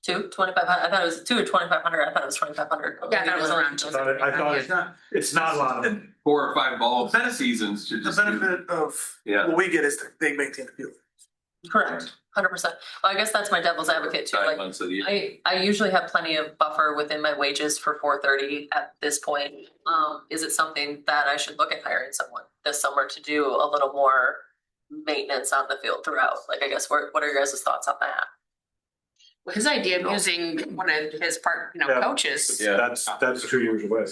2,500. I thought it was 2,500. I thought it was 2,500. Yeah, I thought it was around I thought It's not. it's not a lot of. 4 or 5 ball Benefit- seasons should The just. do- benefit of Yeah. what we get is that they maintain the field. Correct. 100%. Well, I guess that's my devil's advocate too. 9 Like, months of the year. I usually have plenty of buffer within my wages for 430 at this point. Is it something that I should look at hiring someone this summer to do a little more maintenance on the field throughout? Like, I guess, what are your guys' thoughts on that? Well, his idea of using one of his Yeah. coaches, That's 2 years away.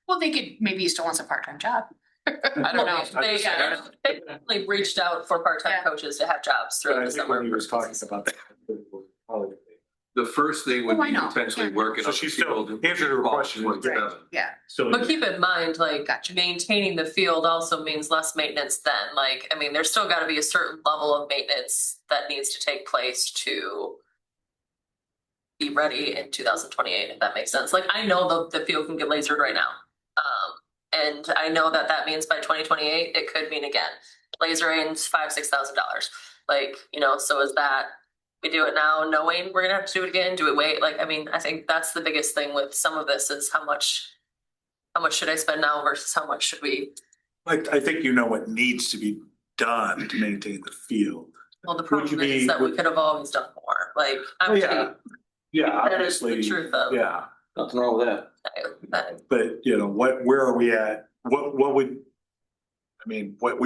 well, they could, maybe he still wants a part-time job. I don't know. They definitely reached out for part-time Yeah. coaches to have jobs But throughout I the think summer. when he was talking about that. The first thing would Oh, I be know. potentially Yeah. working. So on she the still field answered her fall question. 27. Yeah, So. But keep in mind, like, Gotcha. maintaining the field also means less maintenance then. Like, I mean, there's still gotta be a certain level of maintenance that needs to take place to be ready in 2028, if that makes sense. Like, I know the field can get lasered right now. And I know that means by 2028, it could mean again, lasering's $5,000-6,000. Like, so is that, we do it now knowing we're gonna have to do it again? Do we wait? Like, I mean, I think that's the biggest thing with some of this is how much should I spend now versus how much should we? Like, I think what needs to be done to maintain the field. Well, the Would you problem is be- that we could have always done more. Like, I'm Yeah. Yeah, that is the obviously, truth of. yeah, Nothing wrong with that. But but where are we at? What would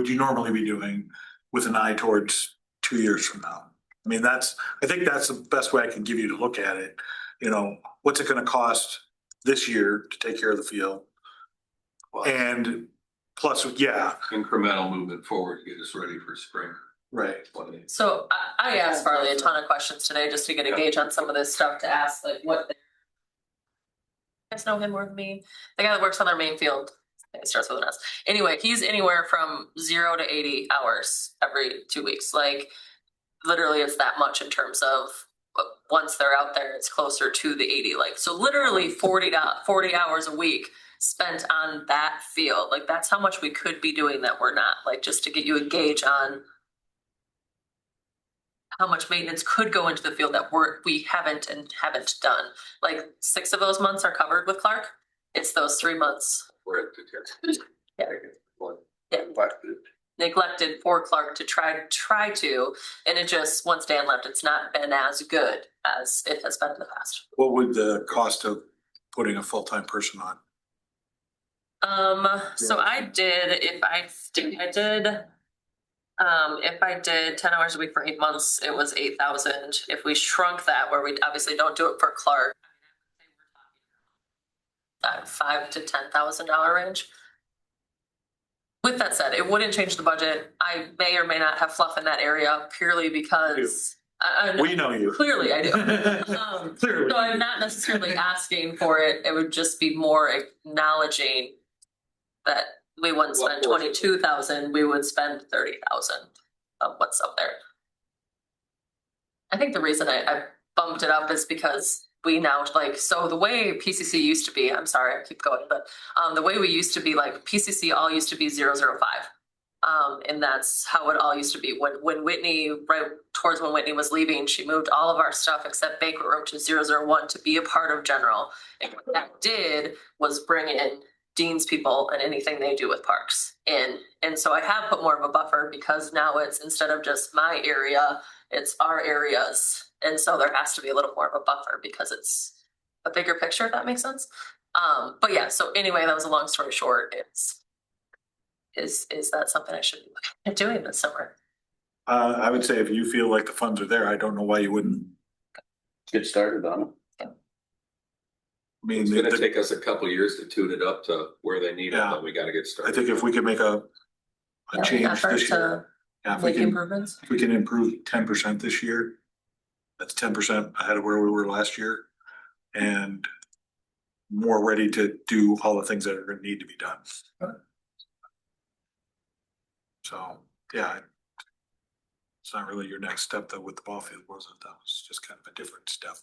you normally be doing with an eye towards 2 years from now? I mean, I think that's the best way I can give you to look at it. What's it gonna cost this year to take care of the field? And plus, Incremental movement forward, get us ready for spring. right. So I asked Farley a ton of questions today just to get a gauge on some of this stuff to ask, like, what. You guys know him more than me. The guy that works on their main field. It starts with an S. Anyway, he's anywhere from 0 to 80 hours every 2 weeks. Like, literally, it's that much in terms of once they're out there, it's closer to the 80. Like, so literally 40 hours a week spent on that field. Like, that's how much we could be doing that we're not. Like, just to get you a gauge on how much maintenance could go into the field that we haven't done. Like, 6 of those months are covered with Clark. It's those 3 months We're at the. Yeah. neglected for Clark to try to, and it just, once Dan left, it's not been as good as it has been in the past. What would the cost of putting a full-time person on? So I did, if I did 10 hours a week for 8 months, it was 8,000. If we shrunk that, where we obviously don't do it for Clark, that $5,000 to $10,000 range. With that said, it wouldn't change the budget. I may or may not have fluff in that area purely because We know you. clearly I do. Clearly. So I'm not necessarily asking for it. It would just be more acknowledging that we wouldn't spend 22,000, we would spend 30,000 of what's up there. I think the reason I bumped it up is because we now, like, so the way PCC used to be, I'm sorry, I keep going, but the way we used to be, like, PCC all used to be 005. And that's how it all used to be. When Whitney, right towards when Whitney was leaving, she moved all of our stuff except banquet room to 001 to be a part of general. And what that did was bring in Dean's people and anything they do with parks in. And so I have put more of a buffer because now it's, instead of just my area, it's our areas. And so there has to be a little more of a buffer because it's a bigger picture, if that makes sense. But yeah, so anyway, that was a long story short. Is that something I should be looking at doing this summer? I would say if you feel like the funds are there, I don't know why you wouldn't. Get started on it. I mean, It's gonna take us a couple years to tune it up to where they need it, Yeah. but we gotta get I started. think if we could make a change Effort this year. to If we make can, improvements. if we can improve 10% this year, that's 10% ahead of where we were last year. And more ready to do all the things that are gonna need to be done. So, yeah. It's not really your next step though with the ball field, was it? That was just kind of a different step.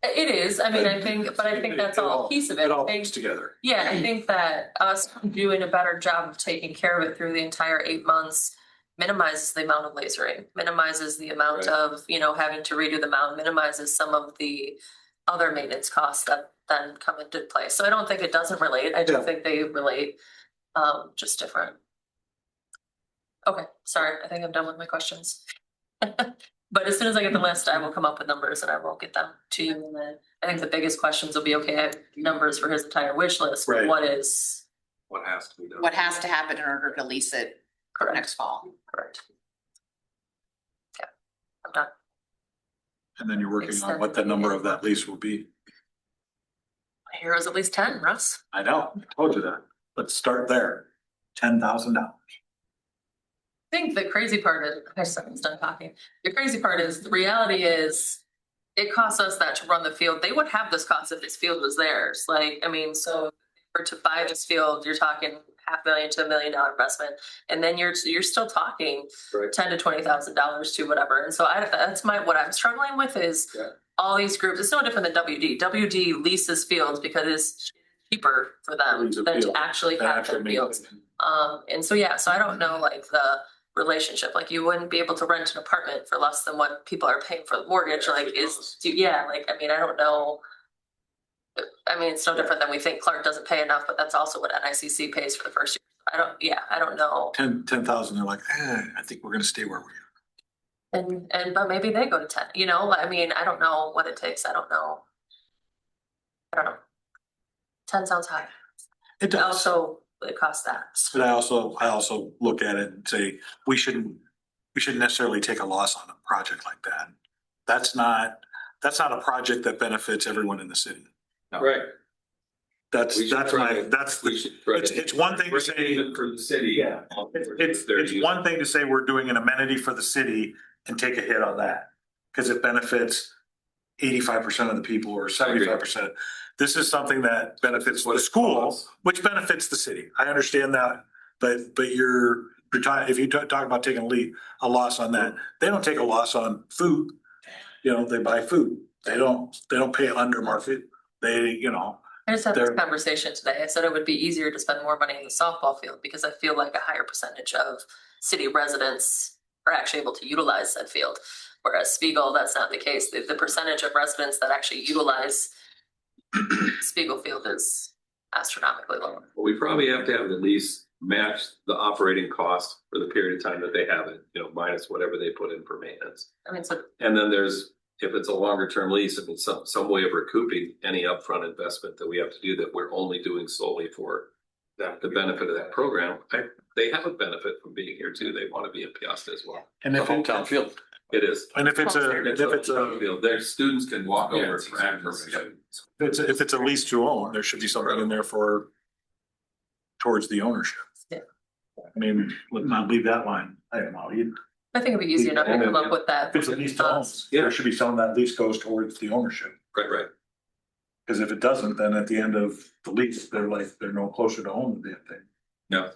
It is, I mean, I think that's all a piece of it. It all I think- fits together. Yeah, I think that us doing a better job of taking care of it through the entire 8 months minimizes the amount of lasering, minimizes the amount of, having to redo the mound, minimizes some of the other maintenance costs that then come into play. So I don't think it doesn't relate. I do Yeah. think they relate, just different. Okay, sorry, I think I'm done with my questions. But as soon as I get the list, I will come up with numbers and I will get them to you. And then I think the biggest questions will be, okay, I have numbers for his entire wish list. Right. What is What has to be done? What has to happen in order to lease it correct? next fall? Correct. Yeah, I'm done. And then you're working on what the number of that lease will be. Here is at least 10, Russ. I know, I told you that. Let's start there. $10,000. I think the crazy part is, I said I was done talking. The crazy part is, the reality is, it costs us that to run the field. They would have this cost if this field was theirs. Like, I mean, so for to buy this field, you're talking $500,000 to $1 million investment. And then you're still talking Right. $10,000 to $20,000 to whatever. And so that's what I'm struggling with is Yeah. all these groups. It's no different than WD. WD leases fields because it's cheaper for them Lease a than to field. actually have their fields. And so, yeah, so I don't know, like the relationship, like you wouldn't be able to rent an apartment for less than what people are paying for the mortgage, like like, I mean, I don't know. I mean, it's no different than we think Clark doesn't pay enough, but that's also what NICC pays for the first year. I don't know. 10,000, they're like, I think we're gonna stay where we are. But maybe they go to 10, you know, I mean, I don't know what it takes. I don't know. 10 sounds high. It does. Also, it costs that. But I also look at it and say, we shouldn't necessarily take a loss on a project like that. That's not a project that benefits everyone in the city. Right. That's We should try to- it's one thing to say. Even for the city. Yeah. It's one thing to say we're doing an amenity for the city and take a hit on that. Cause it benefits 85% of the people or 75%. This is something that benefits the school, which benefits the city. I understand that, but if you talk about taking a loss on that, they don't take a loss on food. You know, they buy food. They don't pay under market. I just had this They're- conversation today. I said it would be easier to spend more money in the softball field because I feel like a higher percentage of city residents are actually able to utilize that field. Whereas Spiegel, that's not the case. The percentage of residents that actually utilize Spiegel Field is astronomically lower. Well, we probably have to have the lease match the operating cost for the period of time that they have it, minus whatever they put in for maintenance. I mean, so And then if it's a longer term lease, if it's some way of recouping any upfront investment that we have to do that we're only doing solely for the benefit of that program, they have a benefit from being here too. They want to be in Piasta as well. And The if hometown field. It is. And if it's a field, their students can walk over for access. if it's a lease to own, there should be something in there towards the ownership. Yeah. I mean, let's not leave that line. I don't know. I think it'd be easy enough to come up with that. If it's a lease to own, there should be some that lease goes towards the ownership. Right. Because if it doesn't, then at the end of the lease, they're no closer to owning the damn thing. No,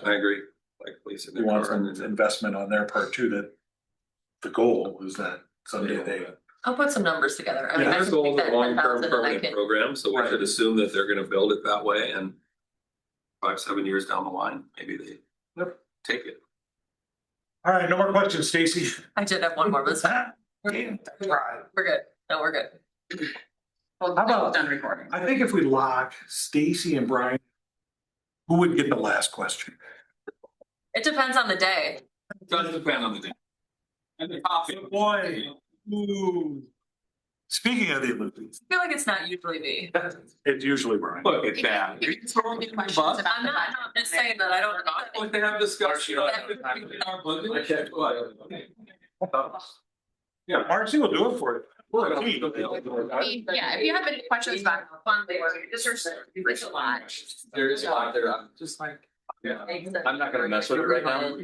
I agree. Like leasing We their want car. some investment on their part too, that the goal is that someday they. I'll put some numbers together. I mean, I Our can goal take is that a long-term 10,000 and I permanent can, program, so we Right. should assume that they're gonna build it that way and 5-7 years down the line, maybe they take it. All right, no more questions, Stacy. I did have one more, but it's fine. We're good. No, we're good. Well, How about- done recording. I think if we lock Stacy and Brian, who would get the last question? It depends on the day. Does depend on the day. And the coffee. Boy. Ooh. Speaking of the Olympics, I feel like it's not usually me. it's usually Brian. Look at that. If you throw any questions about I'm not, no, I'm just saying that I don't. Like they have discussion. Yeah, Marcy will do it for you. We're a team. Yeah, if you have any questions about how fun they were, there's a lot. There is a lot there. I'm just like, I'm not gonna mess with it right now.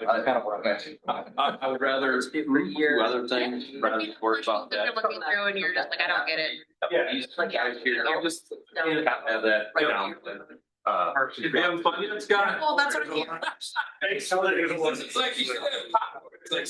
I kind of want to. I would rather do other things rather than worry about that. You're looking through and you're just like, I don't get it. Yeah, these guys here, I'll just kind of have that right now. If you have fun, it's got. Well, that's what I mean. It's like you should have